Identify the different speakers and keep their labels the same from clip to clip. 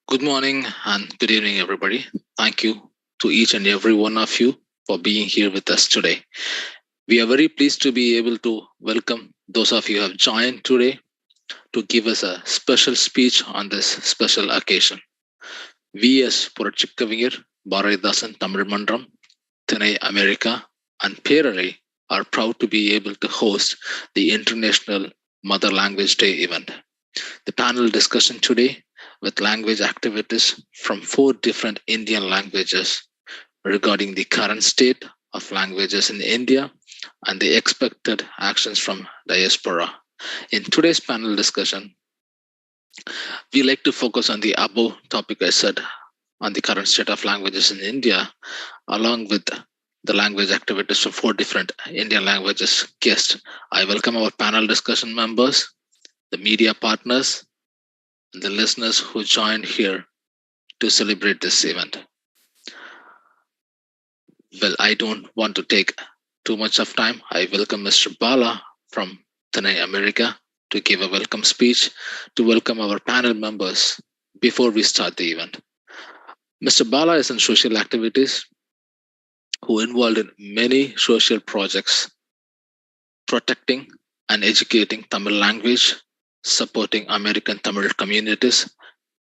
Speaker 1: Good morning and good evening, everybody. Thank you to each and every one of you for being here with us today. We are very pleased to be able to welcome those of you who have joined today to give us a special speech on this special occasion. We as Purarchikkavignar, Bharathidasan, Mandram, Thinai America, and Purarchikkavignar are proud to be able to host the International Mother Language Day event. The panel discussion today with language activities from 4 different Indian languages regarding the current state of languages in India and the expected actions from Diaspora. In today's panel discussion, we like to focus on the above topic I said on the current state of languages in India, along with the language activities from 4 different Indian languages guests. I welcome our panel discussion members, the media partners, and the listeners who joined here to celebrate this event. Well, I don't want to take too much of time. I welcome Mr. Bala from Thinai America to give a welcome speech to welcome our panel members before we start the event. Mr. Bala is in social activities who involved in many social projects protecting and educating Tamil language, supporting American Tamil communities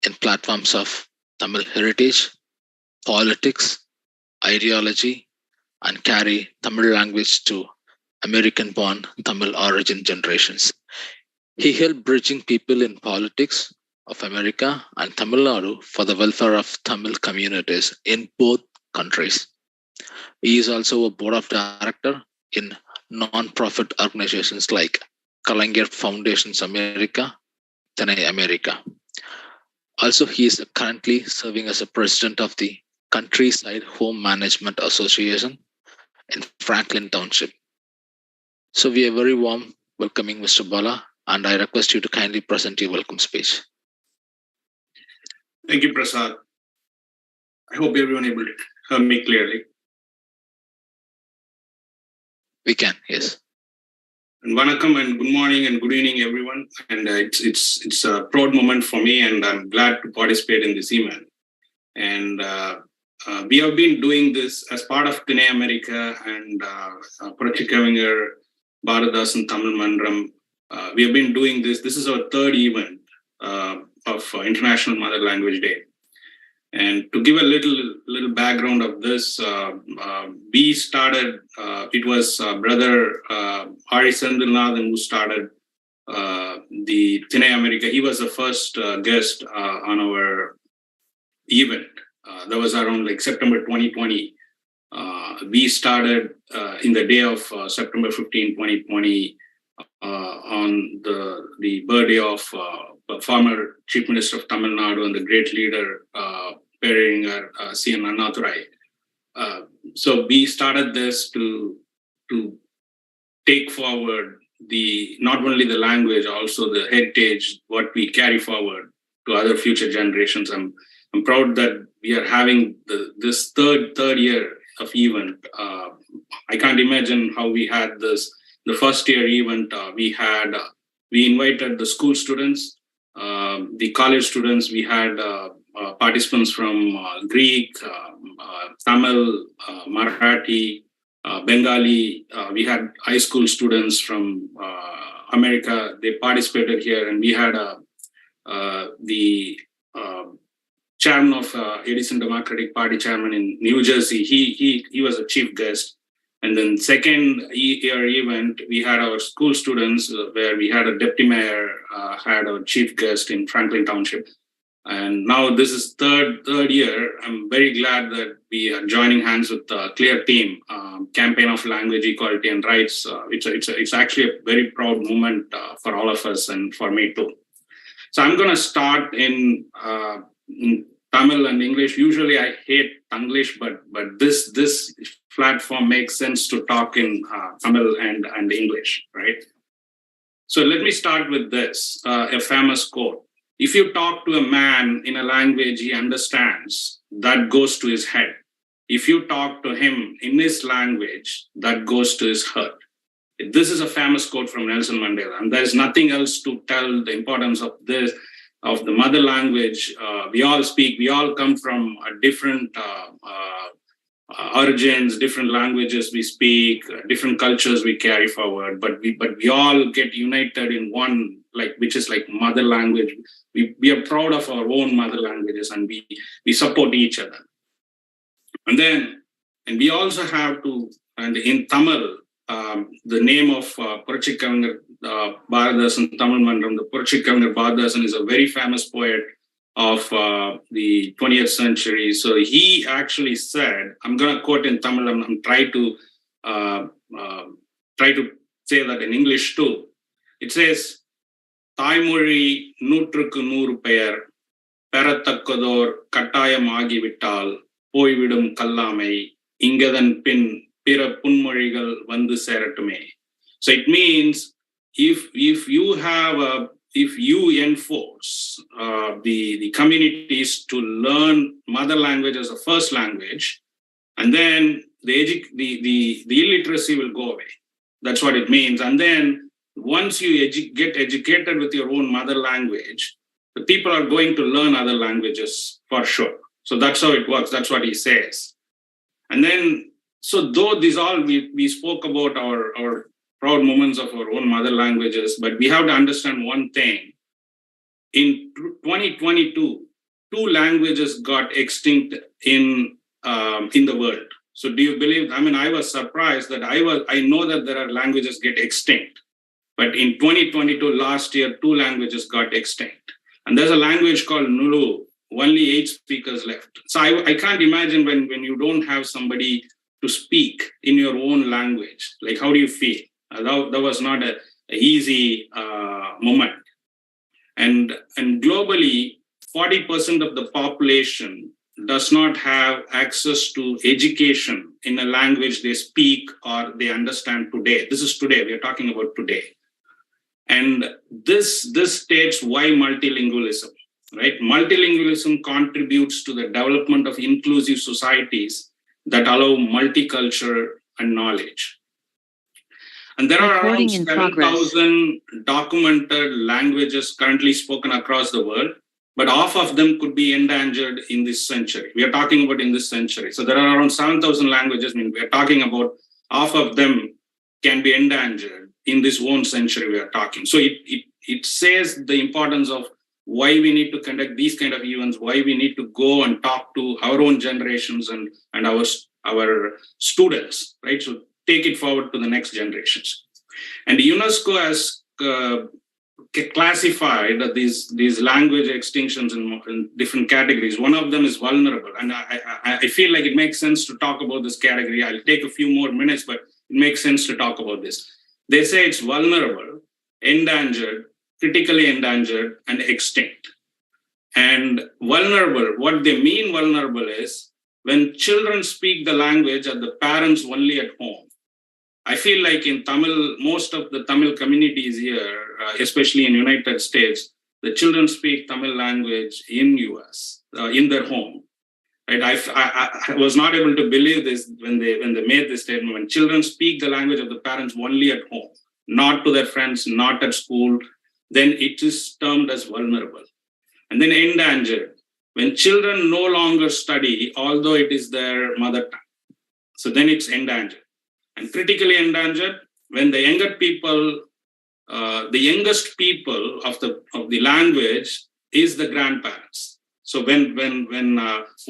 Speaker 1: in platforms of Tamil heritage, politics, ideology, and carry Tamil language to American-born Tamil origin generations. He helped bridging people in politics of America and Tamil Nadu for the welfare of Tamil communities in both countries. He is also a board of director in non-profit organizations like Kalaignar Foundations America, Thinai America. Also, he is currently serving as a president of the Countryside Home Management Association in Franklin Township. So we are very warm welcoming Mr. Bala, and I request you to kindly present your welcome speech.
Speaker 2: Thank you, Prasath. I hope everyone able to hear me clearly.
Speaker 1: We can, yes.
Speaker 2: And Vanakkam and good morning and good evening, everyone. And it's a proud moment for me, and I'm glad to participate in this event. And we have been doing this as part of Thinai America and Puratchikkavi, Bharathidasan, Tamil Mandram. We have been doing this. This is our third event of International Mother Language Day. And to give a little background of this, we started, it was brother Aazhi Senthilnathan who started the Thinai America. He was the first guest on our event. That was around like September 2020. We started in the day of September 15, 2020 on the birthday of former Chief Minister of Tamil Nadu and the great leader, Periyar C.N. Annadurai. So we started this to take forward not only the language, also the heritage, what we carry forward to other future generations. I'm proud that we are having this third year of event. I can't imagine how we had this. The first year event, we invited the school students, the college students. We had participants from Greek, Tamil, Marathi, Bengali. We had high school students from America. They participated here, and we had the chairman of Edison Democratic Party chairman in New Jersey. He was a chief guest. And then second year event, we had our school students where we had a deputy mayor, had our chief guest in Franklin Township. And now this is third year. I'm very glad that we are joining hands with a clear team, Campaign of Language Equality and Rights. It's actually a very proud moment for all of us and for me too. So I'm going to start in Tamil and English. Usually I hate Tanglish, but this platform makes sense to talk in Tamil and English, right? So let me start with this, a famous quote. If you talk to a man in a language he understands, that goes to his head. If you talk to him in his language, that goes to his heart. This is a famous quote from Nelson Mandela, and there's nothing else to tell the importance of this. the mother language we all speak. We all come from different origins, different languages we speak, different cultures we carry forward, but we all get united in one, like, which is like mother language. We are proud of our own mother languages, and we support each other. And we also have to, and in Tamil, the name of Purarchikkavignar Bharathidasan Tamil Mandram, the Purarchikkavignar Bharathidasan is a very famous poet of the 20th century. So he actually said, I'm going to quote in Tamil, I'm trying to say that in English too. It says, Taimori nutruku nooru peyar, perathakkodor kattayam agivittal, poividum kallamai, ingadan pin pira punmorigal vandu seratume. So it means if you enforce the communities to learn mother language as a first language, and then the illiteracy will go away. That's what it means. And then once you get educated with your own mother language, the people are going to learn other languages for sure. So that's how it works. That's what he says. And then, so though these all, we spoke about our proud moments of our own mother languages, but we have to understand one thing. In 2022, 2 languages got extinct in the world. So do you believe? I mean, I was surprised that I know that there are languages get extinct, but in 2022, last year, 2 languages got extinct. And there's a language called Nulu, only 8 speakers left. So I can't imagine when you don't have somebody to speak in your own language, like how do you feel? That was not an easy moment. And globally, 40% of the population does not have access to education in a language they speak or they understand today. This is today. We are talking about today. And this states why multilingualism, right? Multilingualism contributes to the development of inclusive societies that allow multicultural and knowledge. And there are around 7,000 documented languages currently spoken across the world, but half of them could be endangered in this century. We are talking about in this century. So there are around 7,000 languages. I mean, we are talking about half of them can be endangered in this one century we are talking. So it says the importance of why we need to conduct these kind of events, why we need to go and talk to our own generations and our students, right? So take it forward to the next generations. And UNESCO has classified these language extinctions in different categories. One of them is vulnerable. And I feel like it makes sense to talk about this category. I'll take a few more minutes, but it makes sense to talk about this. They say it's vulnerable, endangered, critically endangered, and extinct. And vulnerable, what they mean vulnerable is when children speak the language of the parents only at home. I feel like in Tamil, most of the Tamil communities here, especially in United States, the children speak Tamil language in US, in their home. Right? I was not able to believe this when they made this statement. When children speak the language of the parents only at home, not to their friends, not at school, then it is termed as vulnerable. And then endangered, when children no longer study, although it is their mother tongue. So then it's endangered. And critically endangered, when the younger people, the youngest people of the language is the grandparents. So when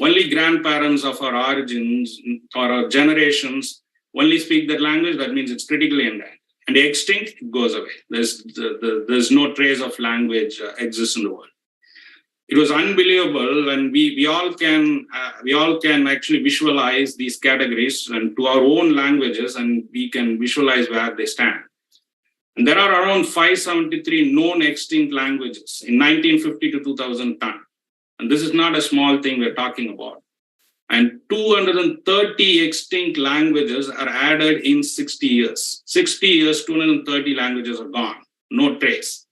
Speaker 2: only grandparents of our origins or our generations only speak that language, that means it's critically endangered. And extinct, it goes away. There's no trace of language exists in the world. It was unbelievable, and we all can actually visualize these categories and to our own languages, and we can visualize where they stand. And there are around 573 known extinct languages in 1950 to 2010. And this is not a small thing we're talking about. And 230 extinct languages are added in 60 years. 60 years, 230 languages are gone, no trace.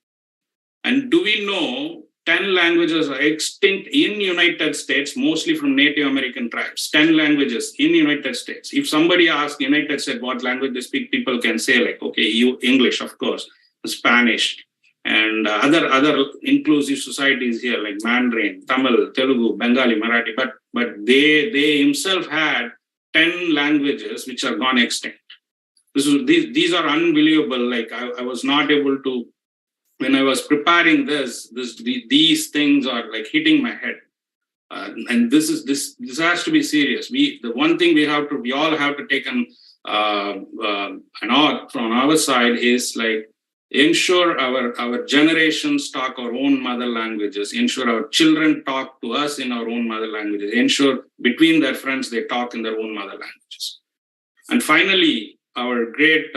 Speaker 2: And do we know 10 languages are extinct in United States, mostly from Native American tribes. 10 languages in United States. If somebody asks United States what language they speak, people can say like, okay, English, of course, Spanish, and other inclusive societies here like Mandarin, Tamil, Telugu, Bengali, Marathi, but they himself had 10 languages which are gone extinct. These are unbelievable. Like I was not able to, when I was preparing these things are like hitting my head. And this has to be serious. The one thing we all have to take an oath from our side is like ensure our generations talk our own mother languages, ensure our children talk to us in our own mother languages, ensure between their friends they talk in their own mother languages. And finally, our great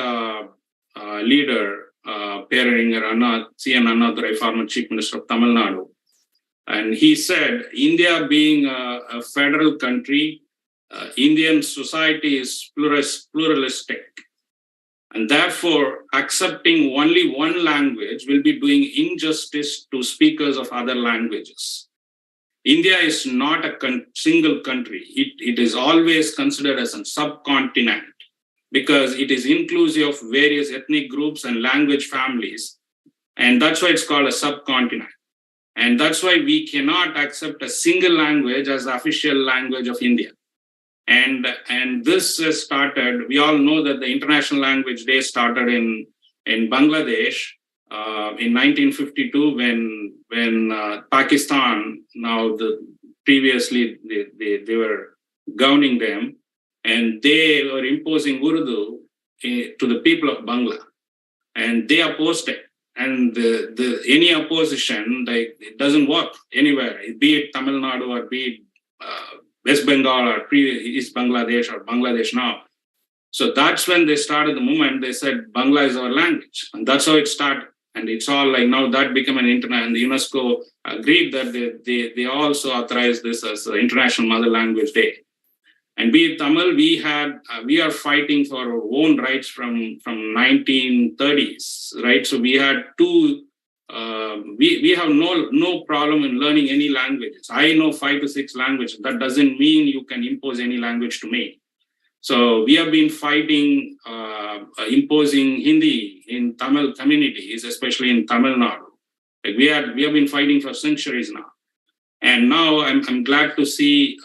Speaker 2: leader, Peraringer C.N. Annadurai, former Chief Minister of Tamil Nadu, and he said, India being a federal country, Indian society is pluralistic. And therefore, accepting only one language will be doing injustice to speakers of other languages. India is not a single country. It is always considered as a subcontinent because it is inclusive of various ethnic groups and language families. And that's why it's called a subcontinent. And that's why we cannot accept a single language as the official language of India. And this started, we all know that the International Language Day started in Bangladesh in 1952 when Pakistan, now previously they were governing them, and they were imposing Urdu to the people of Bangla. And they opposed it. And any opposition, it doesn't work anywhere, be it Tamil Nadu or be it West Bengal or East Bangladesh or Bangladesh now. So that's when they started the movement. They said Bangla is our language, and that's how it started. And it's all like now that became an internet, and the UNESCO agreed that they also authorized this as the International Mother Language Day. And be it Tamil, we are fighting for our own rights from 1930s, right? So we had we have no problem in learning any languages. I know 5 to 6 languages. That doesn't mean you can impose any language to me. So we have been fighting imposing Hindi in Tamil communities, especially in Tamil Nadu. Like we have been fighting for centuries now. And now I'm glad to see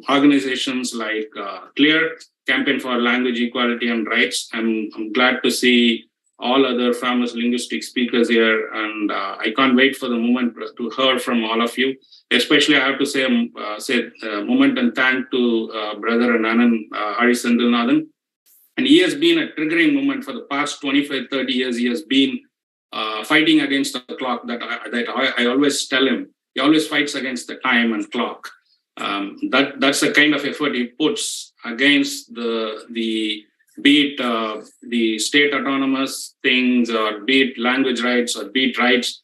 Speaker 2: organizations like CLEAR, Campaign for Language Equality and Rights. I'm glad to see all other famous linguistic speakers here, and I can't wait for the moment to hear from all of you. Especially, I have to say a moment and thank to brother and Anan Aazhi Senthilnathan. And he has been a triggering moment for the past 25, 30 years. He has been fighting against the clock that I always tell him. He always fights against the time and clock. That's the kind of effort he puts against the be it the state autonomous things, or be it language rights, or be it rights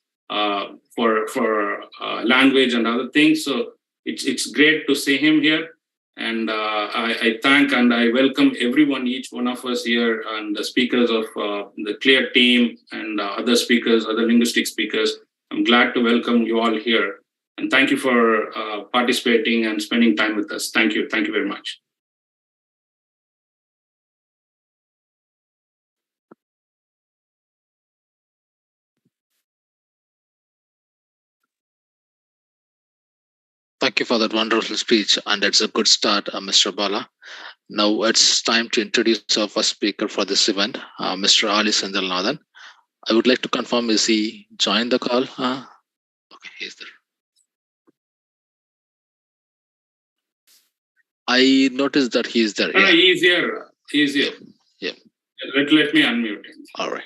Speaker 2: for language and other things. So it's great to see him here. And I thank and I welcome everyone, each one of us here, and the speakers of the CLEAR team and other speakers, other linguistic speakers. I'm glad to welcome you all here. And thank you for participating and spending time with us. Thank you. Thank you very much.
Speaker 1: Thank you for that wonderful speech, and it's a good start, Mr. Bala. Now it's time to introduce our first speaker for this event, Mr. Aazhi Senthilnathan. I would like to confirm, is he joined the call? Okay, he's there. I noticed that he's there.
Speaker 2: Yeah. He's here. He's here.
Speaker 1: Yeah.
Speaker 2: Let me unmute him.
Speaker 1: All right.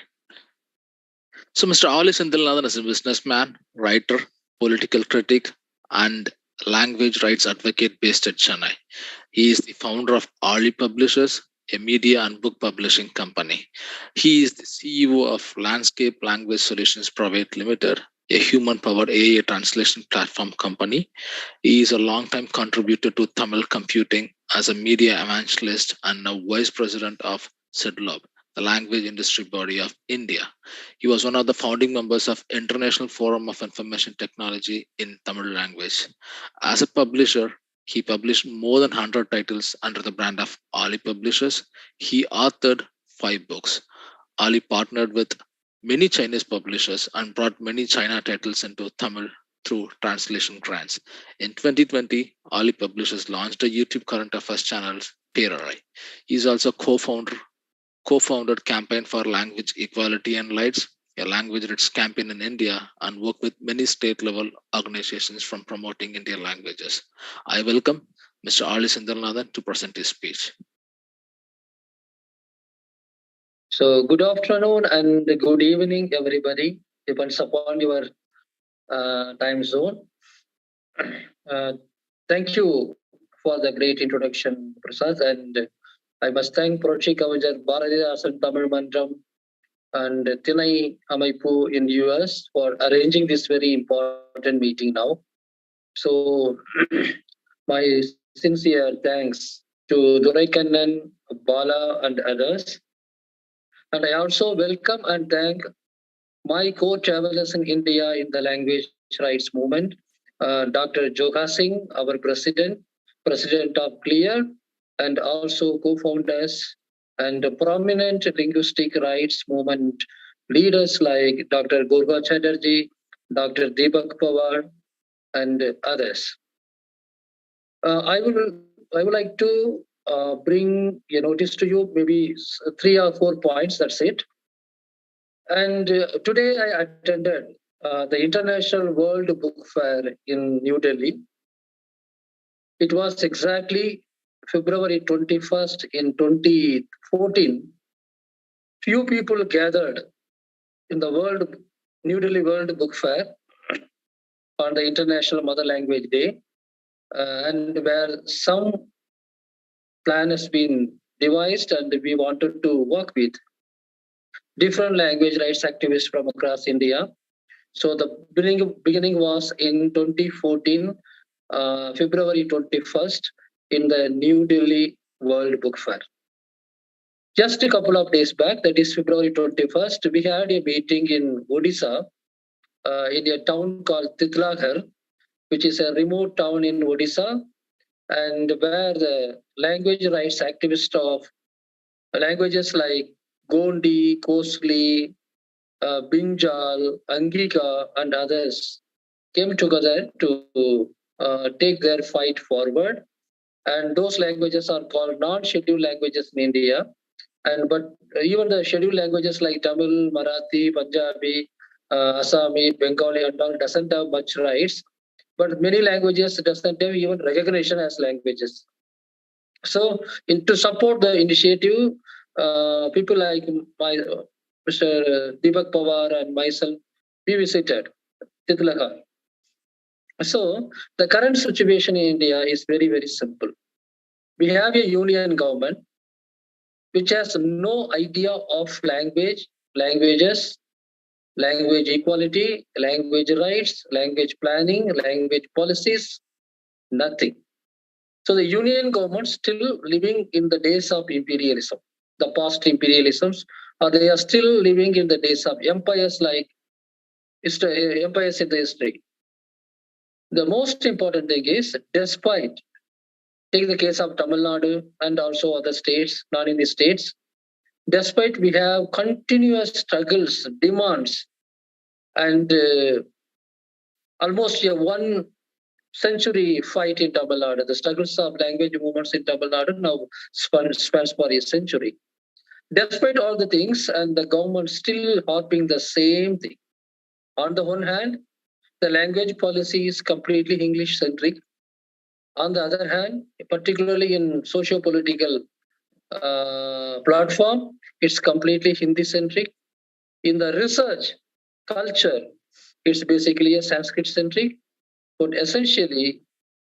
Speaker 1: So Mr. Aazhi Senthilnathan is a businessman, writer, political critic, and language rights advocate based at Chennai. He is the founder of Aazhi Publishers, a media and book publishing company. He is the CEO of Landscape Language Solutions Private Limited, a human-powered AI translation platform company. He is a long-time contributor to Tamil computing as a media evangelist and now vice president of CIDLOB, the language industry body of India. He was one of the founding members of International Forum of Information Technology in Tamil language. As a publisher, he published more than 100 titles under the brand of Aazhi Publishers. He authored 5 books. Aazhi partnered with many Chinese publishers and brought many China titles into Tamil through translation grants. In 2020, Ali Publishers launched a YouTube current affairs channel, Purarchikkavignar. He is also co-founded Campaign for Language Equality and Rights, a language rights campaign in India, and worked with many state-level organizations from promoting Indian languages. I welcome Mr. Aazhi Senthilnathan to present his speech.
Speaker 3: So good afternoon and good evening, everybody. Depends upon your time zone. Thank you for the great introduction, Prasath. And I must thank Purarchikkavignar, Bharathidasan, Tamil Mandram, and Thinai America in US for arranging this very important meeting now. So my sincere thanks to Duraikannan, Bala, and others. And I also welcome and thank my co-travelers in India in the language rights movement, Dr. Jogha Singh, our president of CLEAR, and also co-founders and prominent linguistic rights movement leaders like Dr. Garga Chatterjee, Dr. Deepak Pawar, and others. I would like to bring a notice to you, maybe 3 or 4 points, that's it. And today I attended the International World Book Fair in New Delhi. It was exactly February 21st in 2014. Few people gathered in the New Delhi World Book Fair on the International Mother Language Day, and where some plan has been devised, and we wanted to work with different language rights activists from across India. So the beginning was in 2014, February 21st, in the New Delhi World Book Fair. Just a couple of days back, that is February 21st, we had a meeting in Odisha, in a town called Titlaghar, which is a remote town in Odisha, and where the language rights activists of languages like Gondi, Kosli, Binjal, Angika, and others came together to take their fight forward. And those languages are called non-scheduled languages in India. But even the scheduled languages like Tamil, Marathi, Punjabi, Assami, Bengali, and all doesn't have much rights. But many languages doesn't have even recognition as languages. So, to support the initiative, people like Mr. Deepak Pawar and myself, we visited Titlaghar. So, the current situation in India is very, very simple. We have a union government which has no idea of languages, language equality, language rights, language planning, language policies, nothing. So the union government still living in the days of imperialism, the past imperialisms, or they are still living in the days of empires like empires in the history. The most important thing is, despite, take the case of Tamil Nadu and also other states, not in the states, despite we have continuous struggles, demands, and almost a 1 century fight in Tamil Nadu. The struggles of language movements in Tamil Nadu now spans for a century. Despite all the things, and the government still harping the same thing. On the one hand, the language policy is completely English-centric. On the other hand, particularly in socio-political platform, it's completely Hindi-centric. In the research culture, it's basically a Sanskrit-centric. But essentially,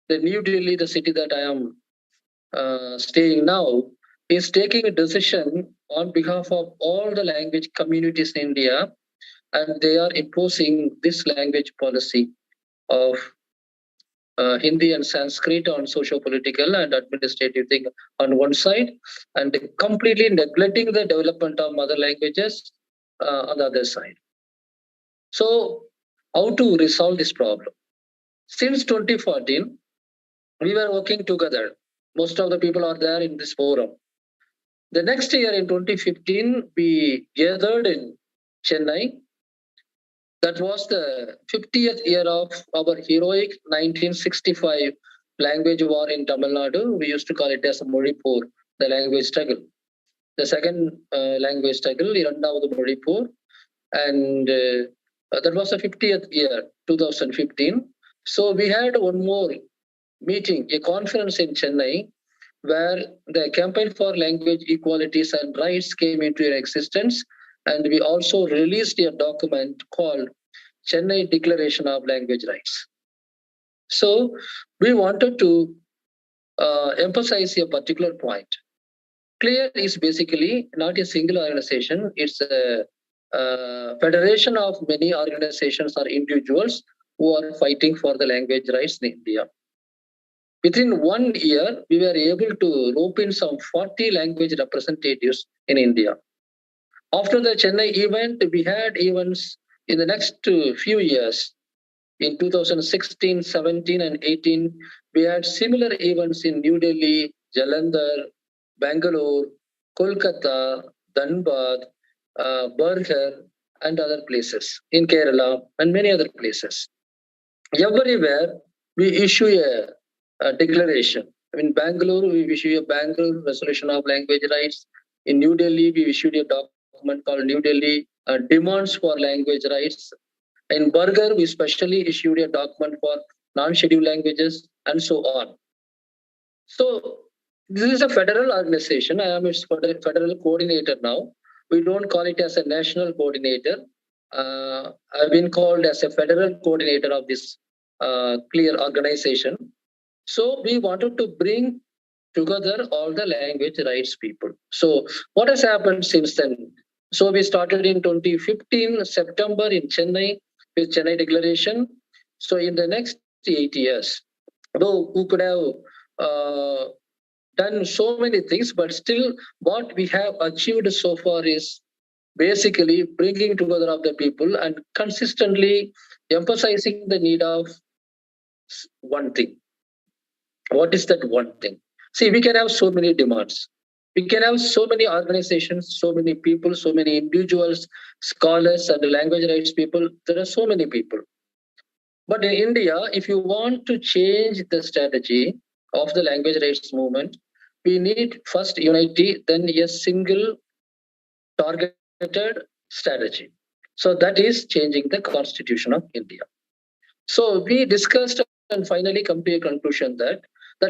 Speaker 3: the New Delhi, the city that I am staying now, is taking a decision on behalf of all the language communities in India, and they are imposing this language policy of Hindi and Sanskrit on socio-political and administrative thing on one side, and completely neglecting the development of mother languages on the other side. So, how to resolve this problem? Since 2014, we were working together. Most of the people are there in this forum. The next year in 2015, we gathered in Chennai. That was the 50th year of our heroic 1965 language war in Tamil Nadu. We used to call it as a Molipur, the language struggle. The second language struggle, Irandavadu Molipur. And that was the 50th year, 2015. So we had one more meeting, a conference in Chennai, where the campaign for language equalities and rights came into existence. And we also released a document called Chennai Declaration of Language Rights. So we wanted to emphasize a particular point. CLEAR is basically not a single organization. It's a federation of many organizations or individuals who are fighting for the language rights in India. Within 1 year, we were able to rope in some 40 language representatives in India. After the Chennai event, we had events in the next few years. In 2016, 17, and 18, we had similar events in New Delhi, Jalandhar, Bangalore, Kolkata, Dhanbad, Burger, and other places in Kerala and many other places. Everywhere, we issue a declaration. In Bangalore, we issue a Bangalore Resolution of Language Rights. In New Delhi, we issued a document called New Delhi Demands for Language Rights. In Burger, we specially issued a document for non-scheduled languages and so on. So this is a federal organization. I am its federal coordinator now. We don't call it as a national coordinator. I've been called as a federal coordinator of this CLEAR organization. So we wanted to bring together all the language rights people. So what has happened since then? So we started in 2015, September in Chennai with Chennai Declaration. So in the next 8 years, though we could have done so many things, but still what we have achieved so far is basically bringing together of the people and consistently emphasizing the need of one thing. What is that one thing? See, we can have so many demands. We can have so many organizations, so many people, so many individuals, scholars, and language rights people. There are so many people. But in India, if you want to change the strategy of the language rights movement, we need first unity, then a single targeted strategy. So that is changing the Constitution of India. So we discussed and finally come to a conclusion that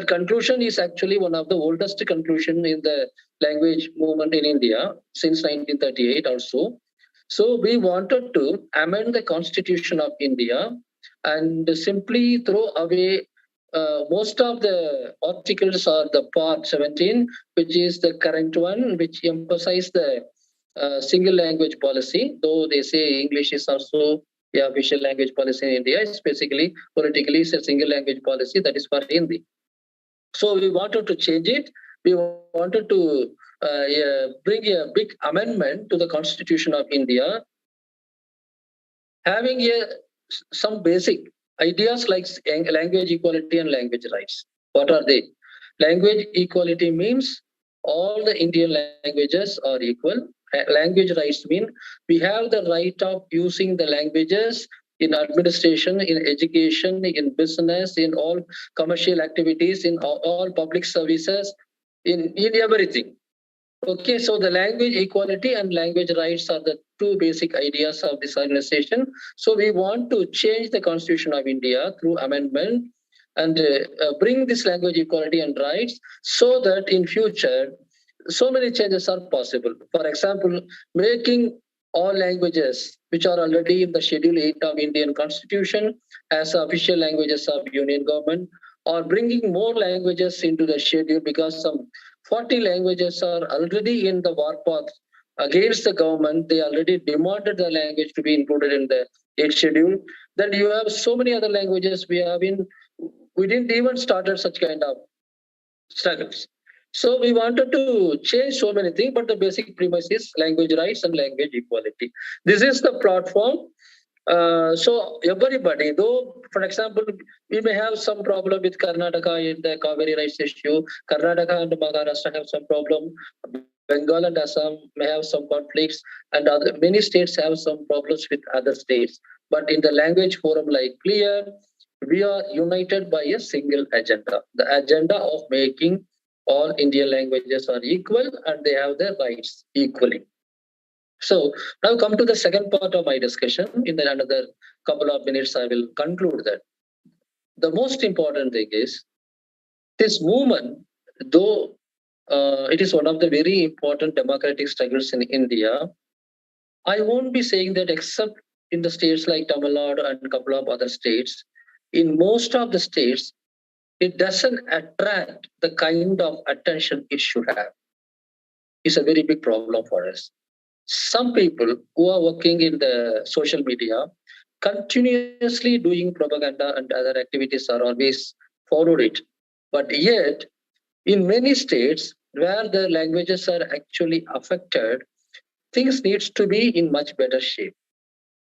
Speaker 3: conclusion is actually one of the oldest conclusion in the language movement in India since 1938 or so. So we wanted to amend the Constitution of India and simply throw away most of the articles or the part 17, which is the current one, which emphasize the single language policy, though they say English is also the official language policy in India. It's basically, politically, it's a single language policy that is for Hindi. So we wanted to change it. We wanted to bring a big amendment to the Constitution of India, having some basic ideas like language equality and language rights. What are they? Language equality means all the Indian languages are equal. Language rights mean we have the right of using the languages in administration, in education, in business, in all commercial activities, in all public services, in everything. Okay, so the language equality and language rights are the two basic ideas of this organization. So we want to change the Constitution of India through amendment and bring this language equality and rights so that in future, so many changes are possible. For example, making all languages which are already in the Schedule 8 of Indian Constitution as official languages of Union government, or bringing more languages into the schedule because some 40 languages are already in the warpath against the government. They already demanded the language to be included in the 8th schedule. Then you have so many other languages we didn't even started such kind of struggles. So we wanted to change so many things, but the basic premise is language rights and language equality. This is the platform. So everybody, though, for example, we may have some problem with Karnataka in the Kaveri rights issue. Karnataka and Maharashtra have some problem. Bengal and Assam may have some conflicts, and many states have some problems with other states. But in the language forum like CLEAR, we are united by a single agenda, the agenda of making all Indian languages are equal and they have their rights equally. So now come to the second part of my discussion. In another couple of minutes, I will conclude that. The most important thing is this movement, though it is one of the very important democratic struggles in India, I won't be saying that except in the states like Tamil Nadu and a couple of other states. In most of the states, it doesn't attract the kind of attention it should have. It's a very big problem for us. Some people who are working in the social media continuously doing propaganda and other activities are always followed it. But yet, in many states where the languages are actually affected, things needs to be in much better shape.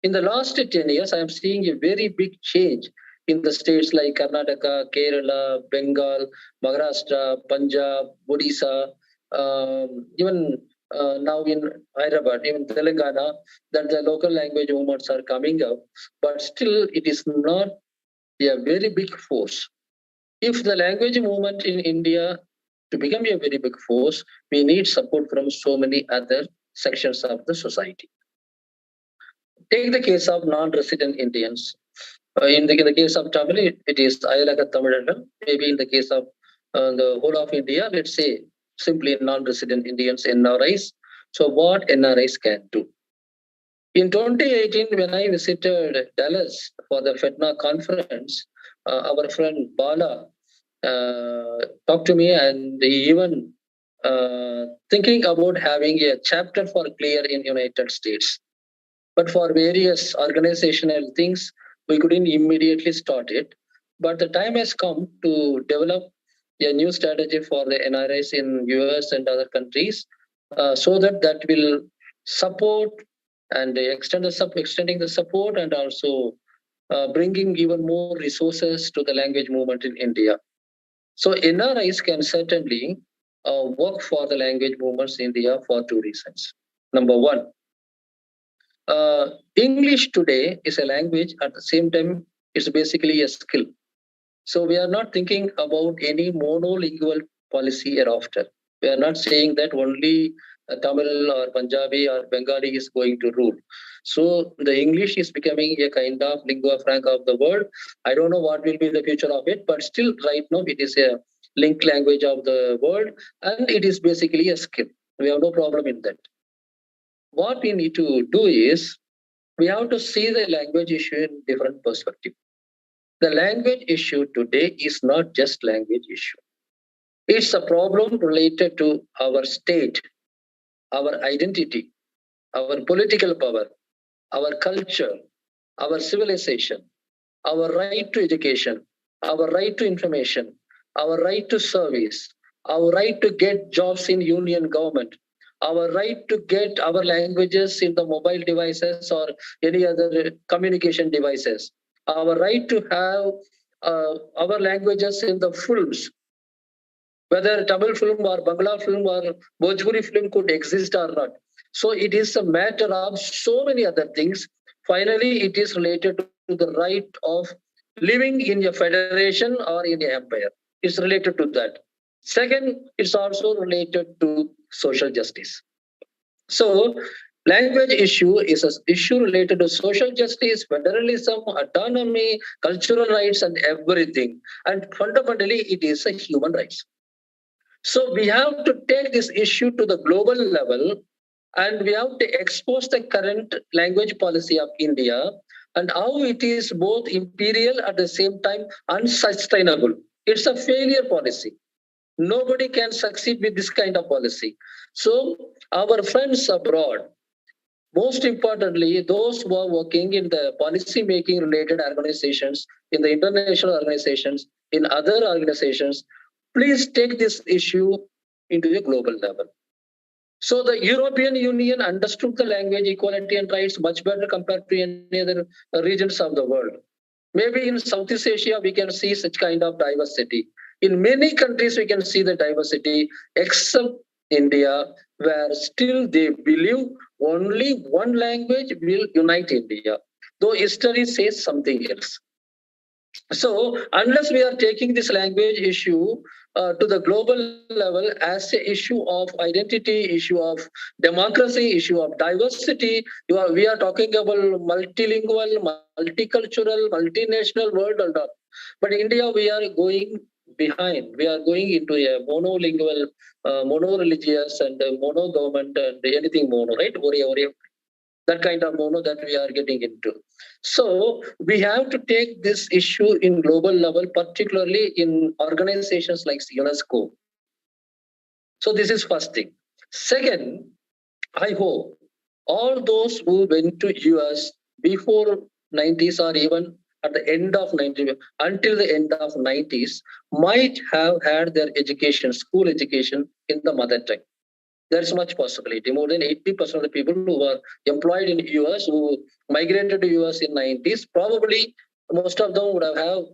Speaker 3: In the last 10 years, I am seeing a very big change in the states like Karnataka, Kerala, Bengal, Maharashtra, Punjab, Odisha, even now in Hyderabad, even Telangana, that the local language movements are coming up, but still it is not a very big force. If the language movement in India to become a very big force, we need support from so many other sections of the society. Take the case of non-resident Indians. In the case of Tamil, it is Ayalaga Tamil. Maybe in the case of the whole of India, let's say simply non-resident Indians, NRIs. So what NRIs can do? In 2018, when I visited Dallas for the FEDNA conference, our friend Bala talked to me, and he even thinking about having a chapter for CLEAR in United States. But for various organizational things, we couldn't immediately start it. But the time has come to develop a new strategy for the NRIs in US and other countries, so that will support and extending the support, and also bringing even more resources to the language movement in India. So NRIs can certainly work for the language movements in India for two reasons. Number one, English today is a language, at the same time, it's basically a skill. So we are not thinking about any monolingual policy hereafter. We are not saying that only Tamil or Punjabi or Bengali is going to rule. So the English is becoming a kind of lingua franca of the world. I don't know what will be the future of it, but still right now it is a linked language of the world, and it is basically a skill. We have no problem in that. What we need to do is, we have to see the language issue in different perspective. The language issue today is not just language issue. It's a problem related to our state, our identity, our political power, our culture, our civilization, our right to education, our right to information, our right to service, our right to get jobs in union government, our right to get our languages in the mobile devices or any other communication devices, our right to have our languages in the films, whether Tamil film or Bangla film or Bhojpuri film could exist or not. So it is a matter of so many other things. Finally, it is related to the right of living in a federation or in an empire. It's related to that. Second, it's also related to social justice. So language issue is an issue related to social justice, federalism, autonomy, cultural rights, and everything. And fundamentally, it is a human rights. So we have to take this issue to the global level, and we have to expose the current language policy of India and how it is both imperial at the same time unsustainable. It's a failure policy. Nobody can succeed with this kind of policy. So our friends abroad, most importantly, those who are working in the policy making related organizations, in the international organizations, in other organizations, please take this issue into the global level. So the European Union understood the language equality and rights much better compared to any other regions of the world. Maybe in Southeast Asia, we can see such kind of diversity. In many countries, we can see the diversity, except India, where still they believe only one language will unite India, though history says something else. So unless we are taking this language issue to the global level as an issue of identity, issue of democracy, issue of diversity, we are talking about multilingual, multicultural, multinational world and all. But India, we are going behind. We are going into a monolingual, mono-religious and mono-government and anything mono, right? That kind of mono that we are getting into. So we have to take this issue in global level, particularly in organizations like UNESCO. So this is first thing. Second, I hope all those who went to US before 90s or even at the end of 90s, until the end of 90s, might have had their education, school education in the mother tongue. There is much possibility. More than 80% of the people who were employed in US, who migrated to US in 90s, probably most of them would have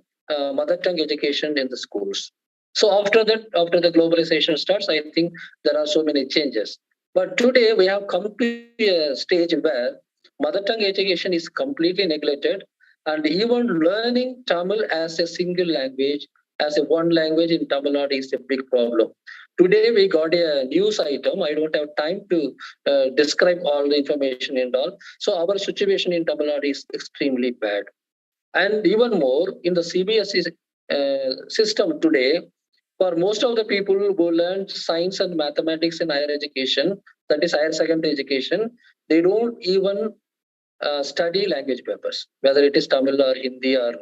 Speaker 3: mother tongue education in the schools. So after that, after the globalization starts, I think there are so many changes. But today we have come to a stage where mother tongue education is completely neglected, and even learning Tamil as a single language, as a one language in Tamil Nadu is a big problem. Today we got a news item. I don't have time to describe all the information and all. So our situation in Tamil Nadu is extremely bad. And even more, in the CBSE system today, for most of the people who learn science and mathematics in higher education, that is higher secondary education, they don't even study language papers, whether it is Tamil or Hindi or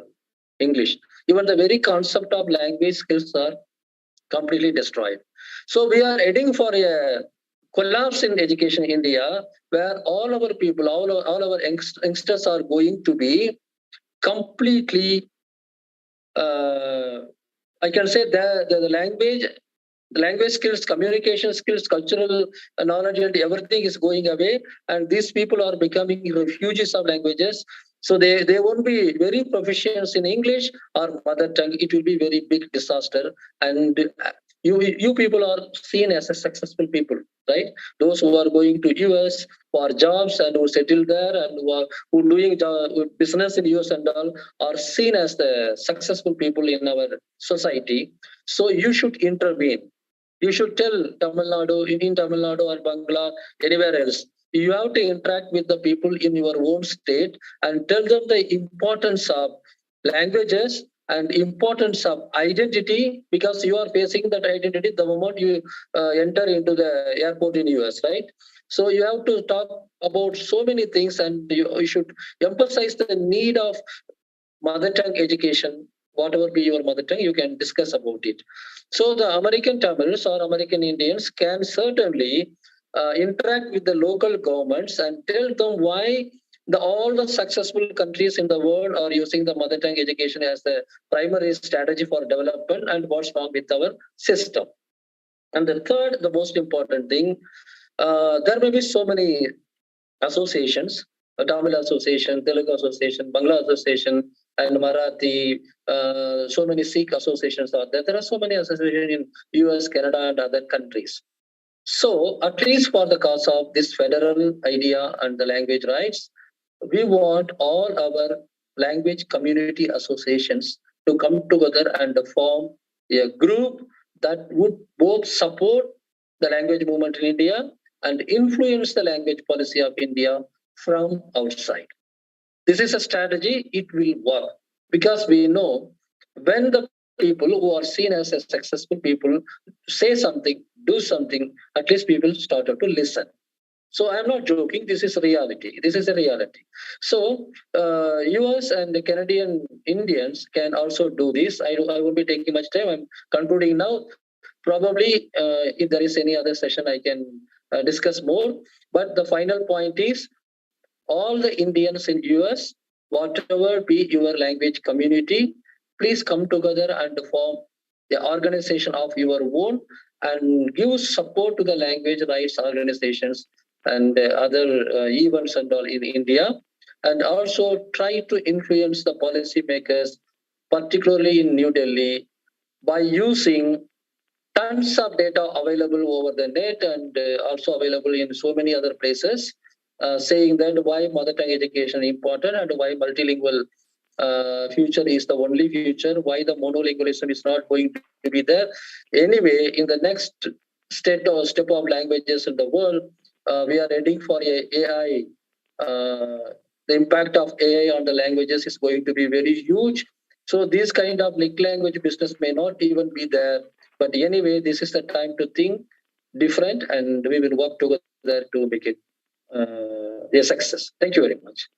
Speaker 3: English. Even the very concept of language skills are completely destroyed. So we are heading for a collapse in education in India, where all our people, all our youngsters are going to be completely, I can say the language skills, communication skills, cultural knowledge, and everything is going away. And these people are becoming refugees of languages. So they won't be very proficient in English or mother tongue. It will be very big disaster. And you people are seen as a successful people, right? Those who are going to US for jobs and who settle there and who doing business in US and all are seen as the successful people in our society. So you should intervene. You should tell Tamil Nadu, in Tamil Nadu or Bangla, anywhere else. You have to interact with the people in your own state and tell them the importance of languages and importance of identity, because you are facing that identity the moment you enter into the airport in US, right? So you have to talk about so many things, and you should emphasize the need of mother tongue education. Whatever be your mother tongue, you can discuss about it. So the American Tamils or American Indians can certainly interact with the local governments and tell them why all the successful countries in the world are using the mother tongue education as the primary strategy for development and what's wrong with our system. And the third, the most important thing, there may be so many associations, Tamil Association, Telugu Association, Bangla Association, and Marathi, so many Sikh associations are there. There are so many associations in US, Canada, and other countries. So at least for the cause of this federal idea and the language rights, we want all our language community associations to come together and form a group that would both support the language movement in India and influence the language policy of India from outside. This is a strategy, it will work, because we know when the people who are seen as a successful people say something, do something, at least people started to listen. So I'm not joking. This is reality. This is a reality. So US and the Canadian Indians can also do this. I won't be taking much time. I'm concluding now. Probably if there is any other session, I can discuss more. But the final point is, all the Indians in US, whatever be your language community, please come together and form the organization of your own and give support to the language rights organizations and other events and all in India, and also try to influence the policymakers, particularly in New Delhi, by using tons of data available over the net and also available in so many other places, saying that why mother tongue education is important and why multilingual future is the only future, why the monolingualism is not going to be there. Anyway, in the next step of languages in the world, we are heading for a AI. The impact of AI on the languages is going to be very huge. So this kind of language business may not even be there. But anyway, this is the time to think different, and we will work together to make it a success. Thank you very much.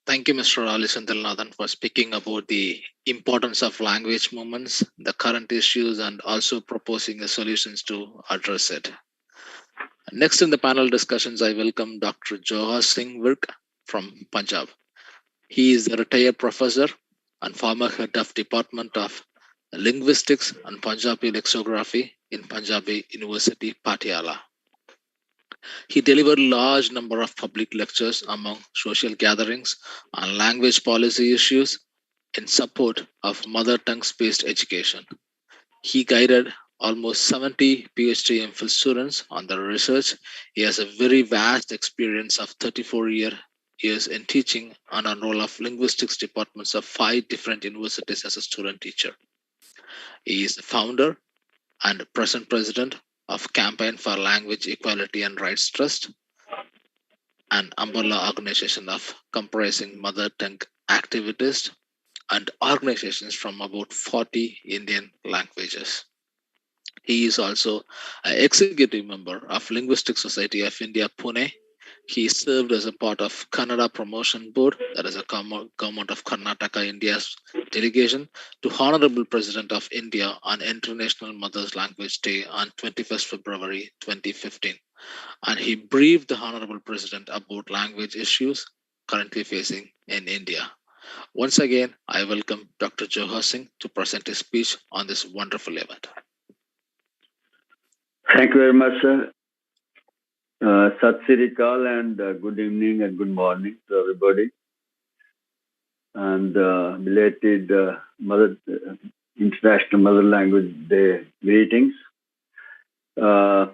Speaker 1: Thank you, Mr. Aazhi Senthilnathan, for speaking about the importance of language movements, the current issues, and also proposing the solutions to address it. Next in the panel discussions, I welcome Dr. Johar Singh Virk from Punjab. He is a retired professor and former head of Department of Linguistics and Punjabi Lexicography in Punjabi University, Patiala. He delivered a large number of public lectures among social gatherings on language policy issues in support of mother tongue-based education. He guided almost 70 PhD MPhil students on their research. He has a very vast experience of 34 years in teaching and on role of linguistics departments of 5 different universities as a student teacher. He is the founder and present president of Campaign for Language Equality and Rights Trust, an umbrella organization of comprising mother tongue activists and organizations from about 40 Indian languages. He is also an executive member of Linguistic Society of India, Pune. He served as a part of Kannada Promotion Board, that is a government of Karnataka, India's delegation to Honorable President of India on International Mother's Language Day on 21st February 2015. And he briefed the Honorable President about language issues currently facing in India. Once again, I welcome Dr. Johar Singh to present his speech on this wonderful event.
Speaker 4: Thank you very much, sir. Sat Sri Akal and good evening and good morning to everybody. And belated International Mother Language Day greetings. Aazhi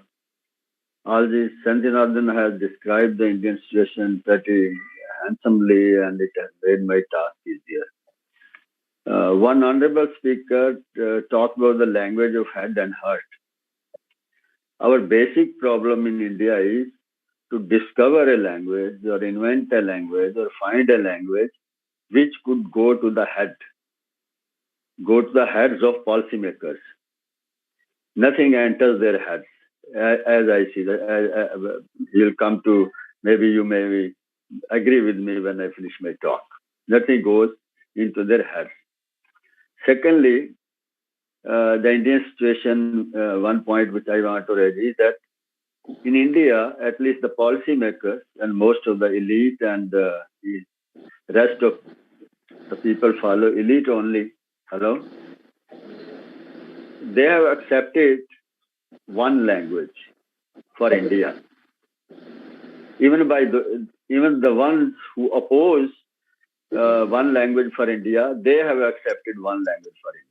Speaker 4: Senthilnathan has described the Indian situation pretty handsomely, and it has made my task easier. One honorable speaker talked about the language of head and heart. Our basic problem in India is to discover a language or invent a language or find a language which could go to the heads of policymakers. Nothing enters their heads, as I see. You'll come to, maybe you may agree with me when I finish my talk. Nothing goes into their heads. Secondly, the Indian situation, one point which I want to raise is that in India, at least the policymakers and most of the elite and the rest of the people follow elite only. Hello? They have accepted one language for India. Even the ones who oppose one language for India, they have accepted one language for India.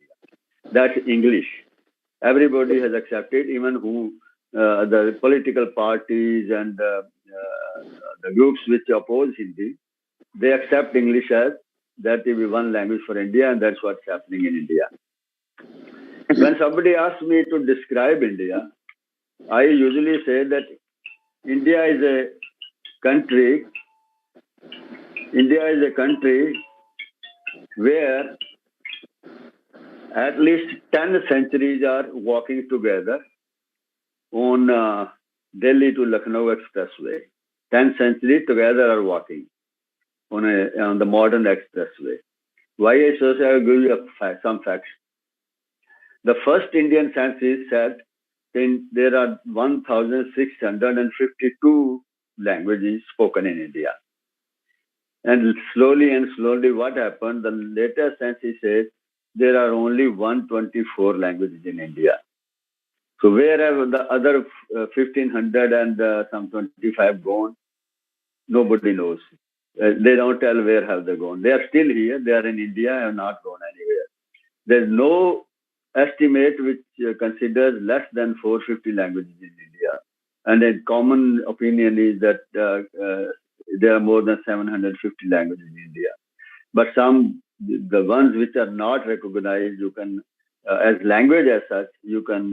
Speaker 4: That's English. Everybody has accepted, even who the political parties and the groups which oppose Hindi, they accept English as that will be one language for India, and that's what's happening in India. When somebody asks me to describe India, I usually say that India is a country where at least 10 centuries are walking together on Delhi to Lucknow expressway. 10 centuries together are walking on the modern expressway. Why I so say, I will give you some facts. The first Indian census said there are 1,652 languages spoken in India. And slowly what happened, the latest census says there are only 124 languages in India. So where have the other 1,500 and some 25 gone? Nobody knows. They don't tell where have they gone. They are still here. They are in India and have not gone anywhere. There's no estimate which considers less than 450 languages in India. And a common opinion is that there are more than 750 languages in India. But the ones which are not recognized, you can, as language as such, you can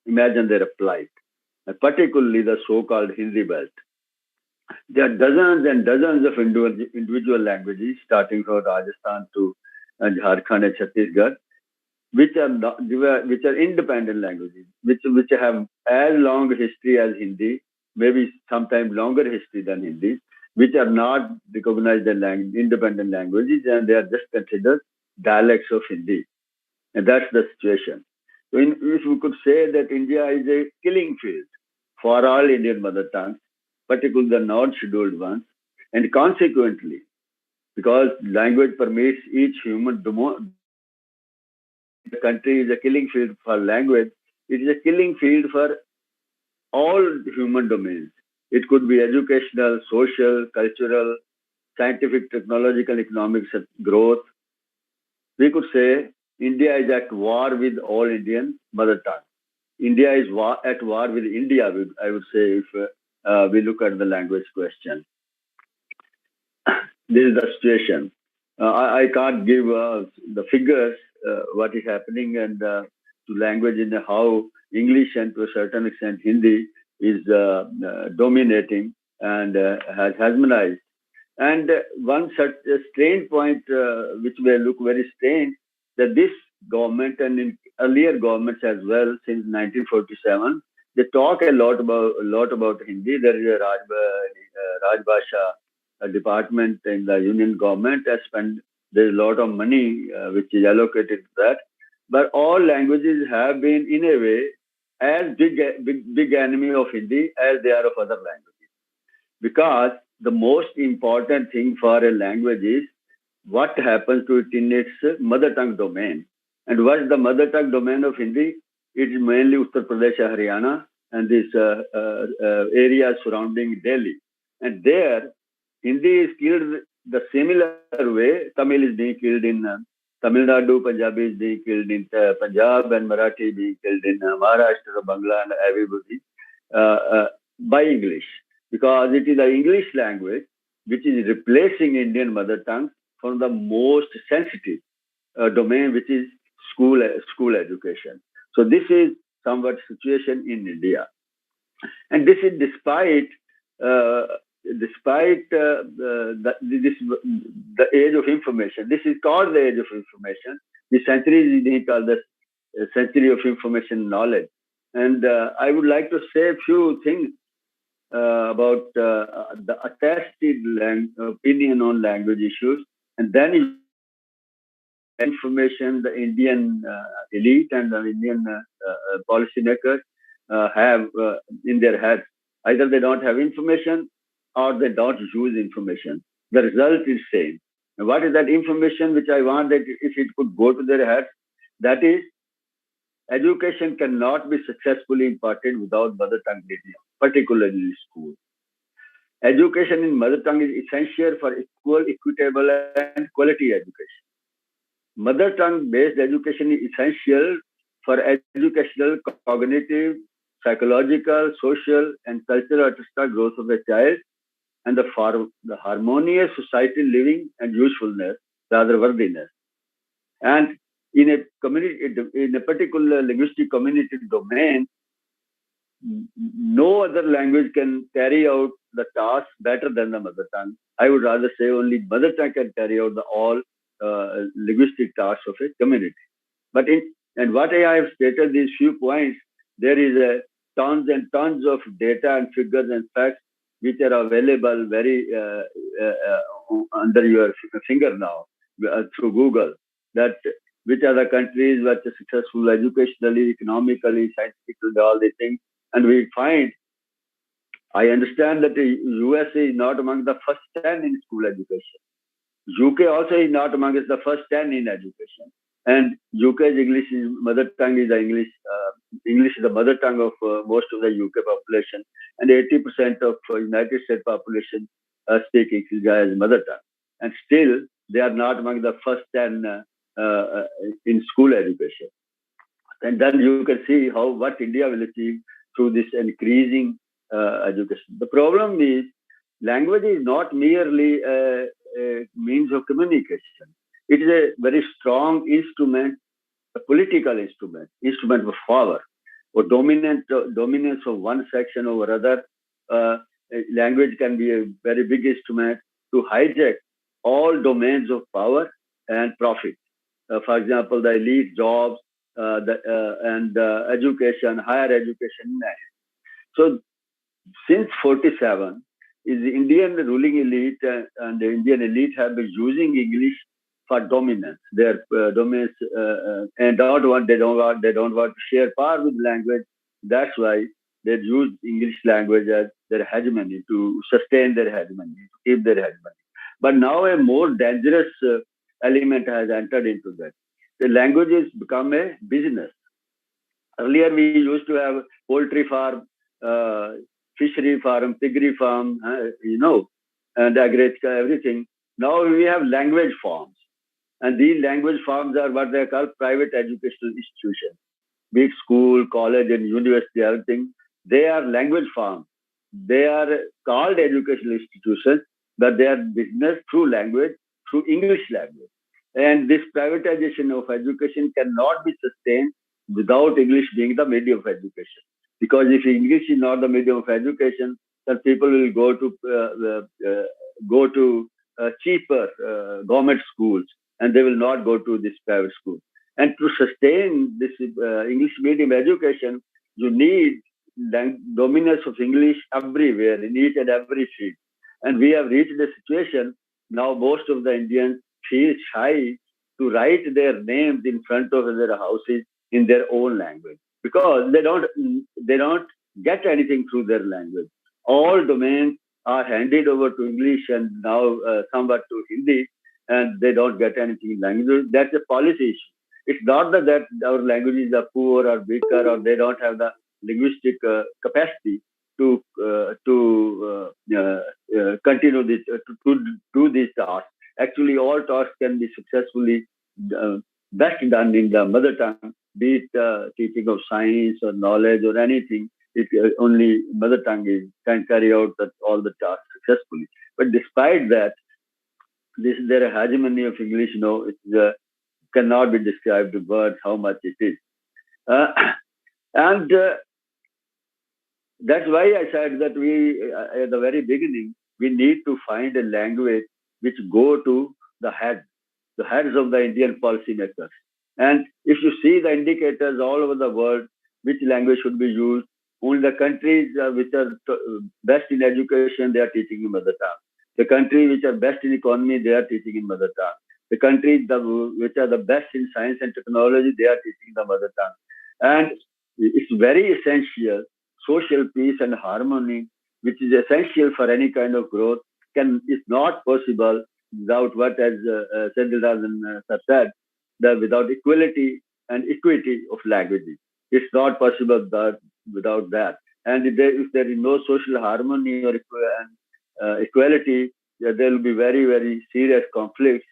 Speaker 4: imagine their plight, particularly the so-called Hindi belt. There are dozens and dozens of individual languages, starting from Rajasthan to Jharkhand and Chhattisgarh, which are independent languages, which have as long history as Hindi, maybe sometimes longer history than Hindi, which are not recognized as independent languages, and they are just considered dialects of Hindi. And that's the situation. So if we could say that India is a killing field for all Indian mother tongues, particularly the non-scheduled ones, and consequently, because language permits each human the country is a killing field for language, it is a killing field for all human domains. It could be educational, social, cultural, scientific, technological, economic growth. We could say India is at war with all Indian mother tongue. India is at war with India, I would say, if we look at the language question. This is the situation. I can't give the figures, what is happening and to language in how English and to a certain extent Hindi is dominating and has harmonized. And one such strange point, which may look very strange, that this government and in earlier governments as well since 1947, they talk a lot about Hindi. There is a Rajbhasha department in the union government has spent. There's a lot of money which is allocated to that. But all languages have been, in a way, as big enemy of Hindi as they are of other languages. Because the most important thing for a language is what happens to it in its mother tongue domain. And what is the mother tongue domain of Hindi? It is mainly Uttar Pradesh, Haryana, and these areas surrounding Delhi. And there, Hindi is killed the similar way. Tamil is being killed in Tamil Nadu, Punjabi is being killed in Punjab, and Marathi being killed in Maharashtra, Bangla, and everybody by English. Because it is the English language which is replacing Indian mother tongue from the most sensitive domain, which is school education. So this is somewhat situation in India. And this is despite the age of information. This is called the age of information. The century is being called the century of information knowledge. And I would like to say a few things about the attested opinion on language issues, and then information the Indian elite and the Indian policymakers have in their heads. Either they don't have information or they don't use information. The result is same. And what is that information which I want that if it could go to their heads? That is, education cannot be successfully imparted without mother tongue medium, particularly in school. Education in mother tongue is essential for equal, equitable, and quality education. Mother tongue based education is essential for educational, cognitive, psychological, social, and cultural artistic growth of a child, and the harmonious society living and usefulness, rather worthiness. And in a community, in a particular linguistic community domain, no other language can carry out the task better than the mother tongue. I would rather say only mother tongue can carry out all linguistic tasks of a community. But and what I have stated these few points, there is tons and tons of data and figures and facts which are available very under your finger now through Google. That which are the countries which are successful educationally, economically, scientifically, all these things. And we find, I understand that the USA is not among the first 10 in school education. UK also is not among the first 10 in education. And UK's English is mother tongue is the English. English is the mother tongue of most of the UK population, and 80% of United States population speak English as mother tongue. And still, they are not among the first 10 in school education. And then you can see what India will achieve through this increasing education. The problem is language is not merely a means of communication. It is a very strong instrument, a political instrument of power, or dominance of one section over other. Language can be a very big instrument to hijack all domains of power and profit. For example, the elite jobs and education, higher education. So since 47, is the Indian ruling elite and the Indian elite have been using English for dominance. Their domains and they don't want to share power with language. That's why they use English language as their hegemony to sustain their hegemony, to keep their hegemony. But now a more dangerous element has entered into that. The language has become a business. Earlier, we used to have poultry farm, fishery farm, piggery farm, and agriculture, everything. Now we have language farms. And these language farms are what they call private educational institutions. Be it school, college, and university, everything. They are language farms. They are called educational institutions, but they are business through language, through English language. And this privatization of education cannot be sustained without English being the medium of education. Because if English is not the medium of education, then people will go to cheaper government schools, and they will not go to this private school. And to sustain this English medium education, you need dominance of English everywhere, in each and every field. And we have reached a situation now most of the Indians feel shy to write their names in front of their houses in their own language, because they don't get anything through their language. All domains are handed over to English and now somewhat to Hindi, and they don't get anything in language. That's a policy issue. It's not that our languages are poor or weaker, or they don't have the linguistic capacity to continue this, to do this task. Actually, all tasks can be successfully best done in the mother tongue, be it teaching of science or knowledge or anything. Only mother tongue can carry out all the tasks successfully. But despite that, their hegemony of English, it cannot be described in words how much it is. And that's why I said that we, at the very beginning, we need to find a language which go to the heads of the Indian policymakers. And if you see the indicators all over the world, which language should be used, only the countries which are best in education, they are teaching in mother tongue. The countries which are best in economy, they are teaching in mother tongue. The countries which are the best in science and technology, they are teaching the mother tongue. And it's very essential. Social peace and harmony, which is essential for any kind of growth, is not possible without what, as Senthilnathan said, that without equality and equity of languages. It's not possible without that. And if there is no social harmony or equality, there will be very, very serious conflicts,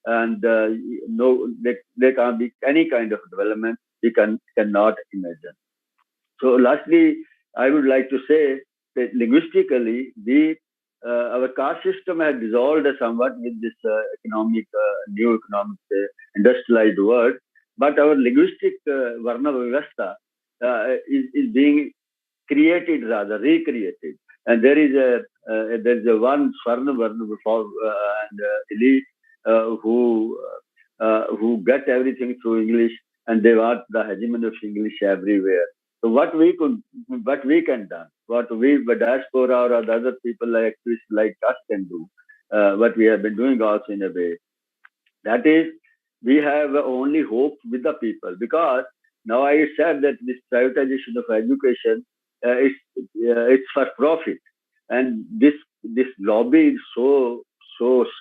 Speaker 4: and there can't be any kind of development we cannot imagine. So lastly, I would like to say that linguistically, our caste system has dissolved somewhat with this new economic industrialized world, but our linguistic Varna Vyavastha is being recreated. And there is a one Swarna Varna and elite who get everything through English, and they want the hegemony of English everywhere. So what we can do, what the diaspora or the other people like us can do, what we have been doing also in a way, that is, we have only hope with the people, because now I said that this privatization of education it's for profit, and this lobby is so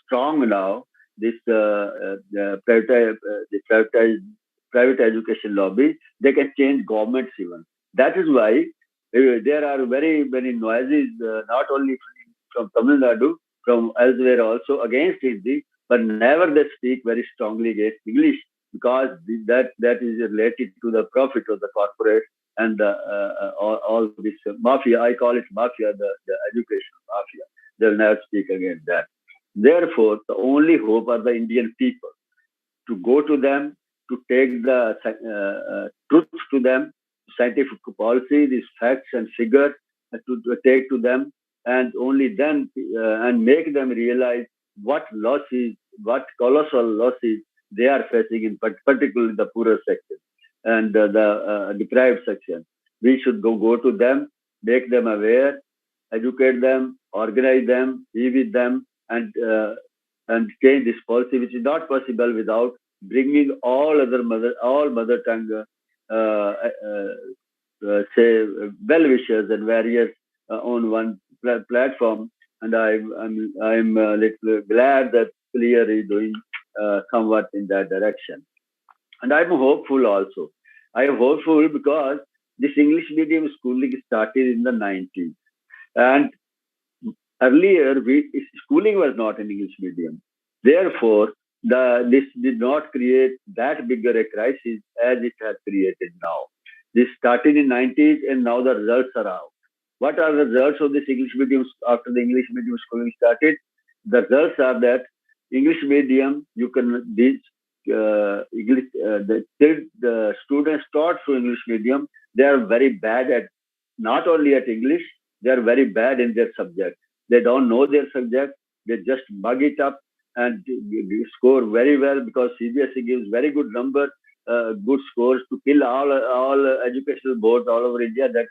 Speaker 4: strong now. This private education lobby, they can change governments even. That is why there are very many noises, not only from Tamil Nadu, from elsewhere also against Hindi, but never they speak very strongly against English. because that is related to the profit of the corporate and all this mafia. I call it mafia, the education mafia. They'll never speak against that. Therefore, the only hope are the Indian people, to go to them, to take the truth to them, scientific policy, these facts and figures, to take to them, and only then and make them realize what losses, what colossal losses they are facing, in particularly the poorer section and the deprived section. We should go to them, make them aware, educate them, organize them, be with them, and change this policy, which is not possible without bringing all mother tongue say well-wishers and various on one platform. And I'm little glad that Clear is doing somewhat in that direction. And I'm hopeful also. I'm hopeful because this English medium schooling started in the 90s. And earlier, schooling was not an English medium. Therefore, this did not create that bigger a crisis as it has created now. This started in 90s, and now the results are out. What are the results of this English medium after the English medium schooling started? The results are that English medium, you can English the students taught through English medium, they are very bad at not only at English, they are very bad in their subject. They don't know their subject. They just mug it up and score very well, because CBSE gives very good number, good scores to kill all educational boards all over India. That's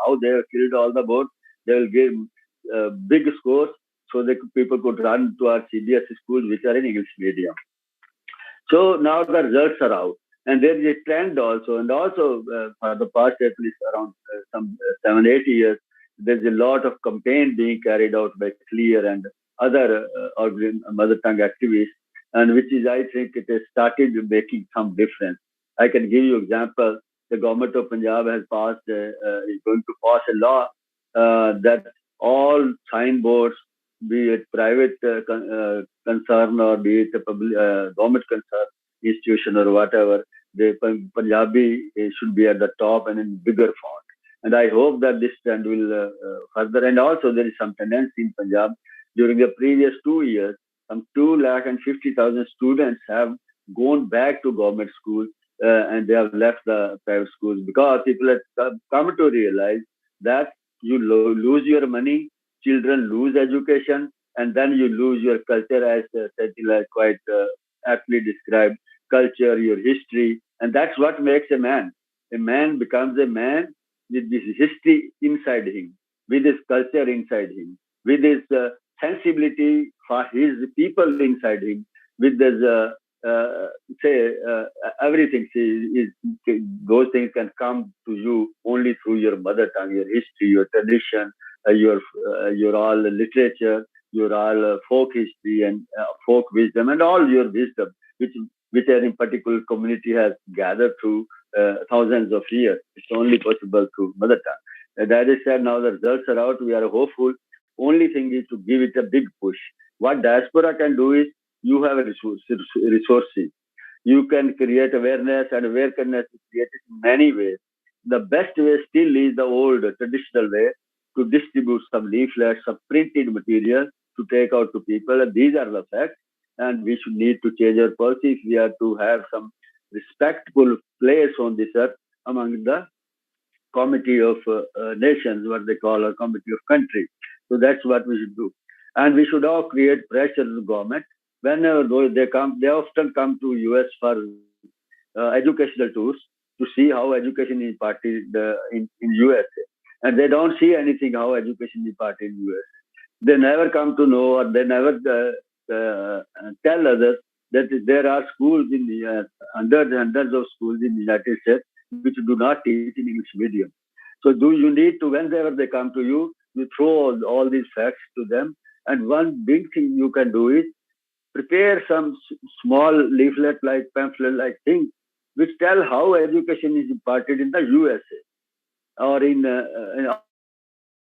Speaker 4: how they have killed all the boards. They will give big scores so that people could run to our CBSE schools, which are in English medium. So now the results are out. And there is a trend also. And also for the past at least around some 7-8 years, there's a lot of campaign being carried out by Clear and other mother tongue activists, and which is, I think, it has started making some difference. I can give you example. The government of Punjab has passed, is going to pass a law that all signboards, be it private concern or be it a public, government concern, institution or whatever, the Punjabi should be at the top and in bigger font. And I hope that this trend will further. And also there is some tendency in Punjab. During the previous 2 years, some 250,000 students have gone back to government schools and they have left the private schools, because people have come to realize that you lose your money, children lose education, and then you lose your culture, as Senthilnathan quite aptly described, culture, your history. And that's what makes a man. A man becomes a man with this history inside him, with his culture inside him, with his sensibility for his people inside him, with this, everything. Those things can come to you only through your mother tongue, your history, your tradition, your all literature, your all folk history and folk wisdom, and all your wisdom, which any particular community has gathered through thousands of years. It's only possible through mother tongue. And as I said, now the results are out. We are hopeful. Only thing is to give it a big push. What Diaspora can do is, you have a resources. You can create awareness, and awareness is created in many ways. The best way still is the old traditional way, to distribute some leaflets, some printed material to take out to people. And these are the facts. And we should need to change our policy if we are to have some respectful place on this earth among the committee of nations, what they call a committee of countries. So that's what we should do. And we should all create pressure on the government. Whenever they come, they often come to US for educational tours to see how education is imparted in USA. And they don't see anything how education is imparted in USA. They never come to know, or they never tell others that there are schools in the hundreds of schools in the United States which do not teach in English medium. So you need to, whenever they come to you, you throw all these facts to them. And one big thing you can do is prepare some small leaflet like pamphlet like thing which tell how education is imparted in the USA or in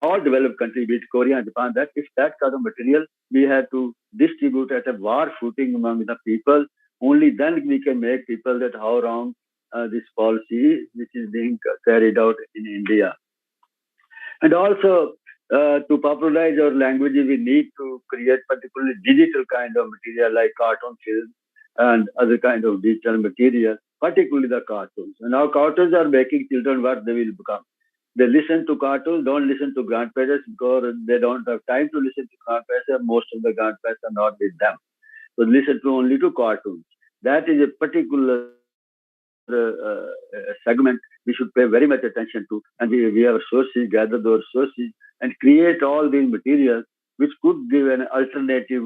Speaker 4: all developed countries, be it Korea and Japan. That if that kind of material we have to distribute at a war footing among the people, Only then we can make people that how wrong this policy which is being carried out in India. And also, to popularize our language, we need to create particularly digital kind of material like cartoon film and other kind of digital material, particularly the cartoons. And now cartoons are making children what they will become. They listen to cartoons, don't listen to grandparents because they don't have time to listen to grandparents, and most of the grandparents are not with them. So listen to only to cartoons. That is a particular segment we should pay very much attention to, and we have sources, gather those sources, and create all these materials which could give an alternative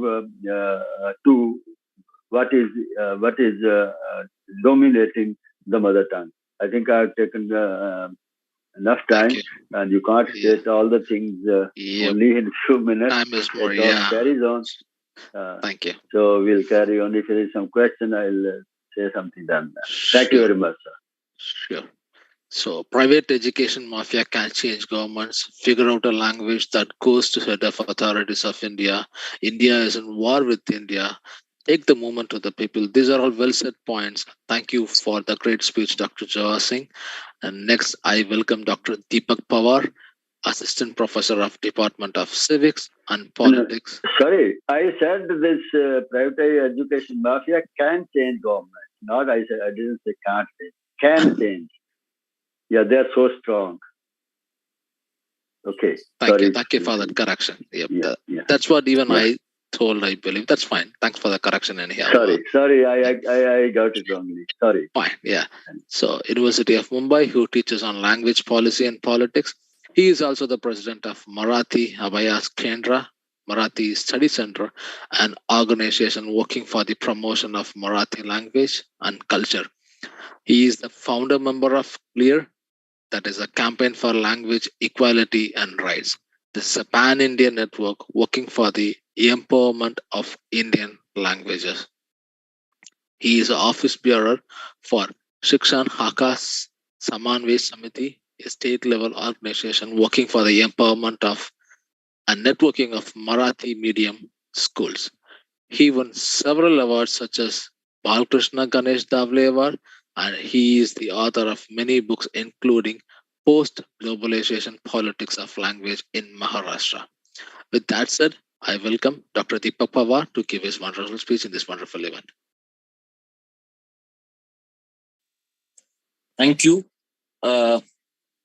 Speaker 4: to what is dominating the mother tongue. I think I've taken enough time, and you can't state all the things only in a few minutes.
Speaker 1: Time is more,
Speaker 4: it all carries on.
Speaker 1: Thank you.
Speaker 4: So we'll carry on. If there is some question, I'll say something then. Thank you very much, sir.
Speaker 1: Sure. So private education mafia can change governments, figure out a language that goes to head of authorities of India. India is in war with India. Take the movement to the people. These are all well said points. Thank you for the great speech, Dr. Jawahar Singh. And next, I welcome Dr. Deepak Pawar, Assistant Professor of Department of Civics and Politics.
Speaker 4: Sorry, I said this private education mafia can change government. Not I said, I didn't say can't change. Can change. Yeah, they're so strong. Okay.
Speaker 1: Thank you for that correction. Yep. That's what even I told, I believe. That's fine. Thanks for the correction anyhow.
Speaker 4: Sorry, I got it wrongly. Sorry.
Speaker 1: Fine, yeah. So, University of Mumbai, who teaches on language policy and politics. He is also the president of Marathi Abhayas Kendra, Marathi Study Center, an organization working for the promotion of Marathi language and culture. He is the founder member of CLEAR, that is a campaign for language equality and rights. This is a pan-Indian network working for the empowerment of Indian languages. He is an office bearer for Shikshan Hakas Samanvay Samiti, a state-level organization working for the empowerment of and networking of Marathi medium schools. He won several awards such as Balakrishna Ganesh Davle Award, and he is the author of many books including Post-Globalization Politics of Language in Maharashtra. With that said, I welcome Dr. Deepak Pawar to give his wonderful speech in this wonderful event.
Speaker 5: Thank you.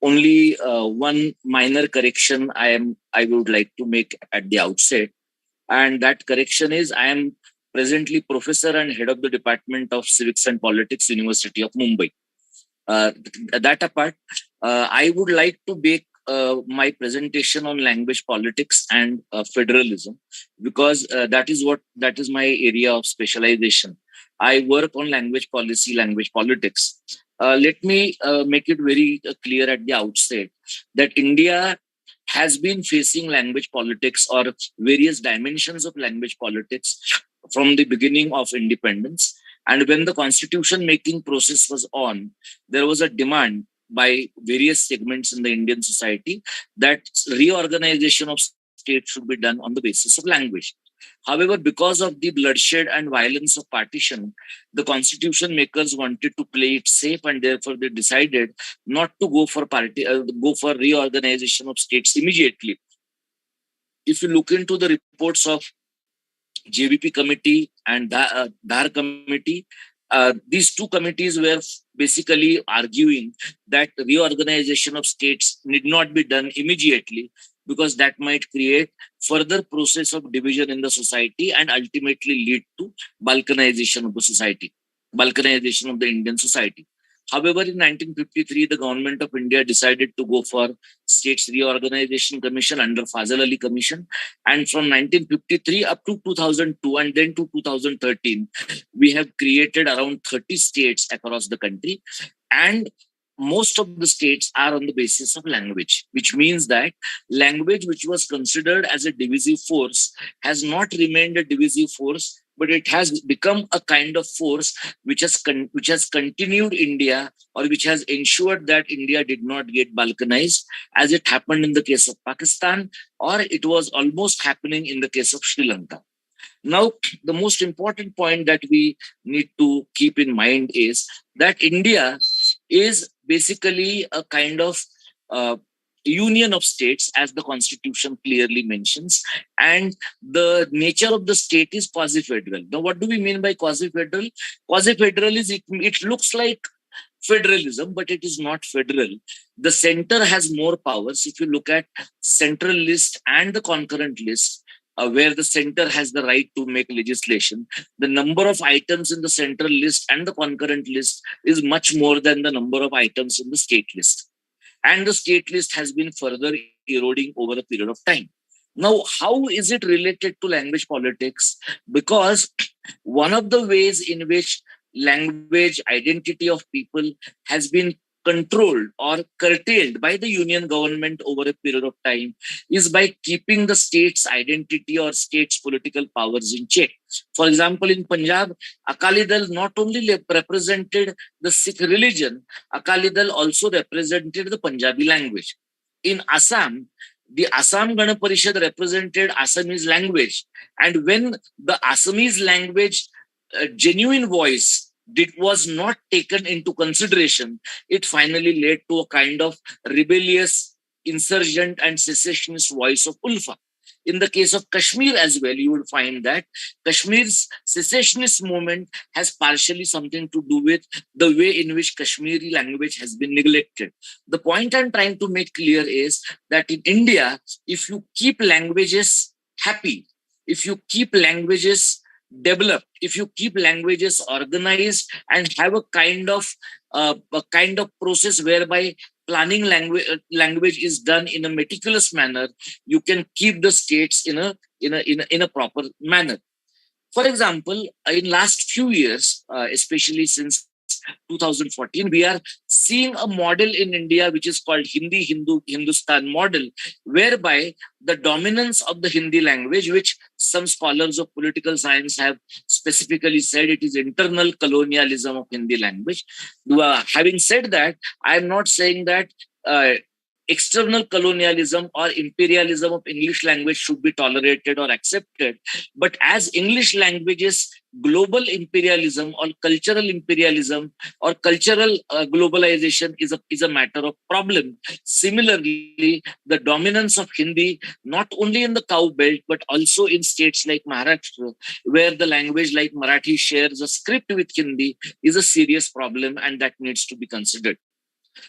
Speaker 5: Only one minor correction I would like to make at the outset, and that correction is I am presently professor and head of the Department of Civics and Politics, University of Mumbai. That apart, I would like to make my presentation on language politics and federalism, because that is my area of specialization. I work on language policy, language politics. Let me make it very clear at the outset that India has been facing language politics or various dimensions of language politics from the beginning of independence. And when the constitution making process was on, there was a demand by various segments in the Indian society that reorganization of states should be done on the basis of language. However, because of the bloodshed and violence of partition, the constitution makers wanted to play it safe, and therefore they decided not to go for reorganization of states immediately. If you look into the reports of JVP committee and Dhar committee, these two committees were basically arguing that reorganization of states need not be done immediately, because that might create further process of division in the society and ultimately lead to balkanization of the society, balkanization of the Indian society. However, in 1953, the government of India decided to go for States Reorganization Commission under Fazal Ali Commission. And from 1953 up to 2002 and then to 2013, we have created around 30 states across the country. And most of the states are on the basis of language, which means that language, which was considered as a divisive force, has not remained a divisive force, but it has become a kind of force which has continued India, or which has ensured that India did not get balkanized, as it happened in the case of Pakistan, or it was almost happening in the case of Sri Lanka. Now, the most important point that we need to keep in mind is that India is basically a kind of union of states, as the constitution clearly mentions, and the nature of the state is quasi-federal. Now, what do we mean by quasi-federal? Quasi-federal is, it looks like federalism, but it is not federal. The center has more powers. If you look at central list and the concurrent list, where the center has the right to make legislation, the number of items in the central list and the concurrent list is much more than the number of items in the state list. And the state list has been further eroding over a period of time. Now, how is it related to language politics? Because one of the ways in which language identity of people has been controlled or curtailed by the union government over a period of time is by keeping the state's identity or state's political powers in check. For example, in Punjab, Akali Dal not only represented the Sikh religion, Akali Dal also represented the Punjabi language. In Assam, the Assam Gana Parishad represented Assamese language. And when the Assamese language genuine voice was not taken into consideration, it finally led to a kind of rebellious, insurgent and secessionist voice of Ulfa. In the case of Kashmir as well, you will find that Kashmir's secessionist movement has partially something to do with the way in which Kashmiri language has been neglected. The point I'm trying to make clear is that in India, if you keep languages happy, if you keep languages developed, if you keep languages organized and have a kind of process whereby planning language is done in a meticulous manner, you can keep the states in a proper manner. For example, in last few years, especially since 2014, we are seeing a model in India which is called Hindustan model, whereby the dominance of the Hindi language, which some scholars of political science have specifically said it is internal colonialism of Hindi language. Having said that, I am not saying that external colonialism or imperialism of English language should be tolerated or accepted. But as English language's global imperialism or cultural imperialism or cultural globalization is a matter of problem. Similarly, the dominance of Hindi, not only in the cow belt, but also in states like Maharashtra, where the language like Marathi shares a script with Hindi, is a serious problem, and that needs to be considered.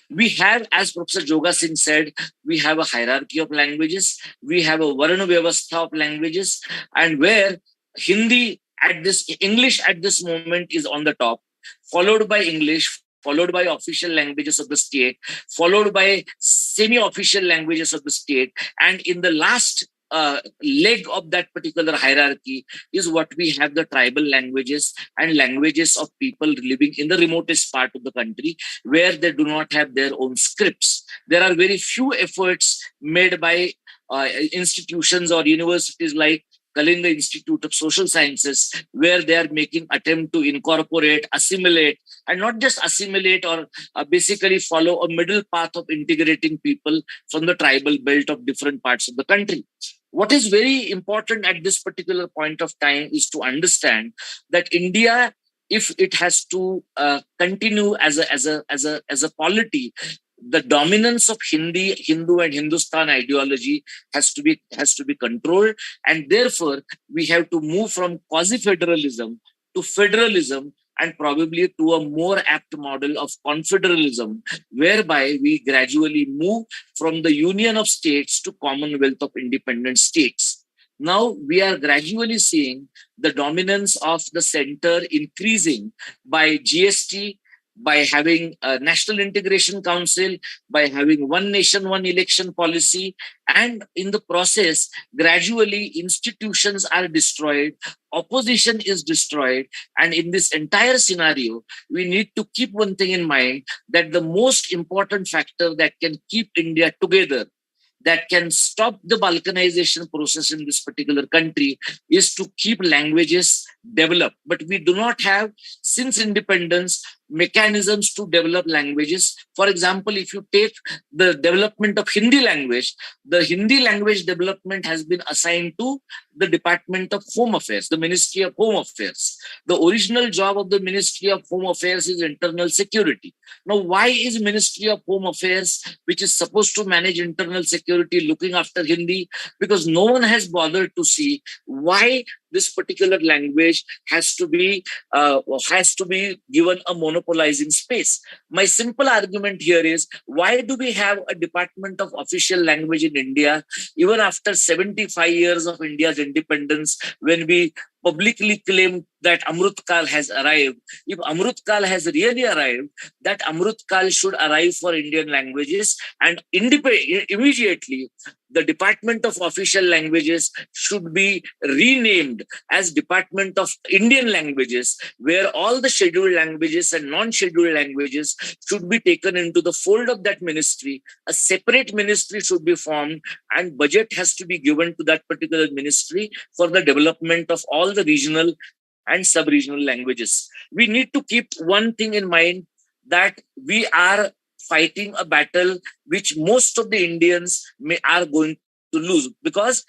Speaker 5: We have, as Professor Joga Singh said, we have a hierarchy of languages. We have a Varna Vyavastha of languages, and where English at this moment is on the top, followed by English, followed by official languages of the state, followed by semi-official languages of the state, and in the last leg of that particular hierarchy is what we have, the tribal languages and languages of people living in the remotest part of the country, where they do not have their own scripts. There are very few efforts made by institutions or universities like Kalinga Institute of Social Sciences, where they are making attempt to incorporate, assimilate, and not just assimilate or basically follow a middle path of integrating people from the tribal belt of different parts of the country. What is very important at this particular point of time is to understand that India, if it has to continue as a polity, the dominance of Hindu and Hindustan ideology has to be controlled, and therefore we have to move from quasi-federalism to federalism, and probably to a more apt model of confederalism, whereby we gradually move from the union of states to Commonwealth of Independent States. Now we are gradually seeing the dominance of the center increasing by GST, by having a National Integration Council, by having one nation, one election policy, and in the process, gradually institutions are destroyed, opposition is destroyed, and in this entire scenario, we need to keep one thing in mind, that the most important factor that can keep India together, that can stop the balkanization process in this particular country, is to keep languages develop, but we do not have, since independence, mechanisms to develop languages. For example, if you take the development of Hindi language, the Hindi language development has been assigned to the Department of Home Affairs, the Ministry of Home Affairs. The original job of the Ministry of Home Affairs is internal security. Now, why is Ministry of Home Affairs, which is supposed to manage internal security, looking after Hindi? Because no one has bothered to see why this particular language has to be given a monopolizing space. My simple argument here is, why do we have a Department of Official Language in India even after 75 years of India's independence, when we publicly claim that Amrutkal has arrived? If Amrutkal has really arrived, that Amrutkal should arrive for Indian languages, and immediately the Department of Official Languages should be renamed as Department of Indian Languages, where all the scheduled languages and non-scheduled languages should be taken into the fold of that ministry. A separate ministry should be formed, and budget has to be given to that particular ministry for the development of all the regional and sub-regional languages. We need to keep one thing in mind, that we are fighting a battle which most of the Indians are going to lose, because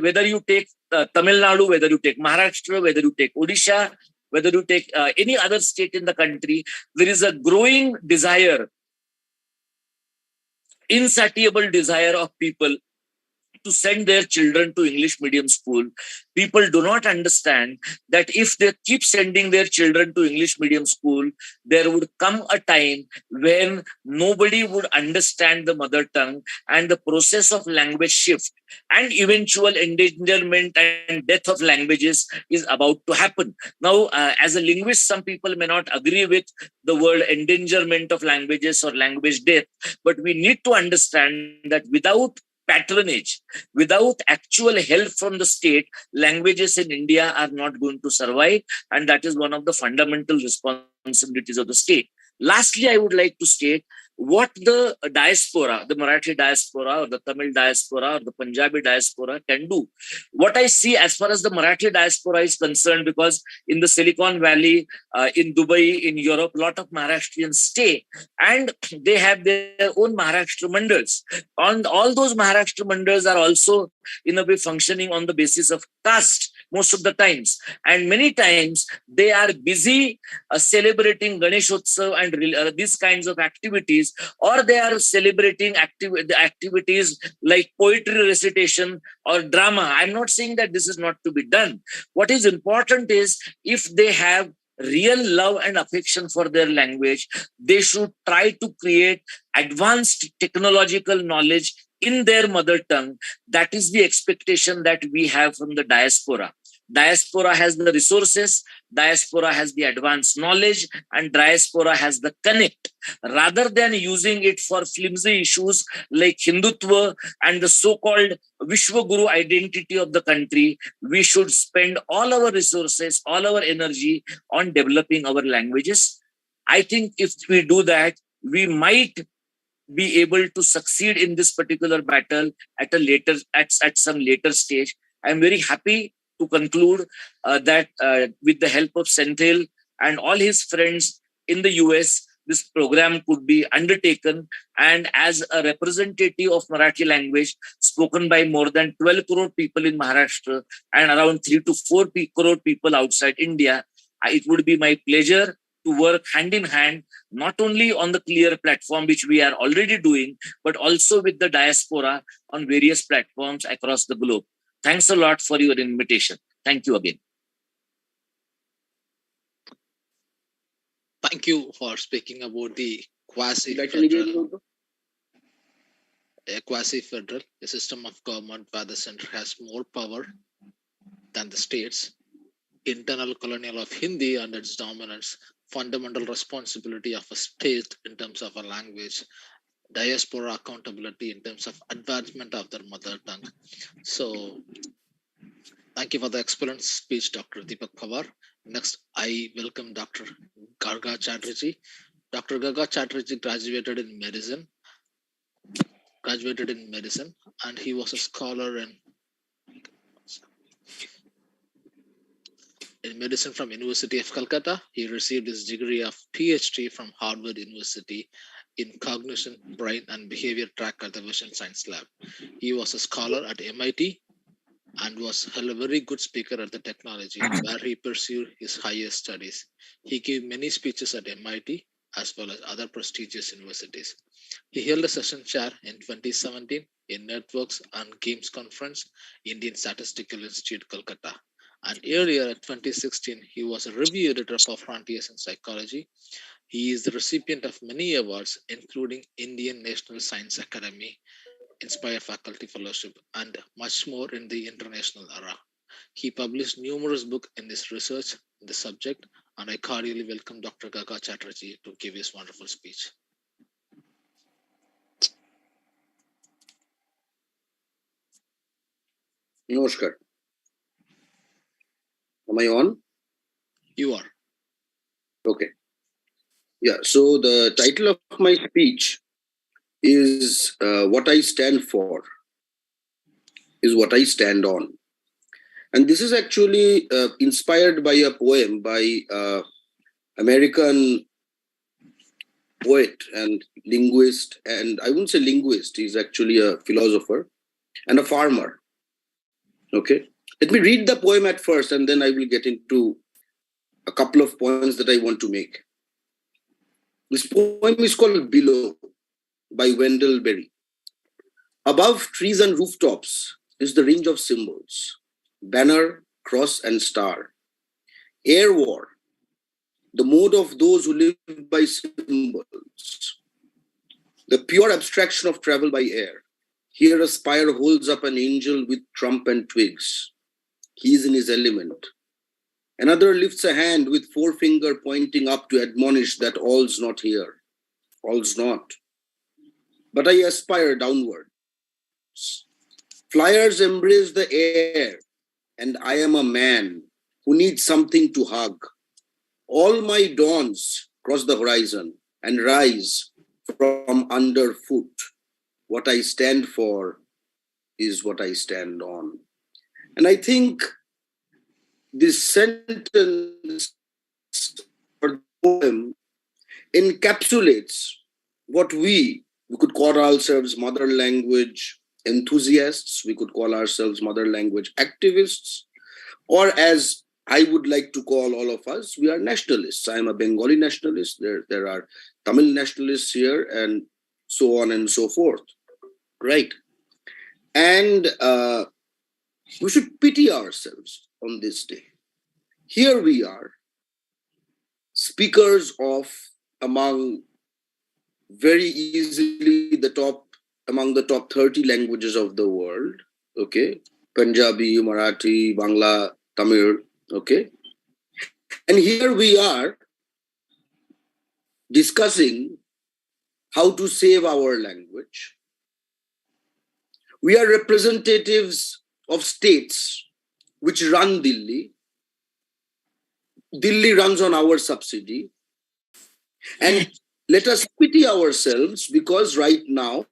Speaker 5: whether you take Tamil Nadu, whether you take Maharashtra, whether you take Odisha, whether you take any other state in the country, there is a growing desire, insatiable desire of people to send their children to English medium school. People do not understand that if they keep sending their children to English medium school, there would come a time when nobody would understand the mother tongue, and the process of language shift and eventual endangerment and death of languages is about to happen. Now, as a linguist, some people may not agree with the word endangerment of languages or language death, but we need to understand that without patronage, without actual help from the state, languages in India are not going to survive, and that is one of the fundamental responsibilities of the state. Lastly, I would like to state what the diaspora, the Marathi diaspora or the Tamil diaspora or the Punjabi diaspora can do. What I see as far as the Marathi diaspora is concerned, because in the Silicon Valley, in Dubai, in Europe, a lot of Maharashtrians stay, and they have their own Maharashtra mandals. And all those Maharashtra mandals are also in a way functioning on the basis of caste most of the times. And many times they are busy celebrating Ganeshotsav and these kinds of activities, or they are celebrating activities like poetry recitation or drama. I'm not saying that this is not to be done. What is important is, if they have real love and affection for their language, they should try to create advanced technological knowledge in their mother tongue. That is the expectation that we have from the diaspora. Diaspora has the resources, diaspora has the advanced knowledge, and diaspora has the connect. Rather than using it for flimsy issues like Hindutva and the so-called Vishwaguru identity of the country, we should spend all our resources, all our energy on developing our languages. I think if we do that, we might be able to succeed in this particular battle at some later stage. I'm very happy to conclude that with the help of Senthil and all his friends in the US, this program could be undertaken, and as a representative of Marathi language spoken by more than 12 crore people in Maharashtra and around 3 to 4 crore people outside India, it would be my pleasure to work hand in hand, not only on the CLEAR platform, which we are already doing, but also with the diaspora on various platforms across the globe. Thanks a lot for your invitation. Thank you again.
Speaker 1: Thank you for speaking about the quasi-federal, a system of government where the center has more power than the states, internal colonial of Hindi and its dominance, fundamental responsibility of a state in terms of a language, diaspora accountability in terms of advancement of their mother tongue. So, thank you for the excellent speech, Dr. Deepak Pawar. Next, I welcome Dr. Garga Chatterjee. Dr. Garga Chatterjee graduated in medicine, and he was a scholar in in medicine from University of Calcutta. He received his degree of PhD from Harvard University in Cognition, Brain and Behavior track at the Vision Science Lab. He was a scholar at MIT and was a very good speaker at the technology where he pursued his higher studies. He gave many speeches at MIT as well as other prestigious universities. He held a session chair in 2017 in Networks and Games Conference, Indian Statistical Institute, Kolkata. And earlier in 2016, he was a review editor for Frontiers in Psychology. He is the recipient of many awards, including Indian National Science Academy, Inspire Faculty Fellowship, and much more in the international era. He published numerous books in his research in the subject, and I cordially welcome Dr. Garga Chatterjee to give his wonderful speech.
Speaker 6: Namaskar. Am I on?
Speaker 1: You are.
Speaker 6: Okay. Yeah, so the title of my speech is What I Stand For, is what I stand on. And this is actually inspired by a poem by American poet and linguist, and I wouldn't say linguist, he's actually a philosopher and a farmer. Okay. Let me read the poem at first, and then I will get into a couple of points that I want to make. This poem is called Below by Wendell Berry. Above trees and rooftops is the range of symbols, banner, cross, and star. Air war, the mode of those who live by symbols. The pure abstraction of travel by air. Here a spire holds up an angel with trump and twigs. He is in his element. Another lifts a hand with forefinger pointing up to admonish that all's not here. All's not. But I aspire downward. Flyers embrace the air, and I am a man who needs something to hug. All my dawns cross the horizon and rise from underfoot. What I stand for is what I stand on. And I think this sentence or poem encapsulates what we could call ourselves mother language enthusiasts, we could call ourselves mother language activists, or as I would like to call all of us, we are nationalists. I am a Bengali nationalist. There are Tamil nationalists here, and so on and so forth. Right. And we should pity ourselves on this day. Here we are, speakers of among very easily among the top 30 languages of the world. Okay. Punjabi, Marathi, Bangla, Tamil. Okay. And here we are discussing how to save our language. We are representatives of states which run Delhi. Delhi runs on our subsidy. And let us pity ourselves because right now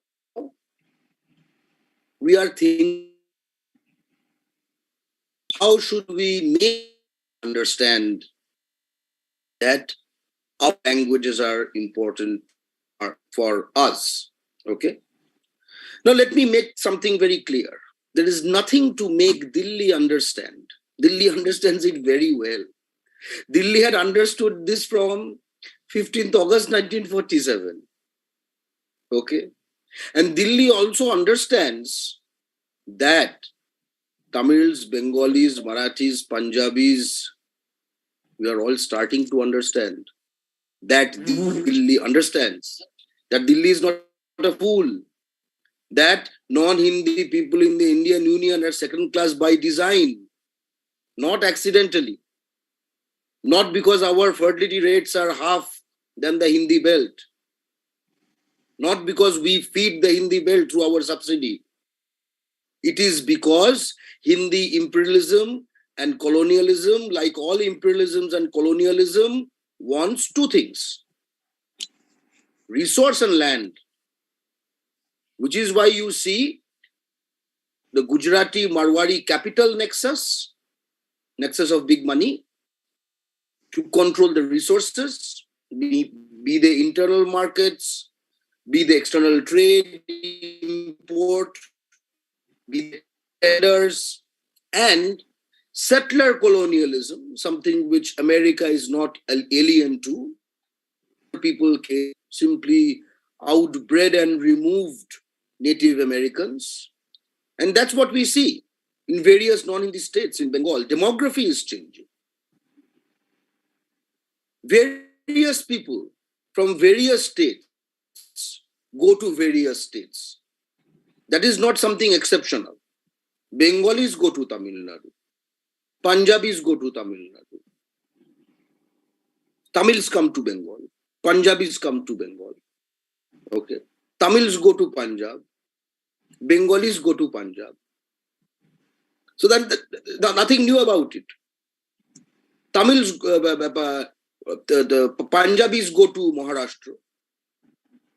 Speaker 6: we are thinking, how should we make understand that our languages are important for us? Okay. Now let me make something very clear. There is nothing to make Delhi understand. Delhi understands it very well. Delhi had understood this from 15th August 1947. Okay. And Delhi also understands that Tamils, Bengalis, Marathis, Punjabis, we are all starting to understand that Delhi understands that Delhi is not a fool, that non-Hindi people in the Indian Union are second class by design, not accidentally, not because our fertility rates are half than the Hindi belt, not because we feed the Hindi belt through our subsidy. It is because Hindi imperialism and colonialism, like all imperialisms and colonialism, wants two things: resource and land, which is why you see the Gujarati Marwari capital nexus of big money, to control the resources, be they internal markets, be the external trade, import, be the tenders, and settler colonialism, something which America is not alien to. People simply outbred and removed Native Americans. And that's what we see in various non-Hindi states in Bengal. Demography is changing. Various people from various states go to various states. That is not something exceptional. Bengalis go to Tamil Nadu. Punjabis go to Tamil Nadu. Tamils come to Bengal. Punjabis come to Bengal. Okay. Tamils go to Punjab. Bengalis go to Punjab. So that nothing new about it. Tamils, the Punjabis go to Maharashtra.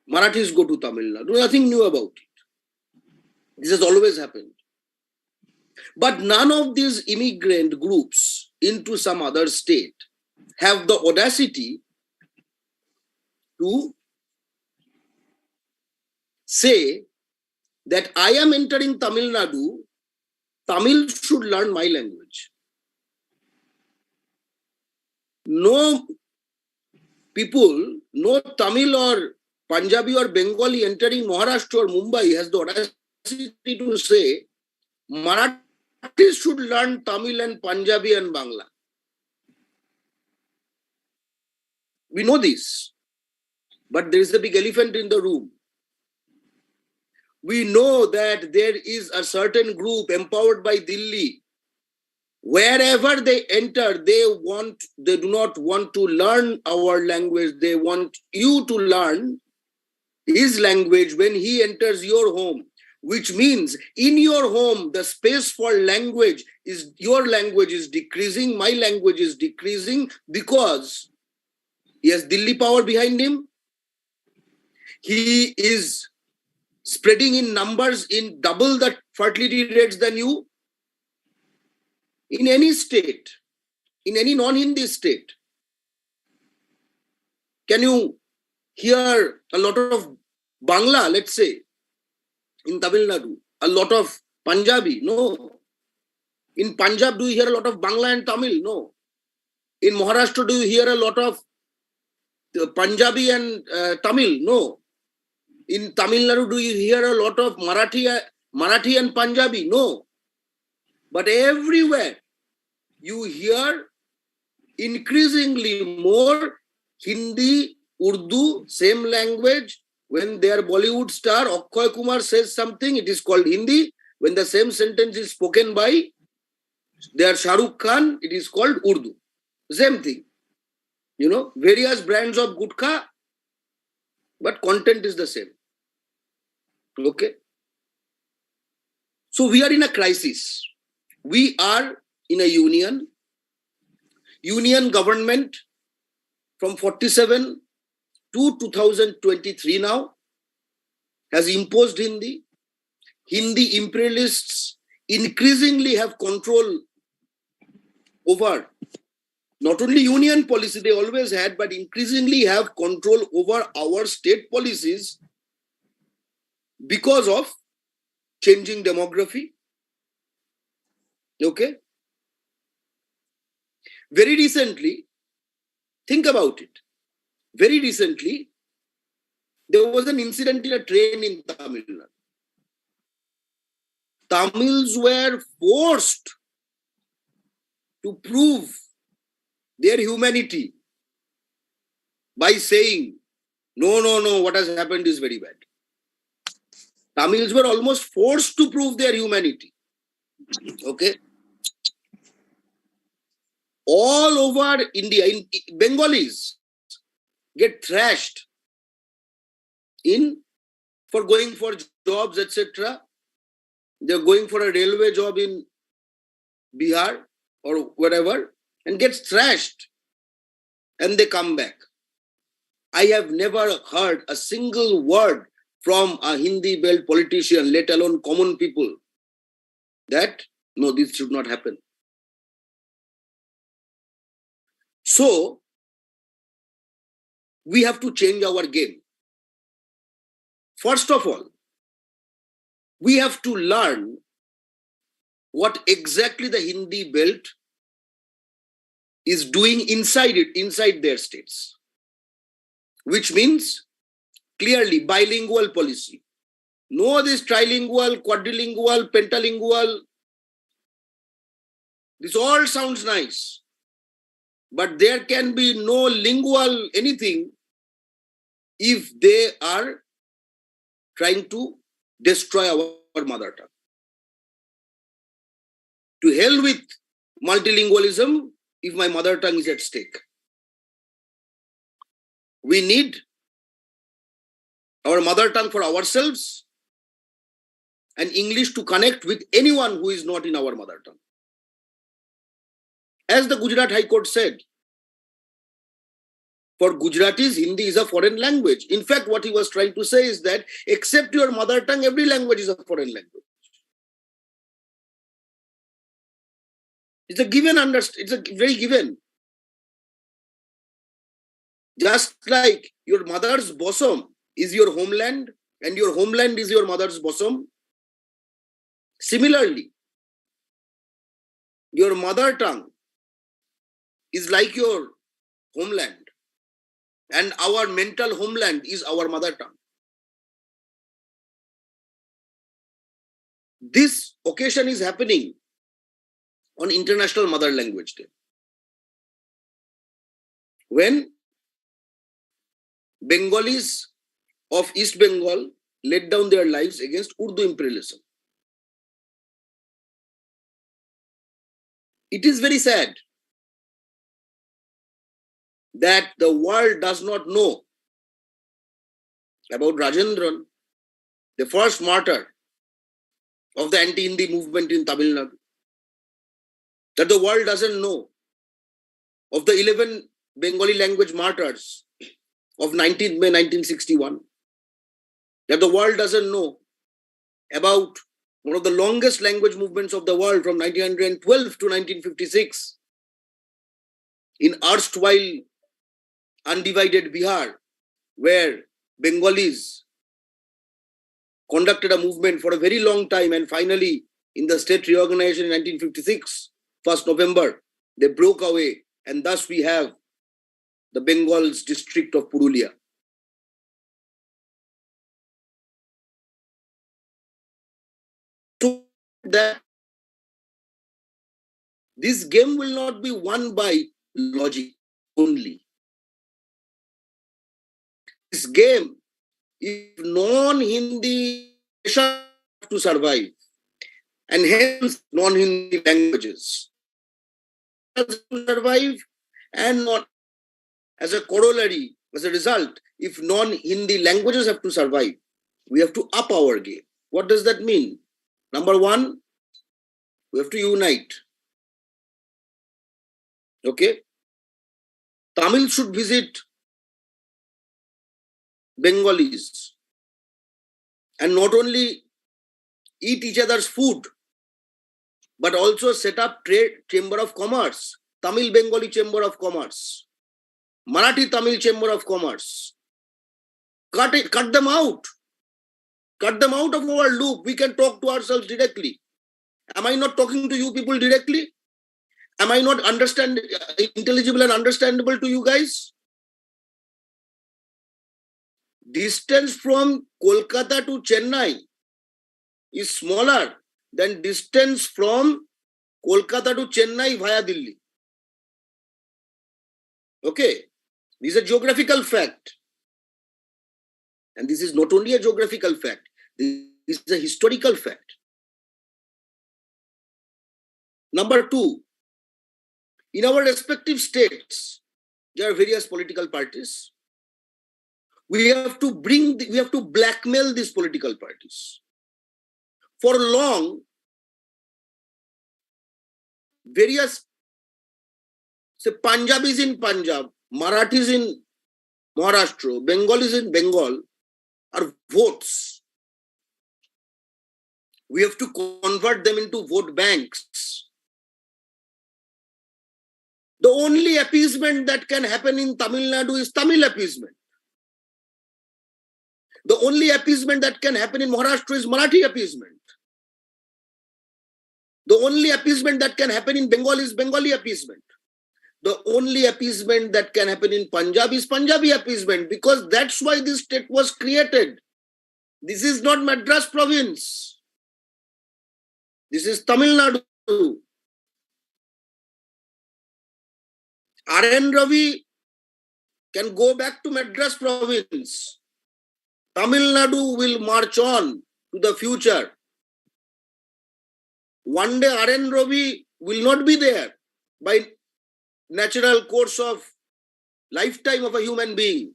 Speaker 6: Marathis go to Tamil Nadu. Nothing new about it. This has always happened. But none of these immigrant groups into some other state have the audacity to say that I am entering Tamil Nadu, Tamil should learn my language. No people, no Tamil or Punjabi or Bengali entering Maharashtra or Mumbai has the audacity to say Marathis should learn Tamil and Punjabi and Bangla. We know this, but there is a big elephant in the room. We know that there is a certain group empowered by Delhi. Wherever they enter, they do not want to learn our language. They want you to learn his language when he enters your home, which means in your home, the space for language is, your language is decreasing, my language is decreasing because he has Delhi power behind him. He is spreading in numbers in double the fertility rates than you. In any state, in any non-Hindi state, can you hear a lot of Bangla, let's say, in Tamil Nadu? A lot of Punjabi? No. In Punjab, do you hear a lot of Bangla and Tamil? No. In Maharashtra, do you hear a lot of Punjabi and Tamil? No. In Tamil Nadu, do you hear a lot of Marathi and Punjabi? No. But everywhere, you hear increasingly more Hindi, Urdu, same language. When their Bollywood star Akshay Kumar says something, it is called Hindi. When the same sentence is spoken by their Shah Rukh Khan, it is called Urdu. Same thing. You know, various brands of gutkha, but content is the same. Okay. So we are in a crisis. We are in a union government from 47 to 2023 now has imposed Hindi. Hindi imperialists increasingly have control over not only union policy they always had, but increasingly have control over our state policies because of changing demography. Okay. Very recently, think about it. Very recently, there was an incident in a train in Tamil Nadu. Tamils were forced to prove their humanity by saying, no, what has happened is very bad. Tamils were almost forced to prove their humanity. Okay. All over India, in Bengalis get thrashed for going for jobs, etc. They're going for a railway job in Bihar or whatever and gets thrashed and they come back. I have never heard a single word from a Hindi belt politician, let alone common people, that no, this should not happen. So, we have to change our game. First of all, we have to learn what exactly the Hindi belt is doing inside their states, which means clearly bilingual policy. No this trilingual, quadrilingual, pentalingual. This all sounds nice, but there can be no lingual anything if they are trying to destroy our mother tongue. To hell with multilingualism if my mother tongue is at stake. We need our mother tongue for ourselves and English to connect with anyone who is not in our mother tongue. As the Gujarat High Court said, for Gujaratis, Hindi is a foreign language. In fact, what he was trying to say is that except your mother tongue, every language is a foreign language. It's a given, it's a very given. Just like your mother's bosom is your homeland and your homeland is your mother's bosom. Similarly, your mother tongue is like your homeland and our mental homeland is our mother tongue. This occasion is happening on International Mother Language Day, when Bengalis of East Bengal laid down their lives against Urdu imperialism. It is very sad that the world does not know about Rajendran, the first martyr of the anti-Hindi movement in Tamil Nadu. That the world doesn't know of the 11 Bengali language martyrs of 19th May 1961. That the world doesn't know about one of the longest language movements of the world from 1912 to 1956 in erstwhile undivided Bihar, where Bengalis conducted a movement for a very long time, and finally in the state reorganization in 1956, 1st November, they broke away, and thus we have the Bengal's district of Purulia. So that this game will not be won by logic only. This game, if non-Hindi have to survive, and hence non-Hindi languages to survive, and not as a corollary, as a result, if non-Hindi languages have to survive, we have to up our game. What does that mean? Number one, we have to unite. Okay? Tamil should visit Bengalis and not only eat each other's food, but also set up trade chamber of commerce, Tamil Bengali chamber of commerce, Marathi Tamil chamber of commerce. Cut them out. Cut them out of our loop. We can talk to ourselves directly. Am I not talking to you people directly? Am I not intelligible and understandable to you guys? Distance from Kolkata to Chennai is smaller than distance from Kolkata to Chennai via Delhi. Okay, this is a geographical fact. And this is not only a geographical fact, this is a historical fact. Number two, in our respective states, there are various political parties. We have to blackmail these political parties. For long, various, say, Punjabis in Punjab, Marathis in Maharashtra, Bengalis in Bengal are votes. We have to convert them into vote banks. The only appeasement that can happen in Tamil Nadu is Tamil appeasement. The only appeasement that can happen in Maharashtra is Marathi appeasement. The only appeasement that can happen in Bengal is Bengali appeasement. The only appeasement that can happen in Punjab is Punjabi appeasement, because that's why this state was created. This is not Madras province. This is Tamil Nadu. R.N. Ravi can go back to Madras province. Tamil Nadu will march on to the future. One day R.N. Ravi will not be there by natural course of lifetime of a human being.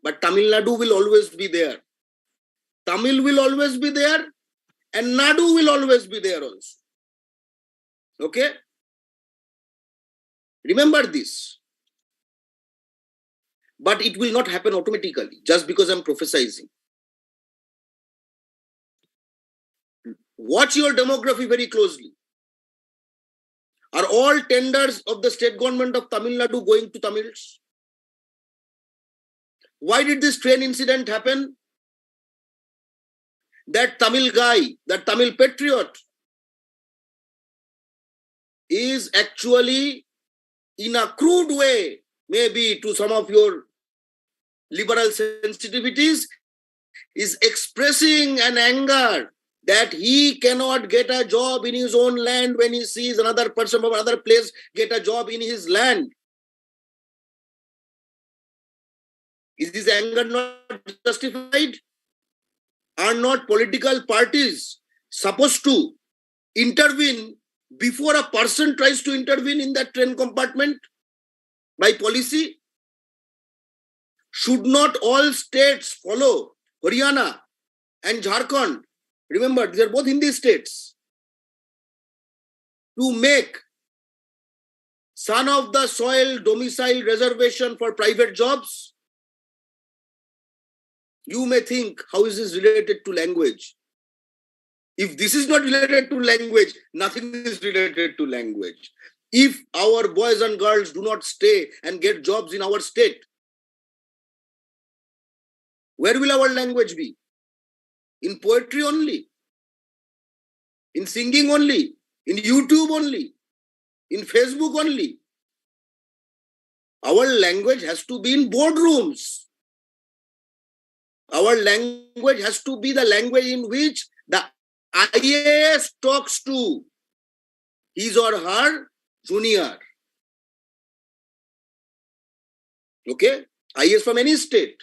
Speaker 6: But Tamil Nadu will always be there. Tamil will always be there, and Nadu will always be there also. Okay? Remember this. But it will not happen automatically just because I'm prophesizing. Watch your demography very closely. Are all tenders of the state government of Tamil Nadu going to Tamils? Why did this train incident happen? That Tamil guy, that Tamil patriot, is actually, in a crude way, maybe to some of your liberal sensitivities, is expressing an anger that he cannot get a job in his own land when he sees another person from another place get a job in his land. Is this anger not justified? Are not political parties supposed to intervene before a person tries to intervene in that train compartment by policy? Should not all states follow Haryana and Jharkhand? Remember, they are both Hindi states. To make son of the soil domicile reservation for private jobs? You may think, how is this related to language? If this is not related to language, nothing is related to language. If our boys and girls do not stay and get jobs in our state, where will our language be? In poetry only? In singing only? In YouTube only? In Facebook only? Our language has to be in boardrooms. Our language has to be the language in which the IAS talks to his or her junior. Okay? IAS from any state.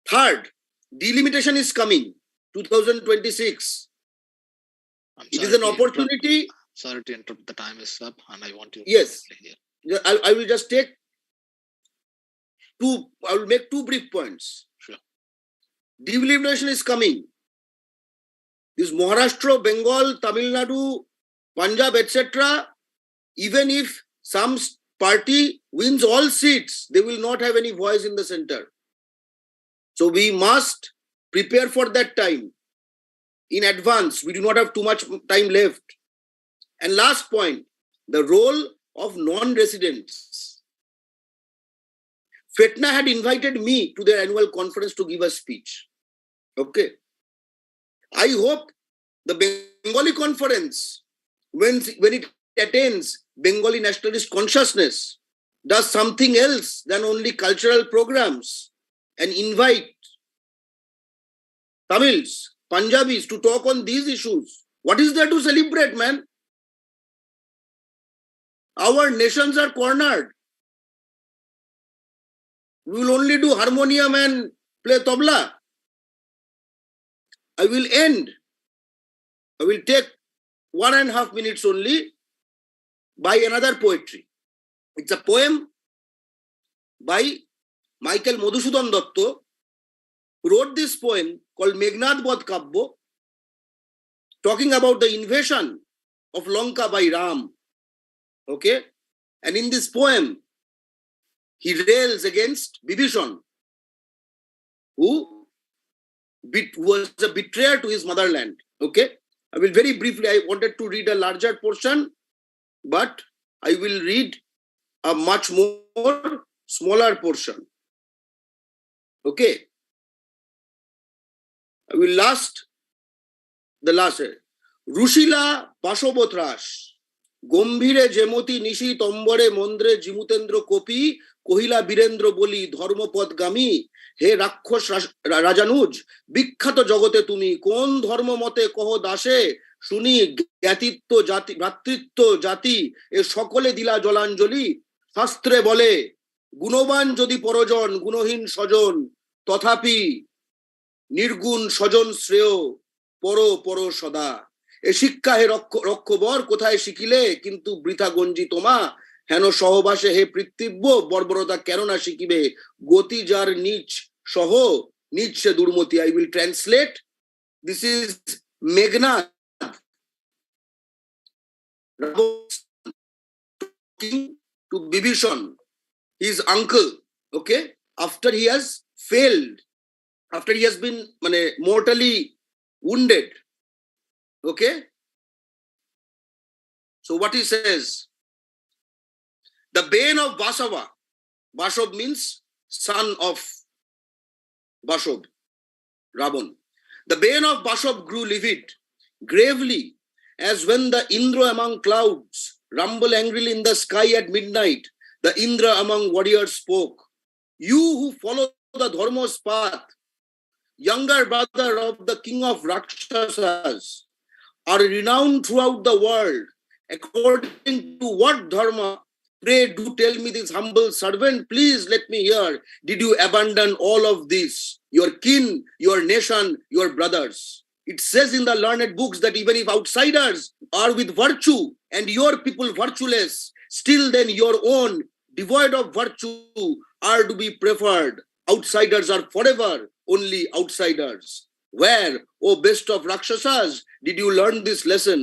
Speaker 6: Third, delimitation is coming, 2026. It is an opportunity.
Speaker 1: Sorry to interrupt, the time is up and I want you to...
Speaker 6: Yes. I will just take two, I will make two brief points.
Speaker 1: Sure.
Speaker 6: Delimitation is coming. This Maharashtra, Bengal, Tamil Nadu, Punjab, etc., even if some party wins all seats, they will not have any voice in the center. So we must prepare for that time in advance. We do not have too much time left. And last point, the role of non-residents. FETNA had invited me to their annual conference to give a speech. Okay. I hope the Bengali conference, when it attains Bengali nationalist consciousness, does something else than only cultural programs and invite Tamils, Punjabis to talk on these issues. What is there to celebrate, man? Our nations are cornered. We will only do harmonium and play tabla. I will end. I will take 1.5 minutes only by another poetry. It's a poem by Michael Madhusudan Datta, who wrote this poem called Meghnad Bodh Kabbo, talking about the invasion of Lanka by Ram. Okay? And in this poem, he rails against Bibhishan, who was a betrayer to his motherland. Okay? I will very briefly, I wanted to read a larger portion but I will read a much more smaller portion. Okay. I will the last. Rushila Pashobotrash. গম্ভীরে যেমতি নিশি তম্বরে মন্দ্রে জিমুতেন্দ্র কপি কহিলা বীরেন্দ্র বলি ধর্মপদগামী হে রাক্ষস রাজানুজ বিখ্যাত জগতে তুমি কোন ধর্ম মতে কহ দাসে শুনি জ্ঞাতিত্ব জাতি ভ্রাতৃত্ব জাতি এ সকলে দিলা জলাঞ্জলি শাস্ত্রে বলে গুণবান যদি পরজন গুণহীন স্বজন তথাপি নির্গুণ স্বজন শ্রেয় পর সদা এ শিক্ষা হে রক্ষবর কোথায় শিখিলে কিন্তু বৃথা গঞ্জি তোমা হেন সহবাসে হে পৃথিব্য বর্বরতা কেন না শিখিবে গতি যার নিচ সহ নিচ সে দুর্মতি I will translate. This is Meghnad talking to Bibhishan, his uncle, okay, after he has failed, after he has been mortally wounded. Okay, so what he says, the bane of Basava, Bashob means son of Bashob, Ravan. The bane of Bashob grew livid, gravely, as when the Indra among clouds rumble angrily in the sky at midnight. The Indra among warriors spoke. You who follow the Dharma's path, younger brother of the king of Rakshasas, are renowned throughout the world. According to what dharma? Pray do tell me, this humble servant, please let me hear. Did you abandon all of this? Your kin, your nation, your brothers. It says in the learned books that even if outsiders are with virtue and your people virtueless, still then your own, devoid of virtue, are to be preferred. Outsiders are forever only outsiders. Where, O best of Rakshasas, did you learn this lesson?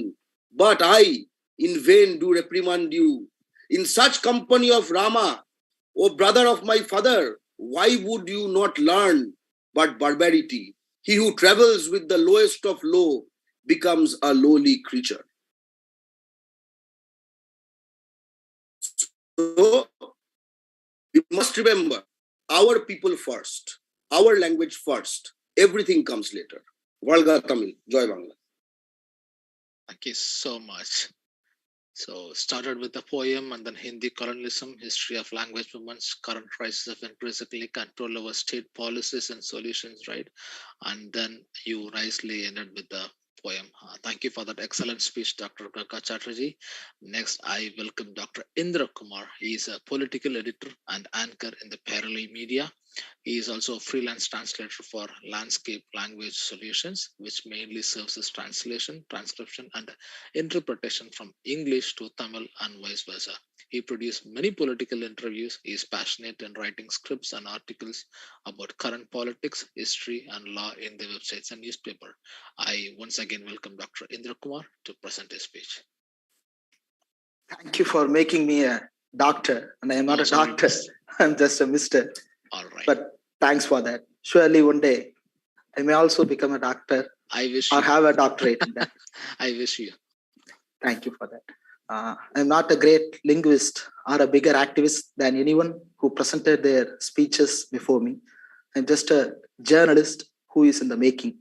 Speaker 6: But I, in vain, do reprimand you. In such company of Rama, O brother of my father, why would you not learn but barbarity? He who travels with the lowest of low becomes a lowly creature. So, we must remember our people first, our language first. Everything comes later. Varga Tamil, Joy Bangla.
Speaker 1: Thank you so much. So started with the poem and then Hindi colonialism, history of language movements, current crisis of increasingly control over state policies and solutions, right? And then you nicely ended with the poem. Thank you for that excellent speech, Dr. Garga Chatterjee. Next, I welcome Dr. Indra Kumar. He is a political editor and anchor in the parallel media. He is also a freelance translator for Landscape Language Solutions, which mainly serves as translation, transcription, and interpretation from English to Tamil and vice versa. He produced many political interviews. He is passionate in writing scripts and articles about current politics, history, and law in the websites and newspaper. I once again welcome Dr. Indra Kumar to present his speech.
Speaker 7: Thank you for making me a doctor, and I am not a doctor. I'm just a mister.
Speaker 1: All right.
Speaker 7: But thanks for that. Surely one day I may also become a doctor.
Speaker 1: I wish
Speaker 7: or
Speaker 1: you.
Speaker 7: have a doctorate in that.
Speaker 1: I wish you.
Speaker 7: Thank you for that. I'm not a great linguist or a bigger activist than anyone who presented their speeches before me. I'm just a journalist who is in the making.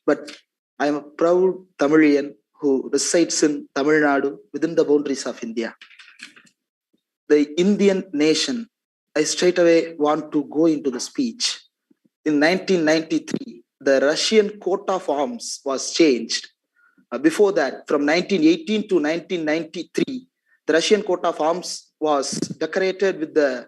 Speaker 7: But I'm a proud Tamilian who resides in Tamil Nadu within the boundaries of India. The Indian nation, I straight away want to go into the speech. In 1993, the Russian coat of arms was changed. Before that, from 1918 to 1993, the Russian coat of arms was decorated with the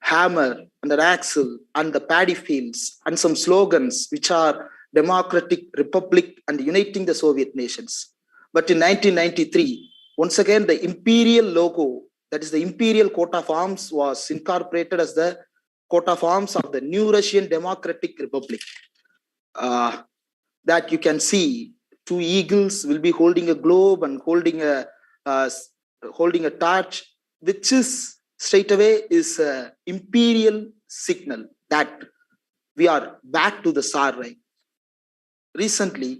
Speaker 7: hammer and an axle and the paddy fields and some slogans which are democratic, republic, and uniting the Soviet nations. But in 1993, once again, the imperial logo, that is the imperial coat of arms, was incorporated as the coat of arms of the new Russian Democratic Republic. That you can see, two eagles will be holding a globe and holding a torch, which is straight away is an imperial signal that we are back to the Tsar reign. Recently,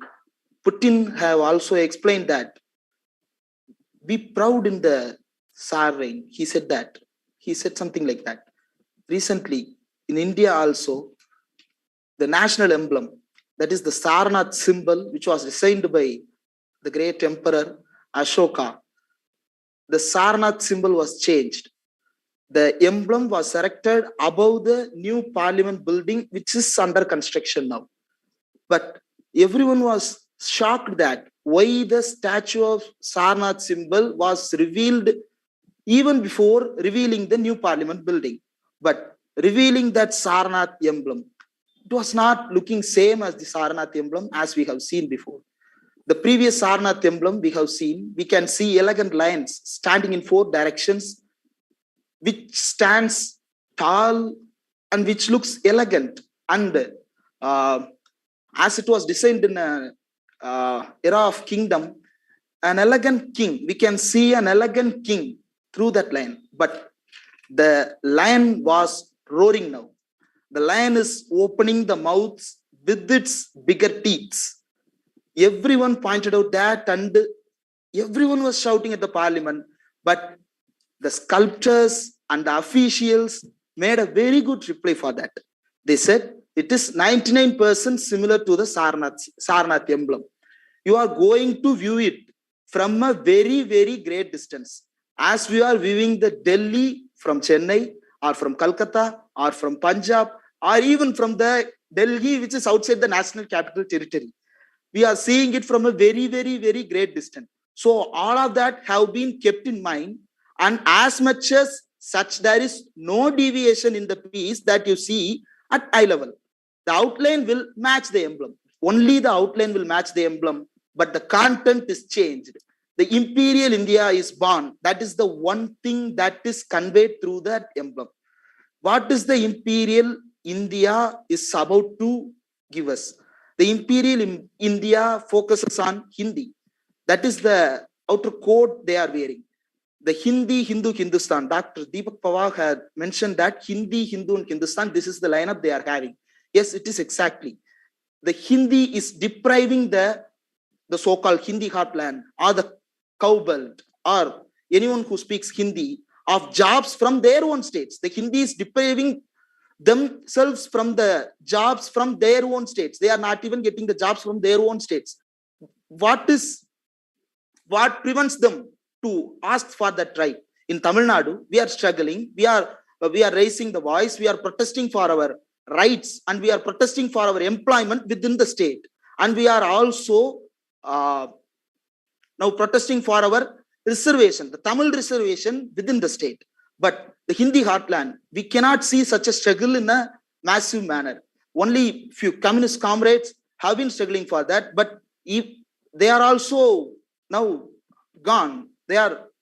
Speaker 7: Putin have also explained that be proud in the sovereign. He said that. He said something like that. Recently, in India also, the national emblem, that is the Sarnath symbol, which was designed by the great emperor Ashoka, the Sarnath symbol was changed. The emblem was erected above the new parliament building, which is under construction now. But everyone was shocked that why the statue of Sarnath symbol was revealed even before revealing the new parliament building. But revealing that Sarnath emblem, it was not looking same as the Sarnath emblem as we have seen before. The previous Sarnath emblem we have seen, we can see elegant lions standing in 4 directions, which stands tall and which looks elegant. And as it was designed in an era of kingdom, an elegant king, we can see an elegant king through that lion. But the lion was roaring now. The lion is opening the mouth with its bigger teeth. Everyone pointed out that, and everyone was shouting at the parliament. But the sculptors and the officials made a very good reply for that. They said, it is 99% similar to the Sarnath emblem. You are going to view it from a very, very great distance. As we are viewing the Delhi from Chennai, or from Calcutta, or from Punjab, or even from the Delhi, which is outside the national capital territory. We are seeing it from a very, very, very great distance. So all of that have been kept in mind. And as much as such, there is no deviation in the piece that you see at eye level. The outline will match the emblem. Only the outline will match the emblem, but the content is changed. The imperial India is born. That is the one thing that is conveyed through that emblem. What is the imperial India is about to give us? The imperial India focuses on Hindi. That is the outer coat they are wearing. The Hindi, Hindu, Hindustan. Dr. Deepak Pawar had mentioned that Hindi, Hindu, and Hindustan, this is the lineup they are having. Yes, it is exactly. The Hindi is depriving the so-called Hindi heartland or the cow belt or anyone who speaks Hindi of jobs from their own states. The Hindi is depriving themselves from the jobs from their own states. They are not even getting the jobs from their own states. What prevents them to ask for that right? In Tamil Nadu, we are struggling. We are raising the voice. We are protesting for our rights, and we are protesting for our employment within the state. And we are also now protesting for our reservation, the Tamil reservation within the state. But the Hindi heartland, we cannot see such a struggle in a massive manner. Only few communist comrades have been struggling for that, but if they are also now gone.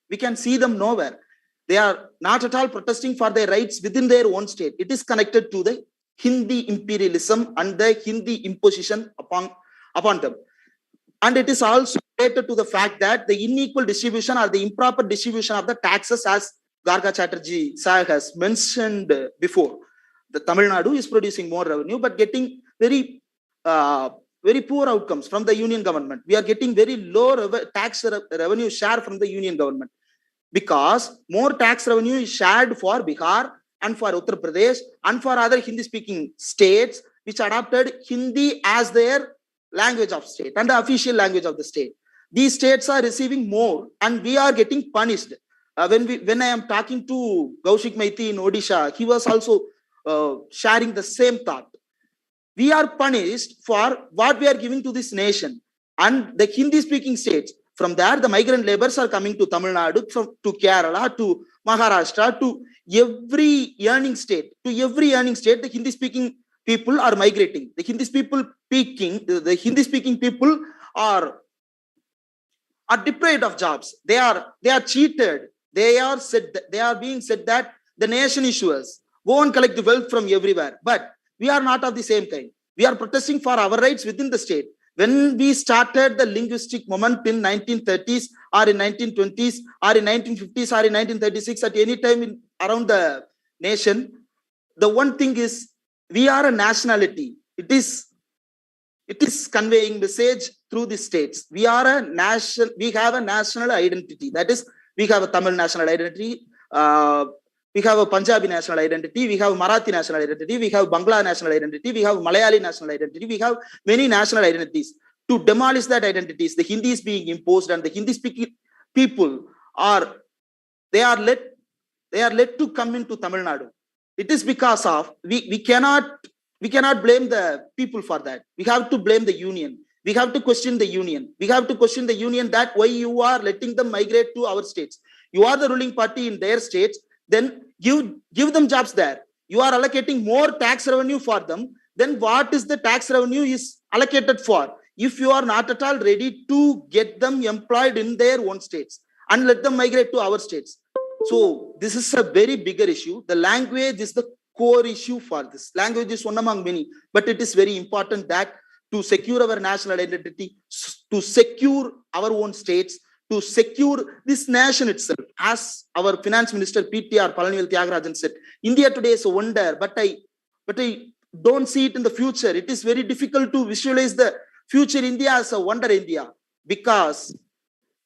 Speaker 7: We can see them nowhere. They are not at all protesting for their rights within their own state. It is connected to the Hindi imperialism and the Hindi imposition upon them. And it is also related to the fact that the unequal distribution or the improper distribution of the taxes, as Garga Chatterjee sir has mentioned before. The Tamil Nadu is producing more revenue, but getting very poor outcomes from the union government. We are getting very low tax revenue share from the union government, because more tax revenue is shared for Bihar and for Uttar Pradesh and for other Hindi-speaking states which adopted Hindi as their language of state and the official language of the state. These states are receiving more, and we are getting punished. When I am talking to Kaushik Maiti in Odisha, he was also sharing the same thought. We are punished for what we are giving to this nation. And the Hindi-speaking states, from there, the migrant laborers are coming to Tamil Nadu, to Kerala, to Maharashtra, to every earning state. The Hindi-speaking people are migrating. The Hindi-speaking people are deprived of jobs. They are cheated. They are being said that the nation is yours. Go and collect the wealth from everywhere. But we are not of the same kind. We are protesting for our rights within the state. When we started the linguistic movement in 1930s or in 1920s or in 1950s or in 1936, at any time around the nation, the one thing is we are a nationality. It it is conveying message through the states. We have a national identity. That is, we have a Tamil national identity. We have a Punjabi national identity. We have Marathi national identity. We have Bangla national identity. We have Malayali national identity. We have many national identities. To demolish that identities, the Hindi is being imposed, and the Hindi speaking people are led to come into Tamil Nadu. It is because of we cannot blame the people for that. We have to blame the union. We have to question the union. We have to question the union that why you are letting them migrate to our states. You are the ruling party in their states. Then give them jobs there. You are allocating more tax revenue for them. Then what is the tax revenue is allocated for? If you are not at all ready to get them employed in their own states and let them migrate to our states. So this is a very bigger issue. The language is the core issue for this. Language is one among many, but it is very important that to secure our national identity, to secure our own states, to secure this nation itself. As our finance minister PTR Palanivel Tyagarajan said, India today is a wonder, but I don't see it in the future. It is very difficult to visualize the future India as a wonder India, because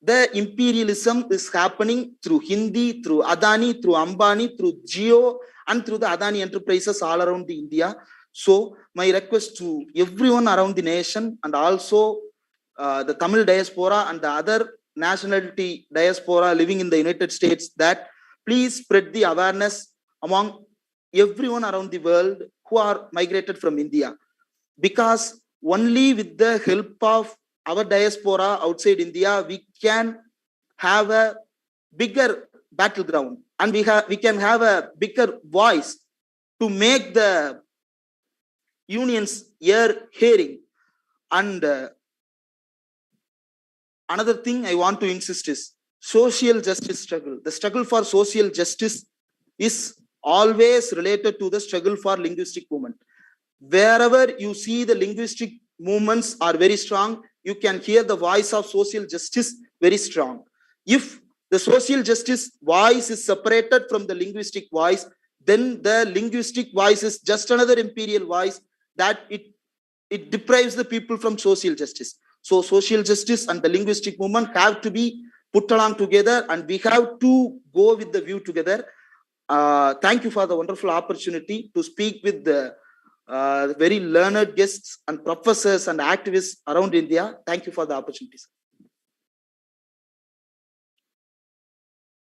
Speaker 7: the imperialism is happening through Hindi, through Adani, through Ambani, through Jio, and through the Adani enterprises all around the India. So my request to everyone around the nation, and also the Tamil diaspora and the other nationality diaspora living in the United States, that please spread the awareness among everyone around the world who are migrated from India, because only with the help of our diaspora outside India, we can have a bigger battleground, and we can have a bigger voice to make the unions hearing. And another thing I want to insist is social justice struggle. The struggle for social justice is always related to the struggle for linguistic movement. Wherever you see the linguistic movements are very strong, you can hear the voice of social justice very strong. If the social justice voice is separated from the linguistic voice, then the linguistic voice is just another imperial voice that it deprives the people from social justice. So social justice and the linguistic movement have to be put along together, and we have to go with the view together. Thank you for the wonderful opportunity to speak with the very learned guests and professors and activists around India. Thank you for the opportunity.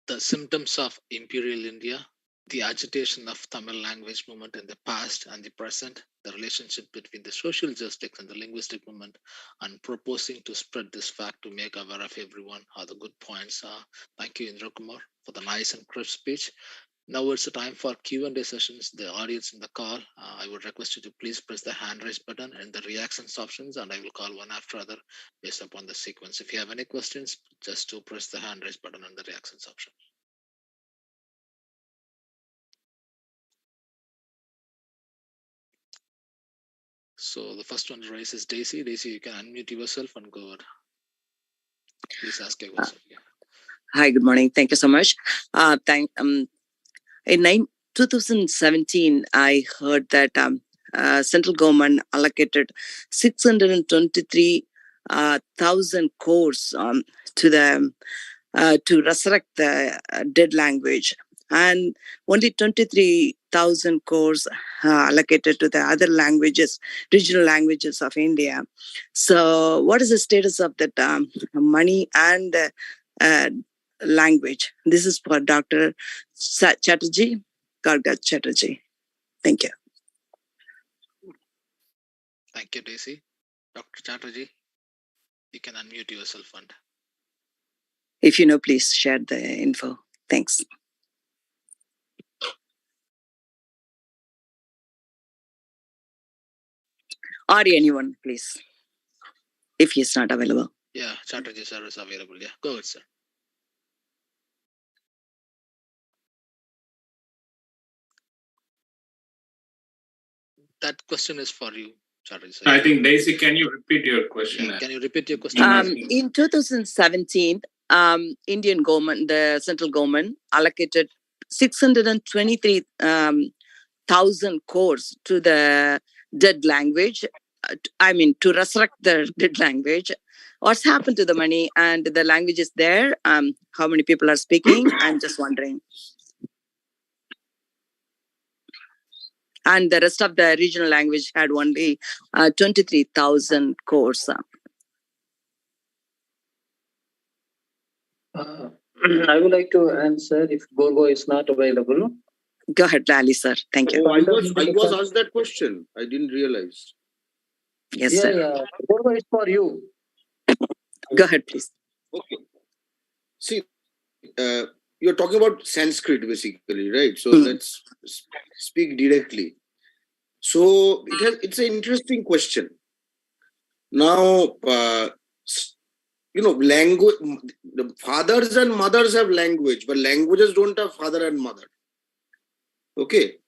Speaker 1: The symptoms of imperial India, the agitation of Tamil language movement in the past and the present, the relationship between the social justice and the linguistic movement, and proposing to spread this fact to make aware of everyone are the good points. Thank you, Indra Kumar, for the nice and crisp speech. Now it's the time for Q&A sessions. The audience in the call, I would request you to please press the hand raise button and the reactions options, and I will call one after other based upon the sequence. If you have any questions, just to press the hand raise button and the reactions option. So the first one to raise is Daisy. Daisy, you can unmute yourself and go ahead. Please ask your question.
Speaker 8: Hi, good morning. Thank you so much. In 2017, I heard that central government allocated 623,000 crores to resurrect the dead language, and only 23,000 crores allocated to the other languages, regional languages of India. So what is the status of that money and language? This is for Dr. Chatterjee, Garga Chatterjee. Thank you.
Speaker 1: Thank you, Daisy. Dr. Chatterjee, you can unmute yourself and
Speaker 8: if you know, please share the info. Thanks. Or anyone, please, if he is not available.
Speaker 1: Yeah, Chatterjee sir is available. Yeah, go ahead, sir. That question is for you, Chatterjee sir.
Speaker 2: I think, Daisy, can you repeat your question?
Speaker 1: Yeah, can you repeat your question?
Speaker 8: In 2017, Indian government, the central government, allocated 623,000 crores to the dead language, to resurrect the dead language. What's happened to the money? And the language is there. How many people are speaking? I'm just wondering. And the rest of the regional language had only 23,000 cores.
Speaker 3: I would like to answer if Gorgo is not available.
Speaker 8: Go ahead, Lali, sir. Thank you.
Speaker 6: Oh, I was asked that question. I didn't realize.
Speaker 8: Yes, sir.
Speaker 3: Yeah. Gorgo is for you.
Speaker 8: Go ahead, please.
Speaker 6: Okay. See, you're talking about Sanskrit, basically, right? So let's speak directly. So it's an interesting question. Now, language. The fathers and mothers have language, but languages don't have father and mother. Okay.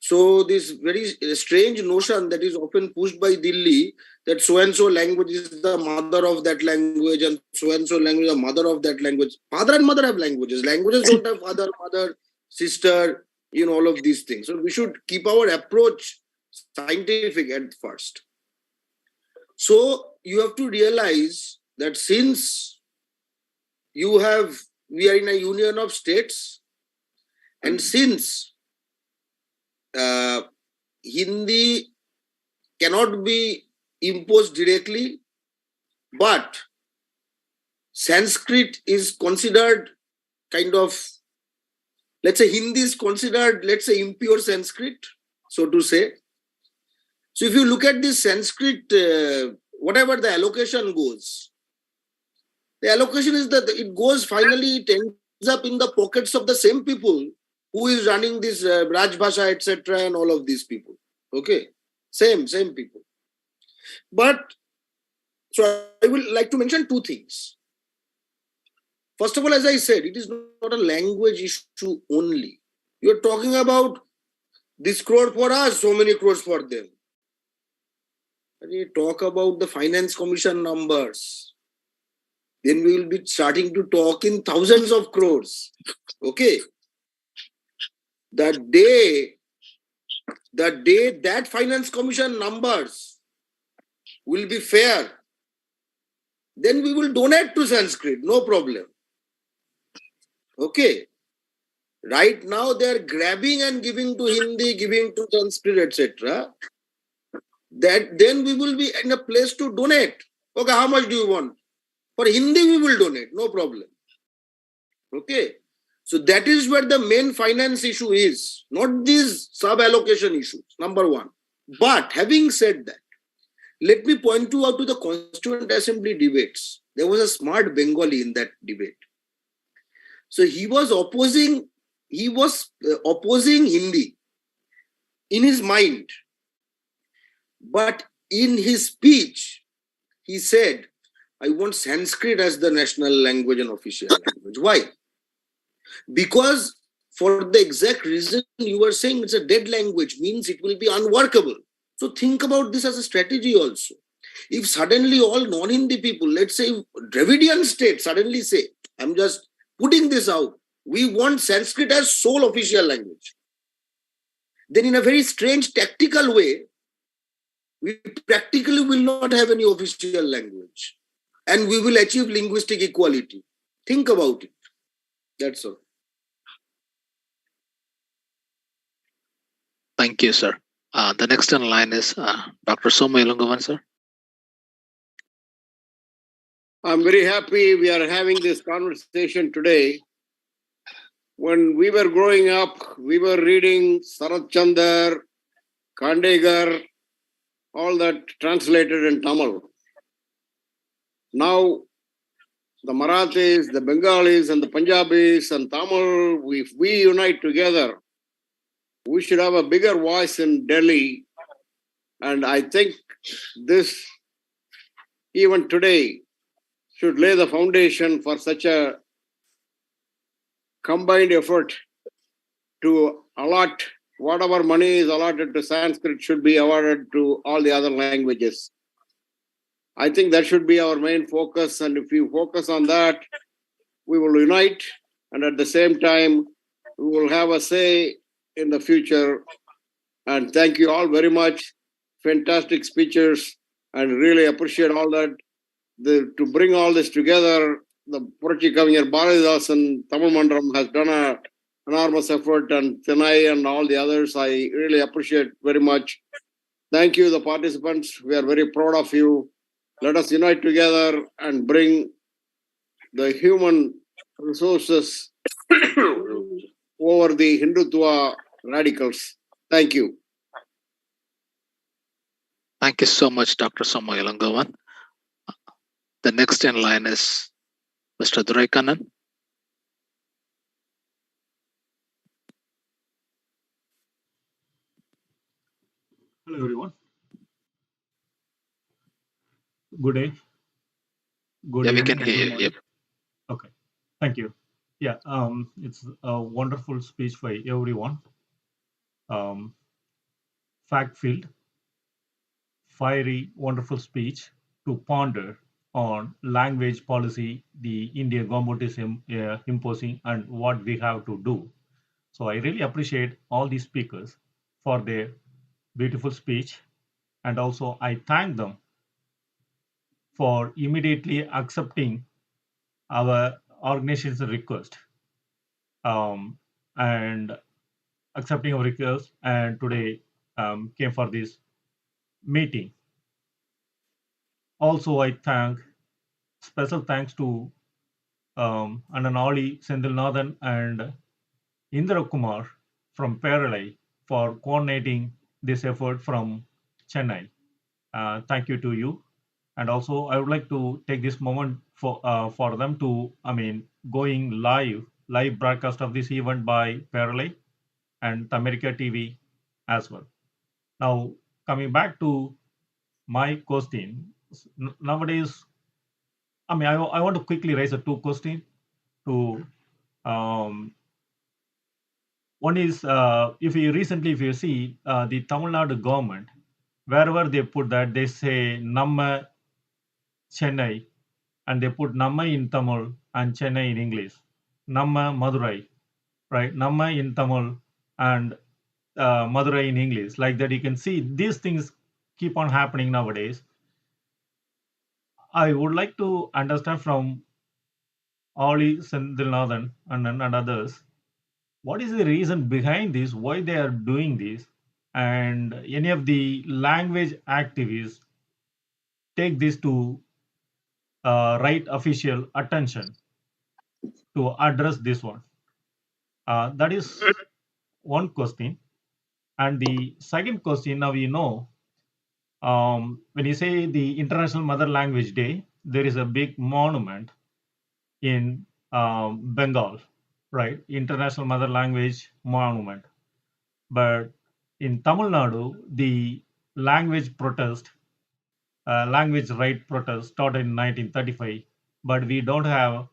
Speaker 6: So this very strange notion that is often pushed by Delhi that so-and-so language is the mother of that language and so-and-so language is the mother of that language. Father and mother have languages. Languages don't have father, mother, sister, all of these things. So we should keep our approach scientific at first. So you have to realize that since we are in a union of states, and since Hindi cannot be imposed directly, but Sanskrit is considered kind of, let's say Hindi is considered, let's say, impure Sanskrit, so to say. So if you look at this Sanskrit, whatever the allocation goes, the allocation is that it goes finally, it ends up in the pockets of the same people who is running this Rajbhasha, etc., and all of these people. Okay, same people. But so I would like to mention two things. First of all, as I said, it is not a language issue only. You are talking about this crore for us, so many crores for them. When you talk about the finance commission numbers, then we will be starting to talk in thousands of crores. Okay. The day that finance commission numbers will be fair, then we will donate to Sanskrit, no problem. Okay. Right now they are grabbing and giving to Hindi, giving to Sanskrit, etc. That then we will be in a place to donate. Okay, how much do you want? For Hindi we will donate, no problem. Okay. So that is where the main finance issue is, not these sub-allocation issues, number one. But having said that, let me point you out to the Constituent Assembly debates. There was a smart Bengali in that debate. So he was opposing Hindi in his mind. But in his speech, he said, I want Sanskrit as the national language and official language. Why? Because for the exact reason you were saying, it's a dead language, means it will be unworkable. So think about this as a strategy also. If suddenly all non-Hindi people, let's say Dravidian states suddenly say, I'm just putting this out, we want Sanskrit as sole official language, then in a very strange tactical way, we practically will not have any official language and we will achieve linguistic equality. Think about it. That's all.
Speaker 1: Thank you, sir. The next in line is Dr. Soma Ilungavan, sir.
Speaker 9: I'm very happy we are having this conversation today. When we were growing up, we were reading Sarat Chandar, Kandegar, all that translated in Tamil. Now, the Marathis, the Bengalis, and the Punjabis and Tamil, if we unite together, we should have a bigger voice in Delhi. And I think this, even today, should lay the foundation for such a combined effort to allot whatever money is allotted to Sanskrit should be awarded to all the other languages. I think that should be our main focus. And if we focus on that, we will unite. And at the same time, we will have a say in the future. And thank you all very much fantastic speeches, and really appreciate all that. To bring all this together, the Purarchikkavignar Bharathidasan Tamil Mandram has done an enormous effort, and Thinai and all the others, I really appreciate very much. Thank you, the participants. We are very proud of you. Let us unite together and bring the human resources over the Hindutva radicals. Thank you.
Speaker 1: Thank you so much, Dr. Somayalangavan. The next in line is Mr. Duraikanan.
Speaker 10: Hello, everyone. Good day. Good
Speaker 1: Yeah, we
Speaker 10: evening.
Speaker 1: can hear you. Yep.
Speaker 10: Okay. Thank you. Yeah, it's a wonderful speech by everyone. Fact-filled, fiery, wonderful speech to ponder on language policy the Indian government is imposing and what we have to do. So I really appreciate all these speakers for their beautiful speech, and also I thank them for immediately accepting our organization's request and accepting our request, and today came for this meeting. Also, I thank special thanks to Aazhi Senthilnathan and Indra Kumar from Kerala for coordinating this effort from Chennai. Thank you to you. And also, I would like to take this moment for them to, going live broadcast of this event by Kerala and America TV as well. Now, coming back to my question, nowadays, I want to quickly raise two questions. To one is, if you see the Tamil Nadu government, wherever they put that, they say Namma Chennai, and they put Namma in Tamil and Chennai in English. Namma Madurai, right? Namma in Tamil and Madurai in English. Like that, you can see these things keep on happening nowadays. I would like to understand from Aazhi Senthilnathan and others, what is the reason behind this, why they are doing this, and any of the language activists take this to right official attention to address this one. That is one question. And the second question, now when you say the International Mother Language Day, there is a big monument in Bengal, right? International Mother Language Monument. But in Tamil Nadu, the language protest, language right protest started in 1935, but we don't have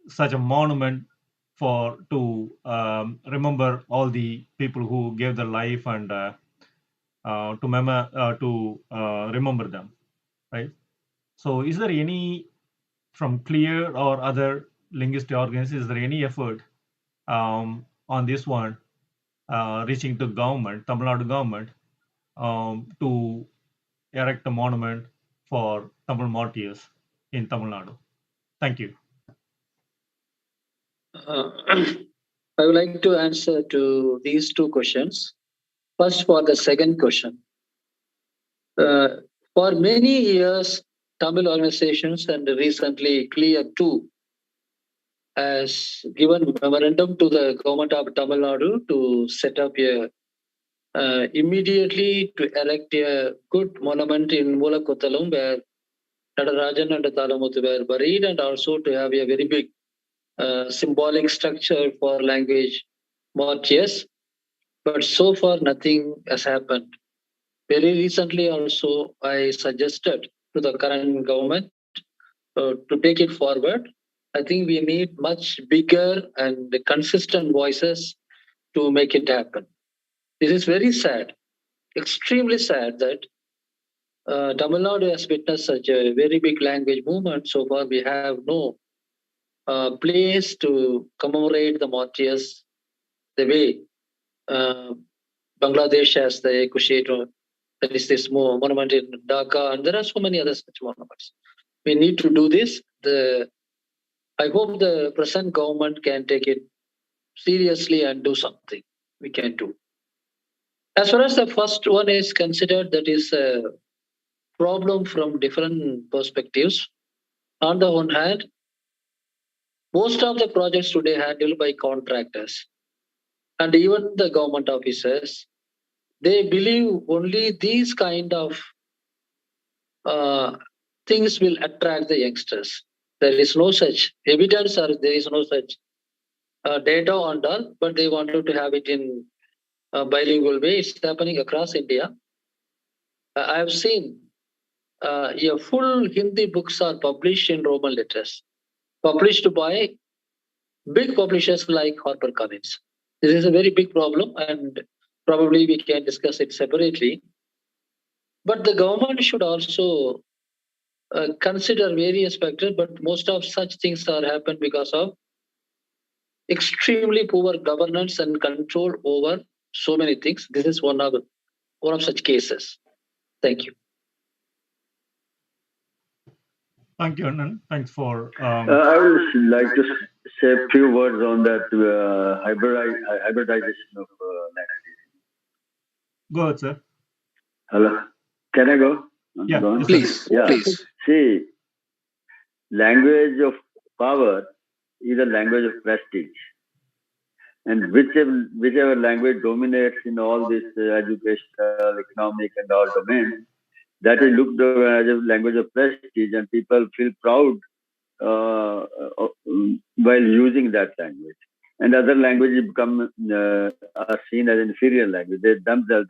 Speaker 10: such a monument to remember all the people who gave their life and to remember them, right? So, is there any from CLEAR or other linguistic organizations? Is there any effort on this one reaching to government, Tamil Nadu government, to erect a monument for Tamil martyrs in Tamil Nadu? Thank you.
Speaker 3: I would like to answer to these two questions. First, for the second question. For many years, Tamil organizations and recently CLEAR too has given memorandum to the government of Tamil Nadu to set up immediately to erect a good monument in Mulakothalum where Nadarajan and Talamuthu were buried, and also to have a very big symbolic structure for language martyrs. But so far, nothing has happened. Very recently also, I suggested to the current government to take it forward. I think we need much bigger and consistent voices to make it happen. This is very sad, extremely sad that Tamil Nadu has witnessed such a very big language movement. So far, we have no place to commemorate the martyrs the way Bangladesh has the Ekushete, there is this monument in Dhaka, and there are so many other such monuments. We need to do this. I hope the present government can take it seriously and do something we can do. As far as the first one is considered, that is a problem from different perspectives. On the one hand, most of the projects today handled by contractors and even the government officers, they believe only these kind of things will attract the youngsters. There is no such evidence or there is no such data on that, but they wanted to have it in a bilingual way. It's happening across India. I have seen full Hindi books are published in Roman letters, published by big publishers like HarperCollins. This is a very big problem, and probably we can discuss it separately. But the government should also consider various factors, but most of such things are happen because of extremely poor governance and control over so many things. This is one of such cases. Thank you.
Speaker 10: Thank you, Anand. Thanks for.
Speaker 4: I would like to say a few words on that hybridization of language.
Speaker 10: Go ahead, sir.
Speaker 4: Hello. Can I go?
Speaker 10: Yeah,
Speaker 1: please.
Speaker 4: Yeah.
Speaker 1: Please.
Speaker 4: See, language of power is a language of prestige. And whichever language dominates in all this educational, economic, and all domains, that is looked as a language of prestige, and people feel proud while using that language. And other languages are seen as inferior language. They themselves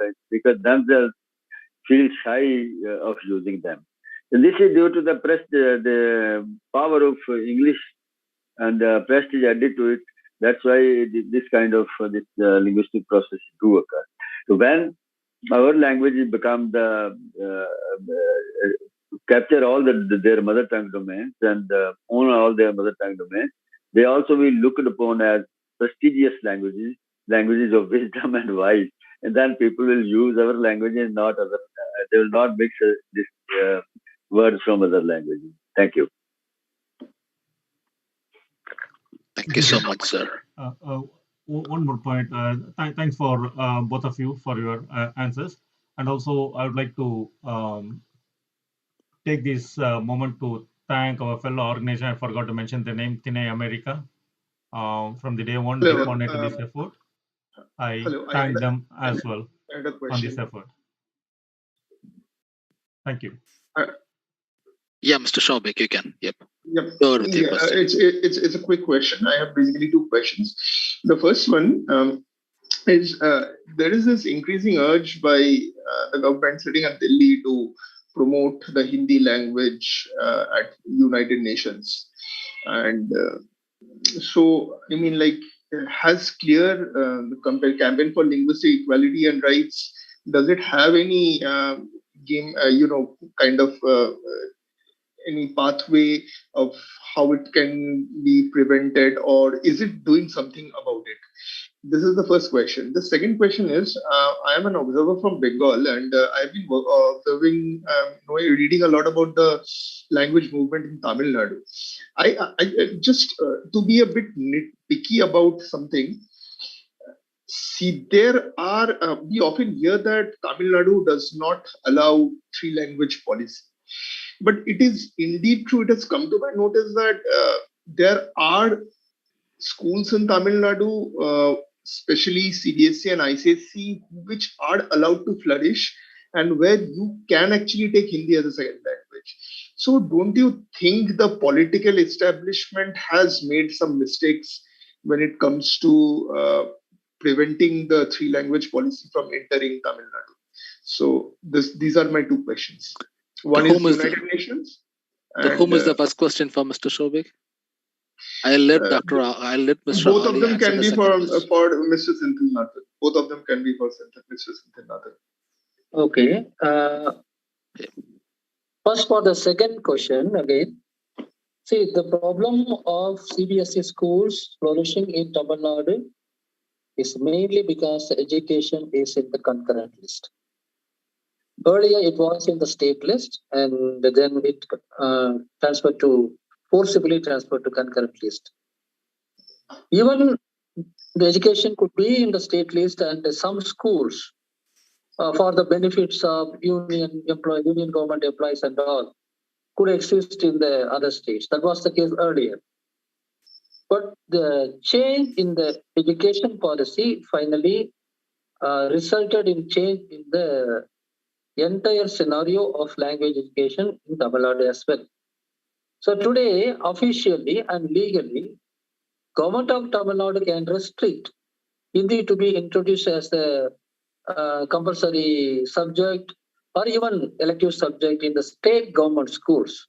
Speaker 4: feel shy of using them. And this is due to the power of English and prestige added to it. That's why this kind of linguistic process do occur. So when our languages become capture all their mother tongue domains and own all their mother tongue domains, they also will looked upon as prestigious languages of wisdom and wise. And then people will use our languages, not other. They will not mix this words from other languages. Thank you.
Speaker 1: Thank you so much, sir.
Speaker 10: One more point. Thanks for both of you for your answers. And also, I would like to take this moment to thank our fellow organization. I forgot to mention the name, Thinai America. From the day one, they coordinated this effort. I thank them as well on this effort. Thank you.
Speaker 1: Yeah, Mr. Shobik, you can. Yep.
Speaker 11: Go with your question. It's a quick question. I have basically two questions. The first one is there is this increasing urge by the government sitting at Delhi to promote the Hindi language at United Nations. And so, I mean, like, has clear the campaign for linguistic equality and rights, does it have any any pathway of how it can be prevented, or is it doing something about it? This is the first question. The second question is, I am an observer from Bengal, and I've been observing, reading a lot about the language movement in Tamil Nadu. I just to be a bit nitpicky about something. See, there are, we often hear that Tamil Nadu does not allow 3-language policy. But it is indeed true, it has come to my notice that there are schools in Tamil Nadu, especially CBSE and ICSE, which are allowed to flourish and where you can actually take Hindi as a second language. So don't you think the political establishment has made some mistakes when it comes to preventing the 3-language policy from entering Tamil Nadu? So these are my two questions. One is United Nations.
Speaker 1: Whom is the first question for Mr. Shobik? I'll let Mr.
Speaker 11: Both
Speaker 1: Ali
Speaker 11: of them can be for Mr. Senthilnathan. Both of them can be for Mr. Senthilnathan.
Speaker 3: Okay. First, for the second question again. See, the problem of CBSE schools flourishing in Tamil Nadu is mainly because the education is in the concurrent list. Earlier, it was in the state list, and then it forcibly transferred to concurrent list. Even the education could be in the state list, and some schools, for the benefits of union government employees and all, could exist in the other states. That was the case earlier. But the change in the education policy finally resulted in change in the entire scenario of language education in Tamil Nadu as well. So today, officially and legally, Government of Tamil Nadu can restrict Hindi to be introduced as a compulsory subject or even elective subject in the state government schools,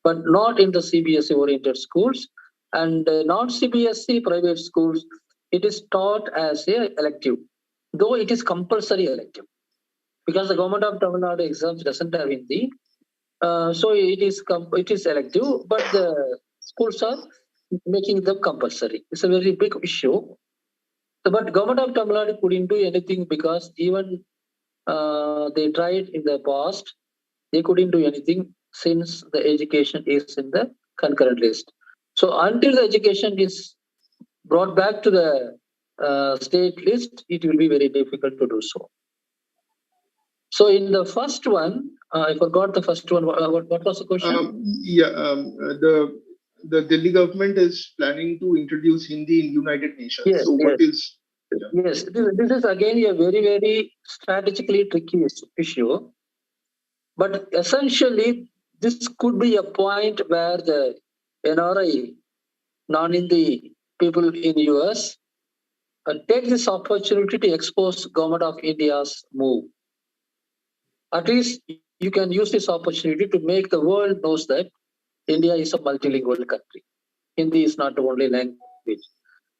Speaker 3: but not in the CBSE oriented schools, and non-CBSE private schools. It is taught as a elective, though it is compulsory elective, because the Government of Tamil Nadu exams doesn't have Hindi, so it is elective, but the schools are making them compulsory. It's a very big issue. But Government of Tamil Nadu couldn't do anything, because even they tried in the past, they couldn't do anything since the education is in the concurrent list. So until the education is brought back to the state list, it will be very difficult to do so. So in the first one, I forgot the first one. What was the question?
Speaker 11: The Delhi government is planning to introduce Hindi in United Nations.
Speaker 3: Yes,
Speaker 11: so what is?
Speaker 3: Yeah. Yes, this is again a very, very strategically tricky issue. But essentially, this could be a point where the NRI, non-Hindi people in US, take this opportunity to expose Government of India's move. At least you can use this opportunity to make the world knows that India is a multilingual country. Hindi is not the only language.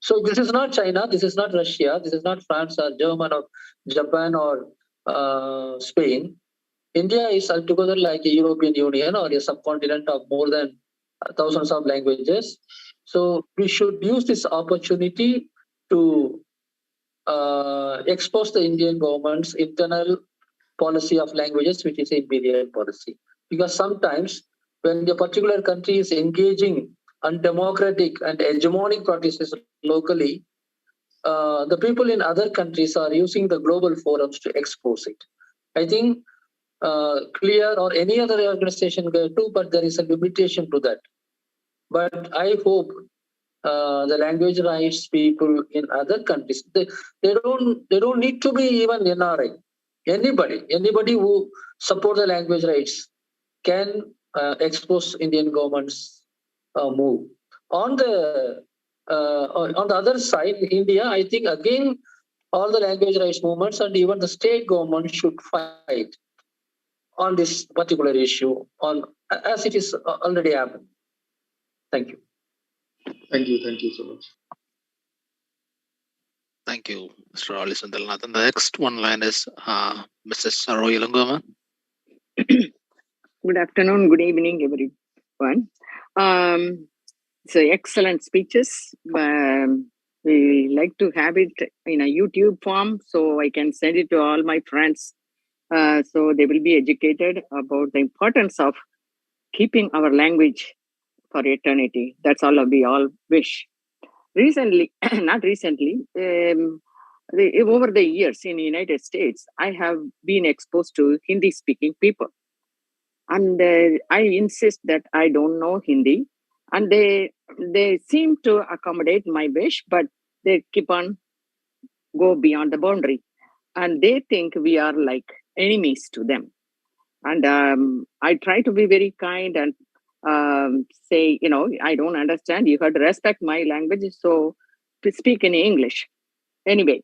Speaker 3: So this is not China, this is not Russia, this is not France or Germany or Japan or Spain. India is altogether like a European Union or a subcontinent of more than thousands of languages. So we should use this opportunity to expose the Indian government's internal policy of languages, which is an imperial policy. Because sometimes when a particular country is engaging undemocratic and hegemonic practices locally, the people in other countries are using the global forums to expose it. I think CLEAR or any other organization can do, but there is a limitation to that. But I hope the language rights people in other countries, they don't need to be even NRI. Anybody who support the language rights can expose Indian government's move. On the other side, India, I think again all the language rights movements and even the state government should fight on this particular issue, as it is already happened. Thank you.
Speaker 11: Thank you so much.
Speaker 1: Thank you, Mr. Aazhi Senthilnathan. The next one line is Mrs. Saroy Langoma.
Speaker 12: Good afternoon, good evening, everyone. So excellent speeches. We like to have it in a YouTube form, so I can send it to all my friends, so they will be educated about the importance of keeping our language for eternity. That's all we all wish. Recently, not recently, over the years in the United States, I have been exposed to Hindi-speaking people. And I insist that I don't know Hindi. And they seem to accommodate my wish, but they keep on go beyond the boundary. And they think we are like enemies to them. And I try to be very kind and say, I don't understand. You have to respect my language, so to speak in English. Anyway,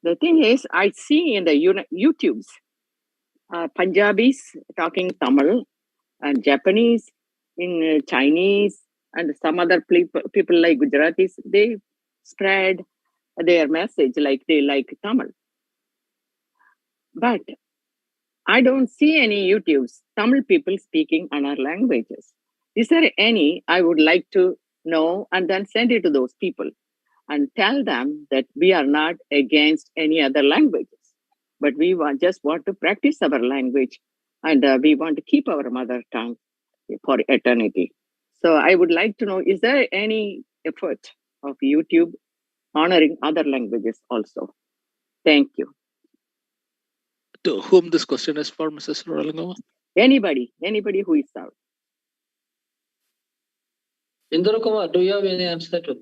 Speaker 12: the thing is, I see in the YouTubes, Punjabis talking Tamil, and Japanese in Chinese, and some other people like Gujaratis, they spread their message like they like Tamil. But I don't see any YouTubes, Tamil people speaking other languages. Is there any? I would like to know and then send it to those people. and tell them that we are not against any other languages, but we just want to practice our language, and we want to keep our mother tongue for eternity. So I would like to know, is there any effort of YouTube honoring other languages also? Thank you.
Speaker 1: To whom this question is for, Mrs. Ralingova?
Speaker 12: Anybody who is out.
Speaker 3: Indra Kumar, do you have any answer to?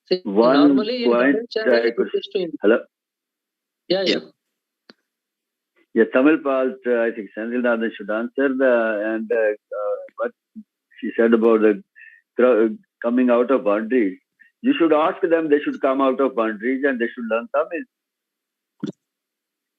Speaker 3: See, normally in Tamil channel,
Speaker 4: hello?
Speaker 3: Yeah.
Speaker 4: Yeah, Tamil part, I think Senthilnathan should answer what she said about the coming out of boundaries. You should ask them, they should come out of boundaries and they should learn Tamil.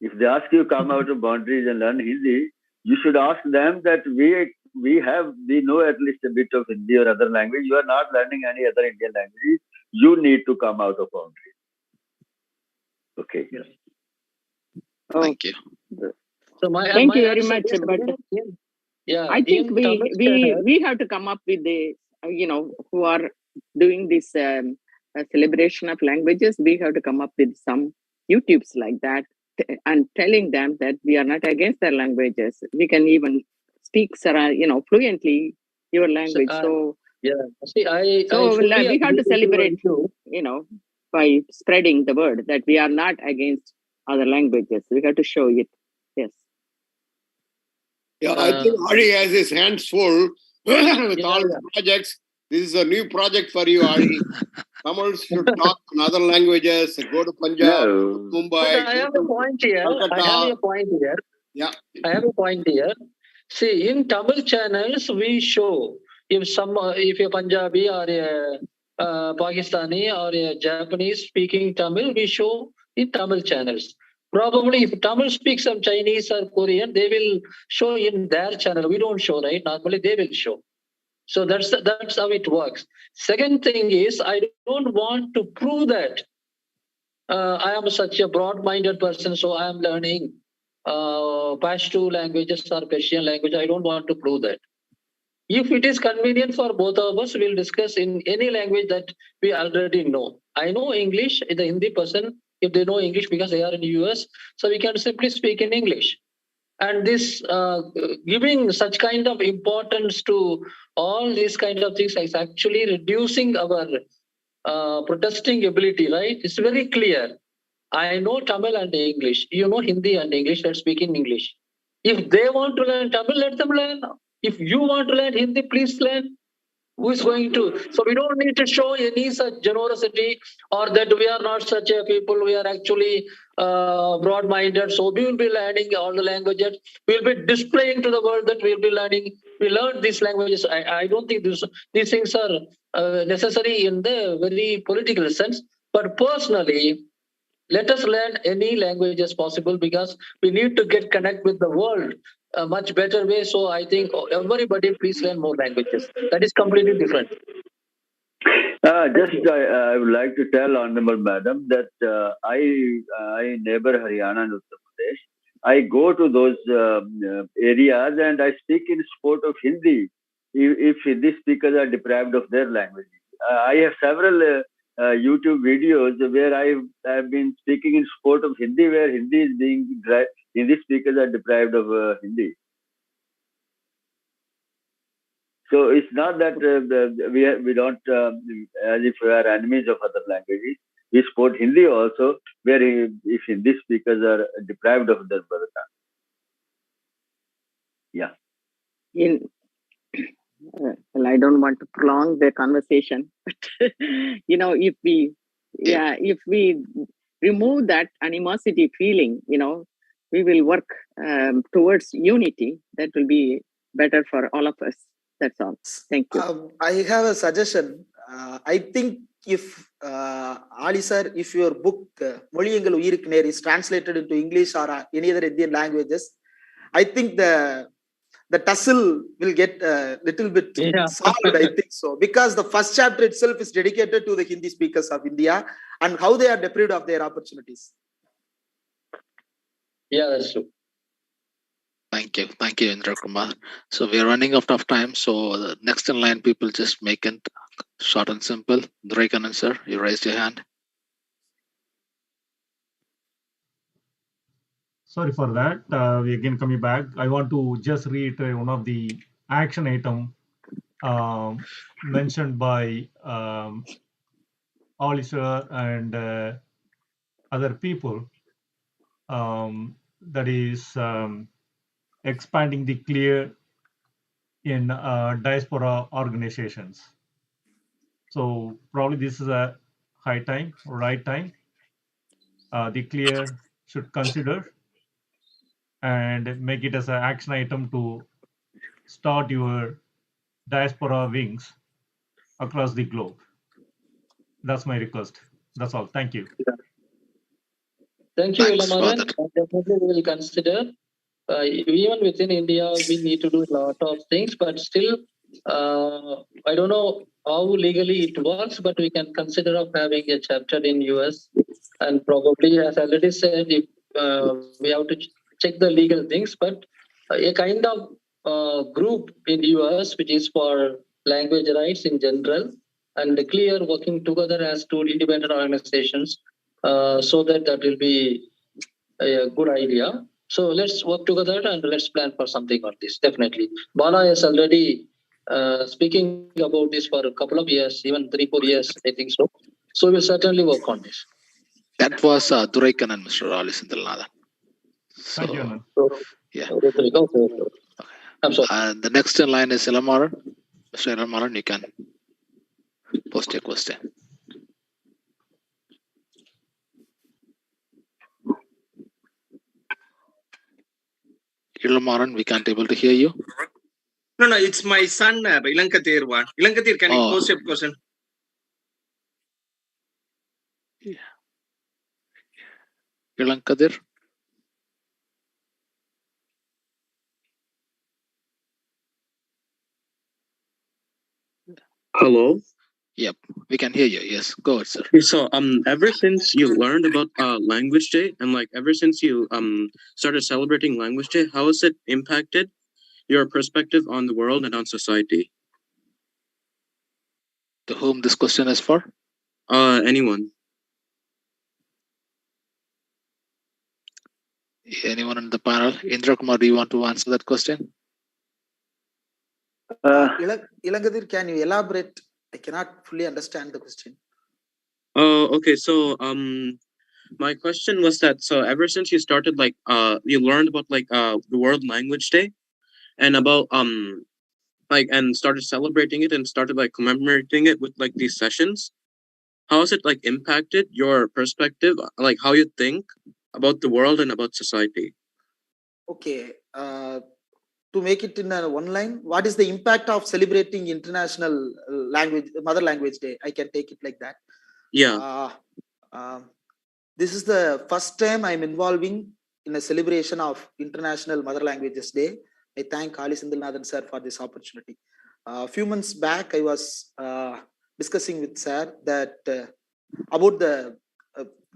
Speaker 4: If they ask you to come out of boundaries and learn Hindi, you should ask them that we know at least a bit of Hindi or other language. You are not learning any other Indian language. You need to come out of boundaries. Okay.
Speaker 3: Yes.
Speaker 1: Thank you.
Speaker 3: So
Speaker 12: thank you very much. But
Speaker 3: yeah,
Speaker 12: I think we have to come up with the who are doing this celebration of languages. We have to come up with some YouTubes like that and telling them that we are not against their languages. We can even speak fluently your language. So
Speaker 3: yeah, see,
Speaker 12: we have to celebrate by spreading the word that we are not against other languages. We have to show it. Yes.
Speaker 9: Yeah, I think Ari has his hands full with all the projects. This is a new project for you, Ari. Tamils should talk in other languages, go to Punjab, Mumbai.
Speaker 3: But I have a point here.
Speaker 9: Yeah.
Speaker 3: I have a point here. See, in Tamil channels, we show if a Punjabi or a Pakistani or a Japanese speaking Tamil, we show in Tamil channels. Probably if Tamil speaks some Chinese or Korean, they will show in their channel. We don't show, right? Normally they will show. So that's how it works. Second thing is, I don't want to prove that I am such a broad-minded person, so I am learning Pashto languages or Persian language. I don't want to prove that. If it is convenient for both of us, we'll discuss in any language that we already know. I know English, the Hindi person, if they know English because they are in the US, so we can simply speak in English. And this giving such kind of importance to all these kind of things is actually reducing our protesting ability, right? It's very clear. I know Tamil and English. You know Hindi and English. Let's speak in English. If they want to learn Tamil, let them learn. If you want to learn Hindi, please learn. Who is going to? So we don't need to show any such generosity or that we are not such a people. We are actually broad-minded. So we will be learning all the languages. We will be displaying to the world that we will be learning. We learned these languages. I don't think these things are necessary in the very political sense. But personally, let us learn any language as possible because we need to get connect with the world a much better way. So I think everybody please learn more languages. That is completely different.
Speaker 4: I would like to tell Honorable Madam that I neighbor Haryana and Uttar Pradesh. I go to those areas and I speak in support of Hindi if Hindi speakers are deprived of their language. I have several YouTube videos where I have been speaking in support of Hindi, where Hindi speakers are deprived of Hindi. So it's not that we don't, as if we are enemies of other languages. We support Hindi also, where if Hindi speakers are deprived of their mother tongue. Yeah.
Speaker 12: Well, I don't want to prolong the conversation, but if we remove that animosity feeling, we will work towards unity. That will be better for all of us. That's all. Thank you.
Speaker 7: I have a suggestion. I think if Ali sir, if your book Moli Engal Uyirukku Ner is translated into English or any other Indian languages, I think the tussle will get a little bit solid. I think so, because the first chapter itself is dedicated to the Hindi speakers of India and how they are deprived of their opportunities.
Speaker 3: Yeah, that's true.
Speaker 1: Thank you. Thank you, Indra Kumar. So we are running out of time. So the next in line, people just make it short and simple. Durekanan, sir, you raised your hand.
Speaker 10: Sorry for that. We again coming back. I want to just reiterate one of the action item mentioned by Alisha and other people. That is expanding the clear in diaspora organizations. So probably this is a high time, right time. The clear should consider and make it as an action item to start your diaspora wings across the globe. That's my request. That's all. Thank you.
Speaker 3: Thank you,
Speaker 1: Thanks for
Speaker 3: Ilamaran.
Speaker 1: that.
Speaker 3: Definitely we will consider. Even within India, we need to do a lot of things, but still, I don't know how legally it works, but we can consider of having a chapter in US, and probably, as I already said, if we have to check the legal things, but a kind of group in US which is for language rights in general, and clear working together as two independent organizations, so that will be a good idea. So let's work together and let's plan for something on this. Definitely, Bala is already speaking about this for a couple of years, even 3-4 years, I think so. So we'll certainly work on this.
Speaker 1: That was Durekanan, Mr. Aazhi Senthilnathan.
Speaker 10: Thank you, Anand.
Speaker 1: Yeah.
Speaker 3: Okay. I'm sorry.
Speaker 1: The next in line is Ilamaran. Mr. Ilamaran, you can post your question. Ilamaran, we can't able to hear you.
Speaker 13: No, it's my son, Ilankathir. Ilankathir, can you post your question?
Speaker 1: Yeah. Ilankathir.
Speaker 14: Hello.
Speaker 1: Yep, we can hear you. Yes, go ahead, sir.
Speaker 14: So ever since you learned about Language Day and like ever since you started celebrating Language Day, how has it impacted your perspective on the world and on society?
Speaker 1: To whom this question is for?
Speaker 14: Anyone.
Speaker 1: Anyone in the panel? Indra Kumar, do you want to answer that question?
Speaker 7: Ilankathir, can you elaborate? I cannot fully understand the question.
Speaker 14: Okay. So my question was that so ever since you started like you learned about like the World Language Day and about like and started celebrating it and started like commemorating it with like these sessions, how has it like impacted your perspective, like how you think about the world and about society?
Speaker 7: Okay. To make it in one line, what is the impact of celebrating International Mother Language Day? I can take it like that.
Speaker 14: Yeah.
Speaker 7: This is the first time I'm involving in a celebration of International Mother Languages Day. I thank Aazhi Senthilnathan sir for this opportunity. A few months back, I was discussing with sir that about the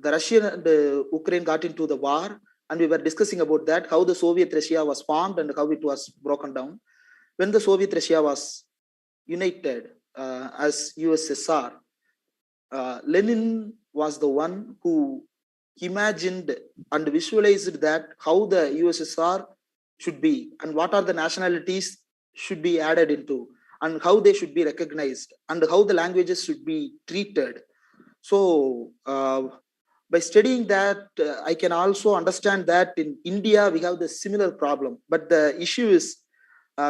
Speaker 7: Russia and Ukraine got into the war, and we were discussing about that, how the Soviet Russia was formed and how it was broken down. When the Soviet Russia was united as USSR, Lenin was the one who imagined and visualized that how the USSR should be and what are the nationalities should be added into and how they should be recognized and how the languages should be treated. So by studying that, I can also understand that in India, we have the similar problem. But the issue is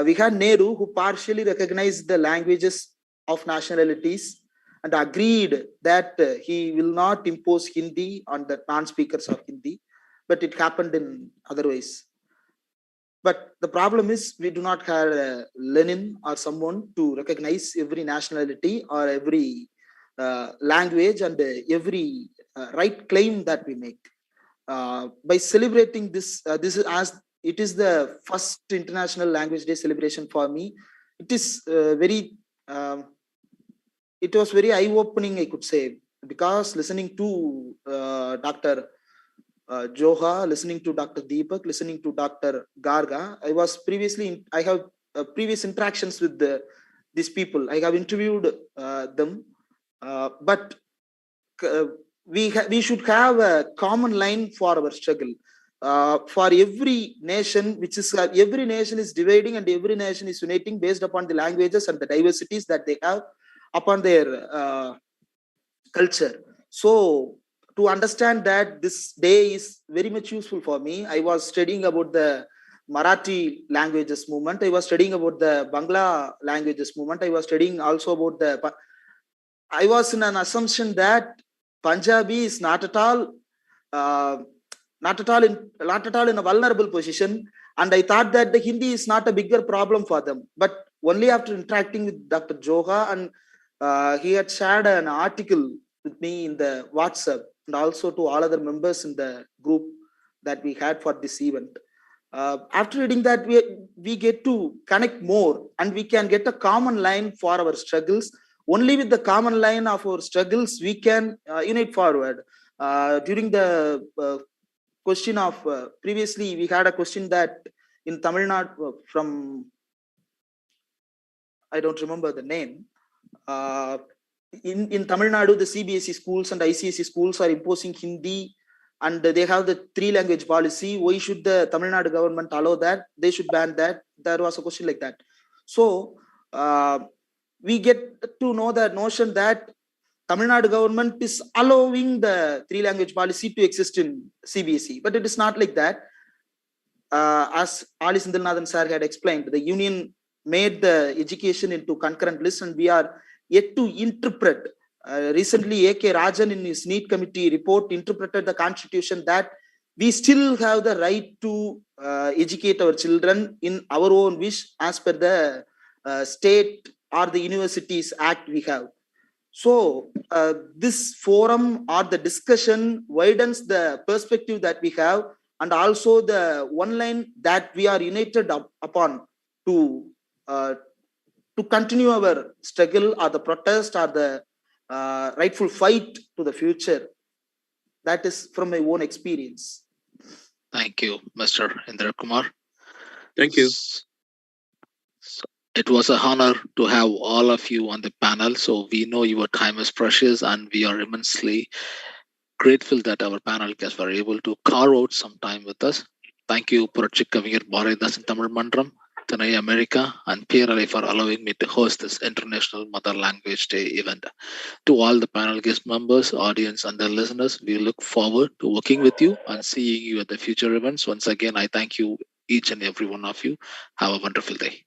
Speaker 7: we had Nehru who partially recognized the languages of nationalities and agreed that he will not impose Hindi on the non-speakers of Hindi, but it happened in other ways. But the problem is we do not have Lenin or someone to recognize every nationality or every language and every right claim that we make. By celebrating this, this is as it is the first International Language Day celebration for me. It is it was very eye-opening, I could say, because listening to Dr. Joha, listening to Dr. Deepak, listening to Dr. Garga. I have previous interactions with these people. I have interviewed them, but we should have a common line for our struggle. For every nation, every nation is dividing and every nation is uniting based upon the languages and the diversities that they have upon their culture. So to understand that, this day is very much useful for me. I was studying about the Marathi languages movement. I was studying about the Bangla languages movement. I was studying also about I was in an assumption that Punjabi is not at all in a vulnerable position, and I thought that the Hindi is not a bigger problem for them. But only after interacting with Dr. Joha, and he had shared an article with me in the WhatsApp and also to all other members in the group that we had for this event. After reading that, we get to connect more and we can get a common line for our struggles. Only with the common line of our struggles, we can unite forward. During the question of previously, we had a question that in Tamil Nadu from, I don't remember the name. In Tamil Nadu, the CBSE schools and ICSE schools are imposing Hindi, and they have the 3-language policy. Why should the Tamil Nadu government allow that? They should ban that. There was a question like that. So we get to know the notion that Tamil Nadu government is allowing the 3-language policy to exist in CBSE, but it is not like that. As Aazhi Senthilnathan sir had explained, the union made the education into concurrent list, and we are yet to interpret. Recently, A.K. Rajan in his NEET committee report interpreted the constitution that we still have the right to educate our children in our own wish as per the state or the universities act we have. So this forum or the discussion widens the perspective that we have, and also the one line that we are united upon to continue our struggle or the protest or the rightful fight to the future. That is from my own experience.
Speaker 1: Thank you, Mr. Indra Kumar.
Speaker 14: Thank you.
Speaker 1: So it was an honor to have all of you on the panel. So we know your time is precious, and we are immensely grateful that our panel guests were able to carve out some time with us. Thank you, Purarchikkavignar, Bharathidasan Tamil Mandram, Thinai America, and PRLA for allowing me to host this International Mother Language Day event. To all the panel guest members, audience, and their listeners, we look forward to working with you and seeing you at the future events. Once again, I thank you, each and every one of you. Have a wonderful day.